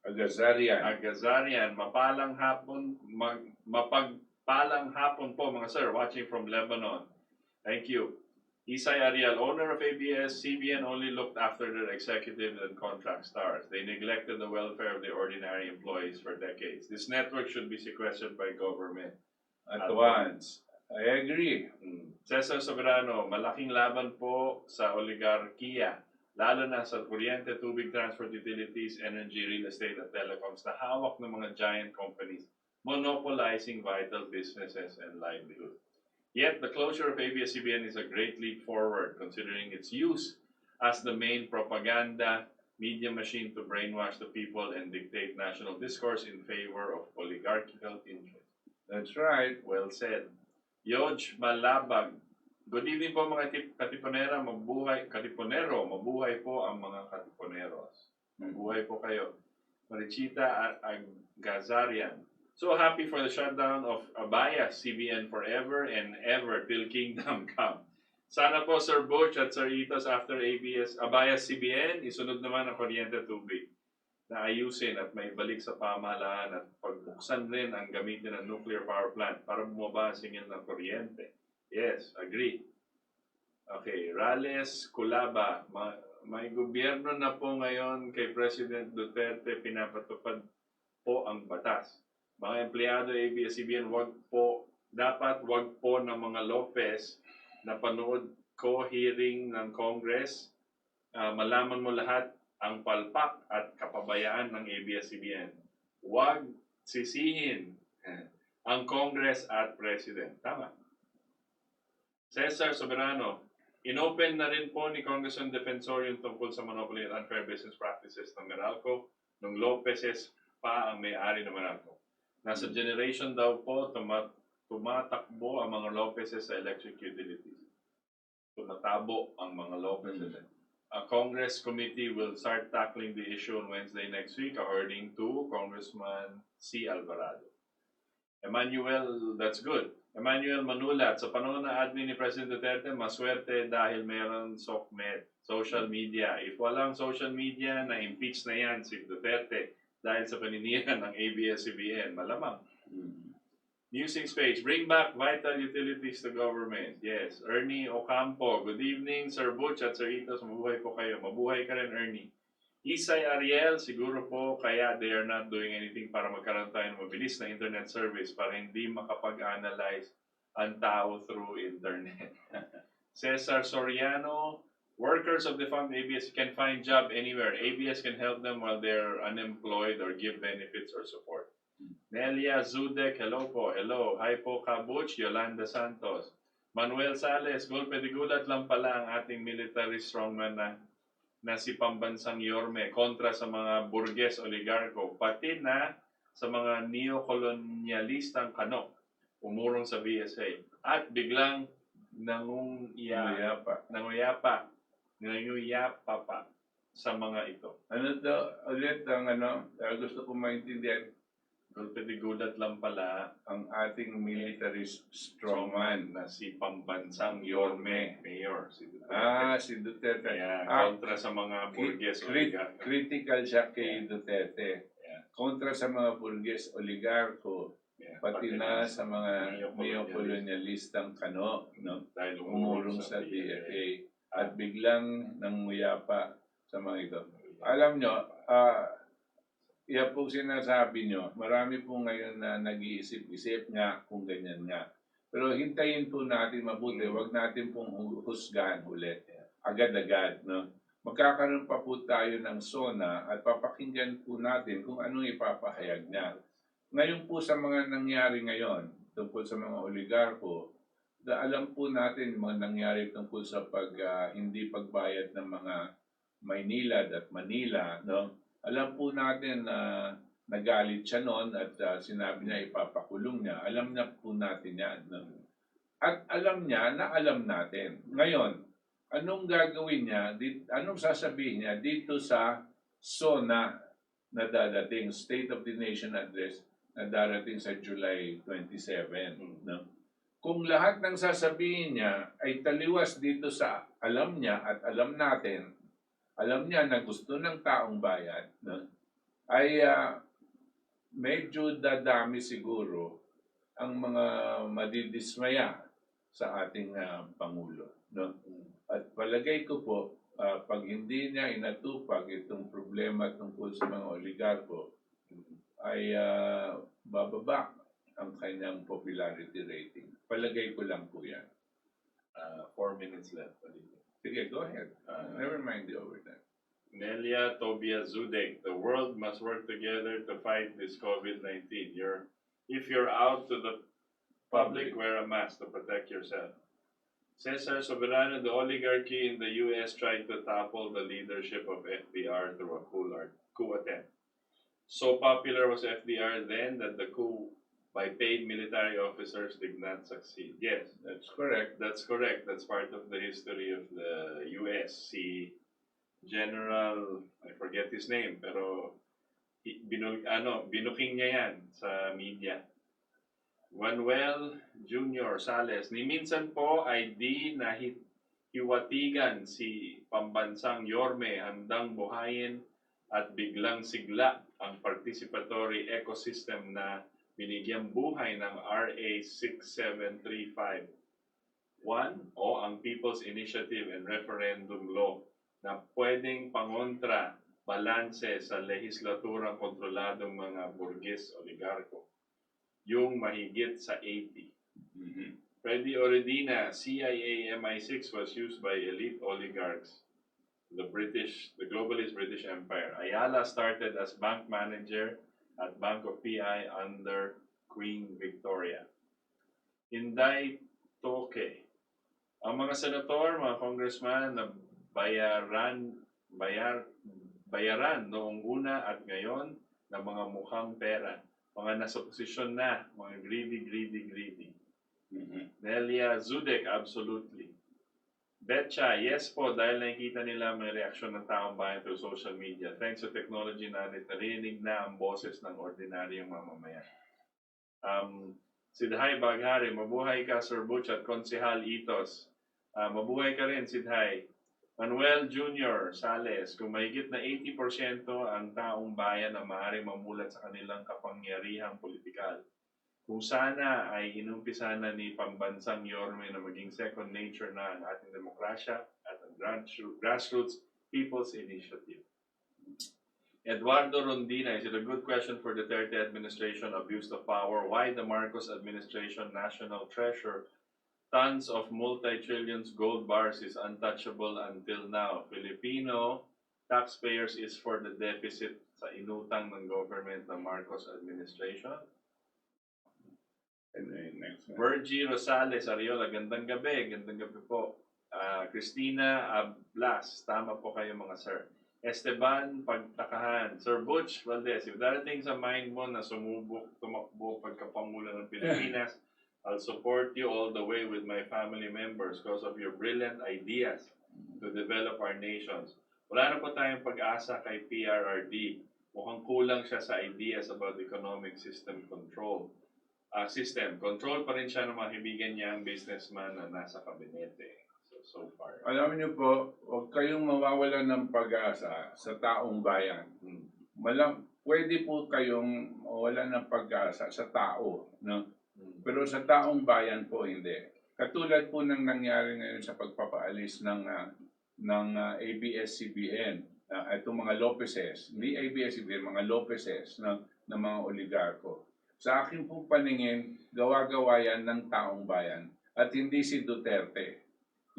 Agazarian. Mapagpalang hapon po mga sir, watching from Lebanon. Thank you. Isay Ariel, owner of ABS-CBN, only looked after their executive and contract stars. They neglected the welfare of the ordinary employees for decades. This network should be sequestered by government At once. I agree. Cesar Soberano, malaking laban po sa oligarkiya, lalo na sa kuryente, tubig, transport, utilities, energy, real estate at telecoms na hawak ng mga giant companies, monopolizing vital businesses and livelihood. Yet, the closure of ABS-CBN is a great leap forward, considering its use as the main propaganda media machine to brainwash the people and dictate national discourse in favor of oligarchical interests. That's right. Well said. Yoj Malabag. Good evening po mga Katipunera, Katipunero, mabuhay po ang mga Katipuneros. Mabuhay po kayo. Marichita Agazarian. So happy for the shutdown of ABS-CBN forever and ever till kingdom come. Sana po Sir Butch at Sir Itos after ABS-CBN, isunod naman ang kuryente tubig na ayusin at may balik sa pamahalaan at pagbuksan rin ang gamitin ng nuclear power plant para bumaba ang singil ng kuryente. Yes, agree. Okay, Rales Kulaba, may gobyerno na po ngayon kay President Duterte, pinapatupad po ang batas. Mga empleyado ABS-CBN, dapat wag po ng mga Lopez na panood ko hearing ng Congress, malaman mo lahat ang palpak at kapabayaan ng ABS-CBN. Wag sisihin ang Congress at President. Tama. Cesar Soberano, inopen na rin po ni Congressman Defensor yung tungkol sa monopoly and unfair business practices ng Meralco nung Lopez's pa ang may-ari ng Meralco. Nasa generation daw po tumatakbo ang mga Lopez's sa electric utilities. Tumatabo ang mga Lopez's. A Congress committee will start tackling the issue on Wednesday next week according to Congressman C. Alvarado. Emmanuel, that's good. Emmanuel Manulat, sa panahon na admin ni President Duterte, maswerte dahil meron SOCMED, social media. If walang social media, na-impeach na yan si Duterte dahil sa paninira ng ABS-CBN. Malamang. Music space, bring back vital utilities to government. Yes, Ernie Ocampo, good evening, Sir Butch at Sir Itos, mabuhay po kayo. Mabuhay ka rin, Ernie. Isay Ariel, siguro po kaya they are not doing anything para magkaroon tayo ng mabilis na internet service para hindi makapag-analyze ang tao through internet. Cesar Soriano, workers of the fund ABS can find job anywhere. ABS can help them while they're unemployed or give benefits or support. Nelia Zudek, hello po. Hello. Hi po Kabuch, Yolanda Santos. Manuel Sales, golpe de gulat lang pala ang ating military strongman na si Pambansang Yorme kontra sa mga burges oligarko, pati na sa mga neokolonyalistang kanok umurong sa BSA at biglang nanguyapa pa sa mga ito. Ano to? Ulit ang gusto ko maintindihan. Golpe de gulat lang pala Ang ating military strongman. na si Pambansang Yorme, Mayor. Si Duterte. Si Duterte. Kaya kontra sa mga burges oligarko. Critical siya kay Duterte. Yeah. Kontra sa mga burges oligarko. Yeah. Pati na sa mga neokolonyalistang kano, no? Dahil Umurong sa DFA at biglang nanguyapa sa mga ito. Alam nyo, yan po sinasabi nyo, marami po ngayon na nag-iisip-isip nga kung ganyan nga. Pero hintayin po natin mabuti, wag natin pong husgahan ulit. Agad-agad, no? Magkakaroon pa po tayo ng SONA at papakinggan po natin kung anong ipapahayag niya. Ngayon po sa mga nangyari ngayon, tungkol sa mga oligarko, alam po natin mga nangyari tungkol sa hindi pagbayad ng mga Maynilad at Manila, no? Alam po natin na nagalit siya noon at sinabi niya ipapakulong niya. Alam na po natin yan. No? At alam niya na alam natin. Ngayon, anong gagawin niya? Anong sasabihin niya dito sa SONA na dadating, State of the Nation Address na darating sa July 27? No? Kung lahat ng sasabihin niya ay taliwas dito sa alam niya at alam natin, alam niya na gusto ng taong bayan, no? Ay medyo dadami siguro ang mga madidismaya sa ating Pangulo. No? At palagay ko po, pag hindi niya inatupag itong problema tungkol sa mga oligarko, ay bababa ang kanyang popularity rating. Palagay ko lang po yan. 4 minutes left. Sige, go ahead. Never mind the overtime. Nelia Tobia Zudek, the world must work together to fight this COVID-19. If you're out to the public, wear a mask to protect yourself. Cesar Soberano, the oligarchy in the U.S. tried to topple the leadership of FDR through a coup attempt. So popular was FDR then that the coup by paid military officers did not succeed. Yes, That's correct. that's correct. That's part of the history of the U.S. Si General, I forget his name, pero binuking niya yan sa media. Manuel Junior Sales, ni minsan po ay di nahiwatigan si Pambansang Yorme, handang buhayin at biglang sigla ang participatory ecosystem na binigyang buhay ng RA 67351 o ang People's Initiative and Referendum Law na pwedeng pangontra, balanse sa lehislaturang kontroladong mga burgess oligarko. Yung mahigit sa 80. Freddy Oredina, CIA MI6 was used by elite oligarchs, the globalist British Empire. Ayala started as bank manager at Bank of PI under Queen Victoria. Inday Toke, ang mga senator, mga congressman na bayaran noong una at ngayon ng mga mukhang pera, mga nasa posisyon na, mga greedy. Nelia Zudek, absolutely. Betcha, yes po, dahil nakikita nila may reaksyon ng taong bayan through social media. Thanks to technology na narinig na ang boses ng ordinaryong mamamayan. Sidhay Baghari, mabuhay ka Sir Butch at Konsehal Itos. Mabuhay ka rin Sidhay. Manuel Jr. Sales, kung mahigit na 80% ang taong bayan na maaaring mamulat sa kanilang kapangyarihang politikal. Kung sana ay inumpisa na ni Pambansang Yorme na maging second nature na ang ating demokrasya at ang grassroots people's initiative. Eduardo Rondina, is it a good question for Duterte administration abuse of power? Why the Marcos administration national treasure tons of multi-trillions gold bars is untouchable until now? Filipino taxpayers is for the deficit sa inutang ng government ng Marcos administration. Next one. Virgie Rosales, Ariola, gandang gabi po. Christina Ablas, tama po kayo mga sir. Esteban Pagtakahan, Sir Butch Valdes, if darating sa mind mo na tumakbo pagkapangulo ng Pilipinas, I'll support you all the way with my family members because of your brilliant ideas to develop our nations. Wala na po tayong pag-asa kay PRRD. Mukhang kulang siya sa ideas about economic system control. Control pa rin siya ng mga kaibigan niya ang businessman na nasa kabinete. So far. Alam niyo po, huwag kayong mawawalan ng pag-asa sa taong bayan. Pwede po kayong mawalan ng pag-asa sa tao, no? Pero sa taong bayan po hindi. Katulad po ng nangyari ngayon sa pagpapaalis ng ABS-CBN, itong mga Lopezes, hindi ABS-CBN, mga Lopezes ng mga oligarko. Sa akin po paningin, gawa-gawa yan ng taong bayan at hindi si Duterte.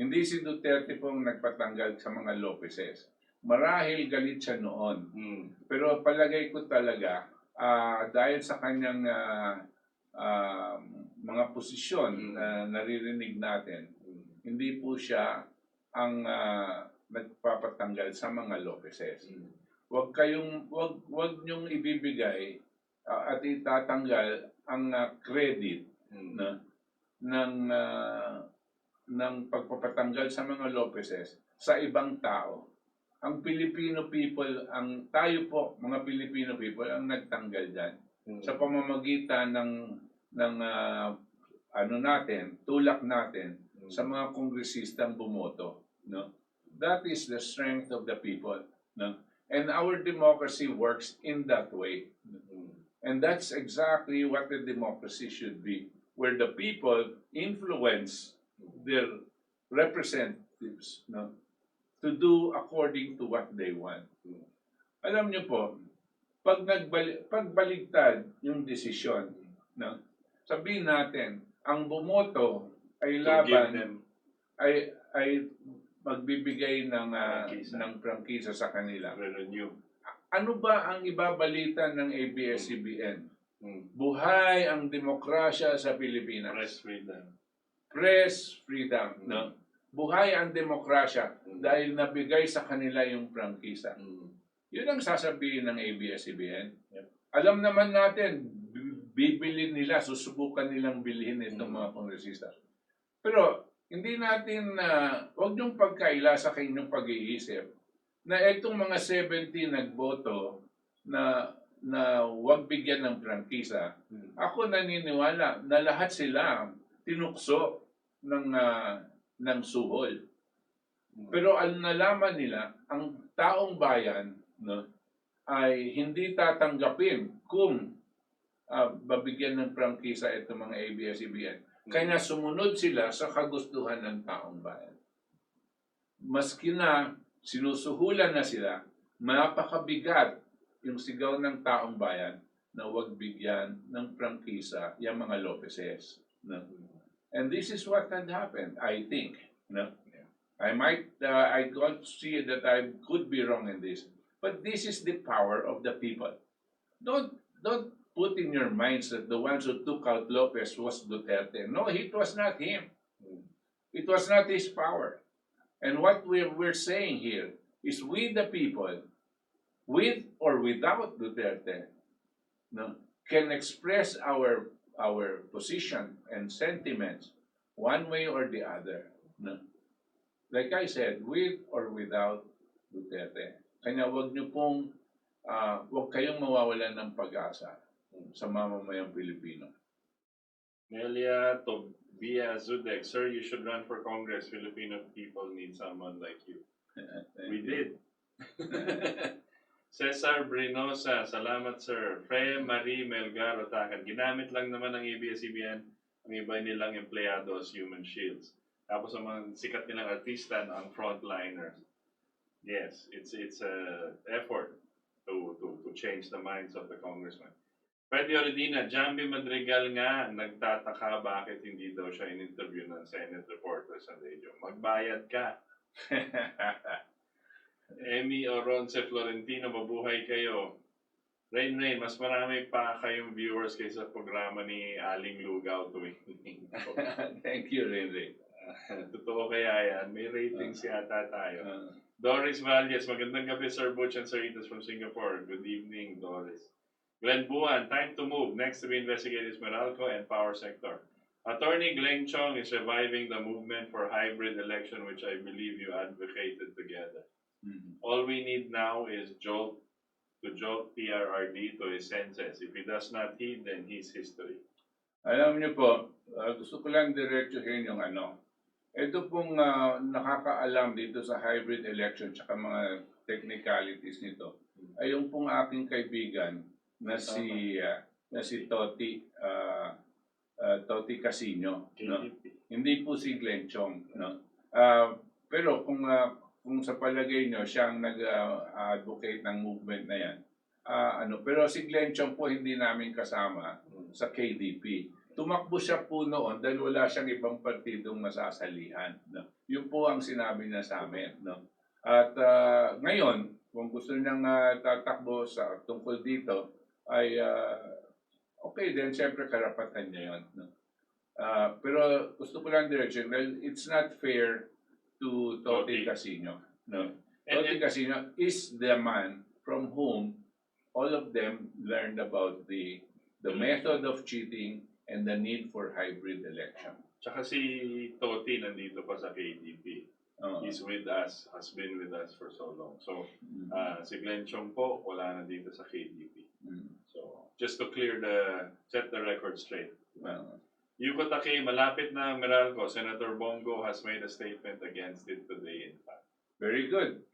Hindi si Duterte pong nagpatanggal sa mga Lopezes. Marahil galit siya noon. Pero palagay ko talaga, dahil sa kanyang mga posisyon na naririnig natin, hindi po siya ang nagpapatanggal sa mga Lopezes. Wag niyong ibibigay at itatanggal ang credit ng pagpapatanggal sa mga Lopezes sa ibang tao. Ang Filipino people, tayo po, mga Filipino people, ang nagtanggal dyan sa pamamagitan ng tulak natin sa mga kongresistang bumoto. No? That is the strength of the people. No? And our democracy works in that way. And that's exactly what the democracy should be, where the people influence their representatives, no, to do according to what they want. Alam niyo po, pag baligtad yung desisyon, no, sabihin natin, ang bumoto ay laban, ay magbibigay ng prangkisa sa kanila. Renew. Ano ba ang ibabalita ng ABS-CBN? Buhay ang demokrasya sa Pilipinas. Press freedom. No? Buhay ang demokrasya dahil nabigay sa kanila yung prangkisa. Yun ang sasabihin ng ABS-CBN. Alam naman natin, bibili nila, susubukan nilang bilhin itong mga kongresista. Pero hindi natin, huwag niyong pagkaila sa kanyang pag-iisip na itong mga 70 nagboto na huwag bigyan ng prangkisa. Ako naniniwala na lahat sila tinukso ng suhol. Pero ang nalaman nila, ang taong bayan, no, ay hindi tatanggapin kung babigyan ng prangkisa itong mga ABS-CBN. Kaya sumunod sila sa kagustuhan ng taong bayan. Maski na sinusuhulan na sila, napakabigat yung sigaw ng taong bayan na huwag bigyan ng prangkisa yung mga Lopezes. No? And this is what had happened, I think. No? I don't see that I could be wrong in this, but this is the power of the people. Don't put in your minds that the ones who took out Lopez was Duterte. No, it was not him. It was not his power. And what we're saying here is we the people, with or without Duterte, no, can express our position and sentiments one way or the other. No? Like I said, with or without Duterte. Kaya huwag kayong mawawalan ng pag-asa sa mamamayang Pilipino. Nelia Tobia Zudek, sir, you should run for Congress. Filipino people need someone like you. We did. Cesar Brinosa, salamat sir. Freya Marie Melgaro Takan, ginamit lang naman ng ABS-CBN ang iba nilang empleyado as human shields. Tapos ang mga sikat nilang artista ang frontliners. Yes, it's a effort to change the minds of the congressman. Freddy Oredina, Jambi Madrigal nga, nagtataka bakit hindi daw siya in-interview ng Senate reporter sa radio. Magbayad ka. Emmy Oronce Florentino, mabuhay kayo. Rain, mas marami pa kayong viewers kaysa programa ni Aling Lugaw tuwing linggo. Thank you, Rain. Totoo kaya yan. May ratings yata tayo. Doris Valdes, magandang gabi Sir Butch and Sir Itos from Singapore. Good evening, Doris. Glenn Buan, time to move. Next to be investigated is Meralco and power sector. Attorney Glenn Chong is reviving the movement for hybrid election, which I believe you advocated together. All we need now is to jolt PRRD to his senses. If he does not heed, then he's history. Alam niyo po, gusto ko lang diretsuhin yung ito pong nakakaalam dito sa hybrid election tsaka mga technicalities nito ay yung pong aking kaibigan na si Toti Casino, no? Hindi po si Glenn Chong, no? Pero kung sa palagay nyo siyang nag-advocate ng movement na yan, pero si Glenn Chong po hindi namin kasama sa KDP. Tumakbo siya po noon dahil wala siyang ibang partidong masasalihan. No? Yun po ang sinabi niya sa amin. No? At ngayon, kung gusto niyang tatakbo sa tungkol dito, ay okay din, siyempre karapatan niya yun. No? Pero gusto ko lang direction, well, it's not fair to Toti Casino. No? Toti Casino is the man from whom all of them learned about the method of cheating and the need for hybrid election. Tsaka si Toti nandito pa sa KDP. He's with us, has been with us for so long. So, si Glenn Chong po, wala na dito sa KDP. So, just to set the record straight. Yuko Take, malapit na Meralco. Senator Bongo has made a statement against it today, in fact. Very good.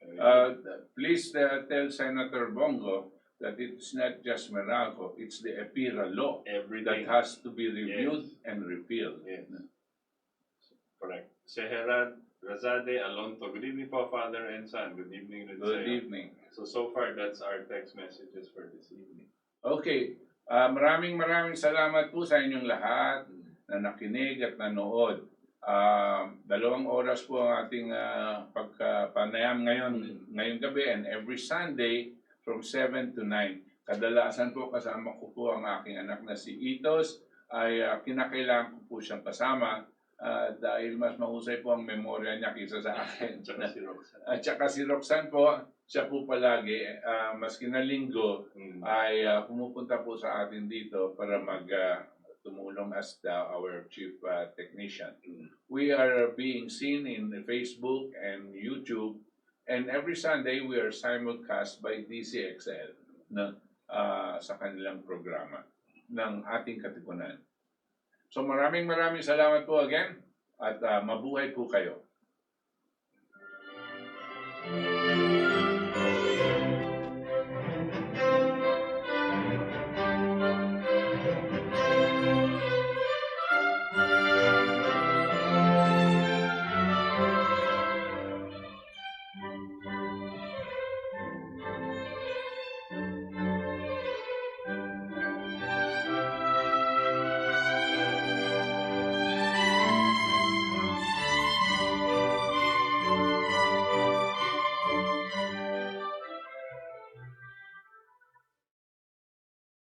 Please tell Senator Bongo that it's not just Meralco, it's the EPIRA law that has to be reviewed and repealed. Yes. Correct. Seherad Razade Alonto. Good evening po, Father and Son. Good evening. Good evening. So far, that's our text messages for this evening. Okay. Maraming salamat po sa inyong lahat na nakinig at nanood. 2 oras po ang ating pagpanayam ngayong gabi and every Sunday from 7 to 9. Kadalasan po kasama ko po ang aking anak na si Itos ay kinakailangan ko po siyang kasama dahil mas mahusay po ang memorya niya kaysa sa akin. At saka si Roxanne po, siya po palagi, maski na linggo, ay pumupunta po sa atin dito para tumulong as our chief technician. We are being seen in Facebook and YouTube, and every Sunday we are simulcast by DCXL sa kanilang programa ng Ating Katipunan. So maraming salamat po again at mabuhay po kayo.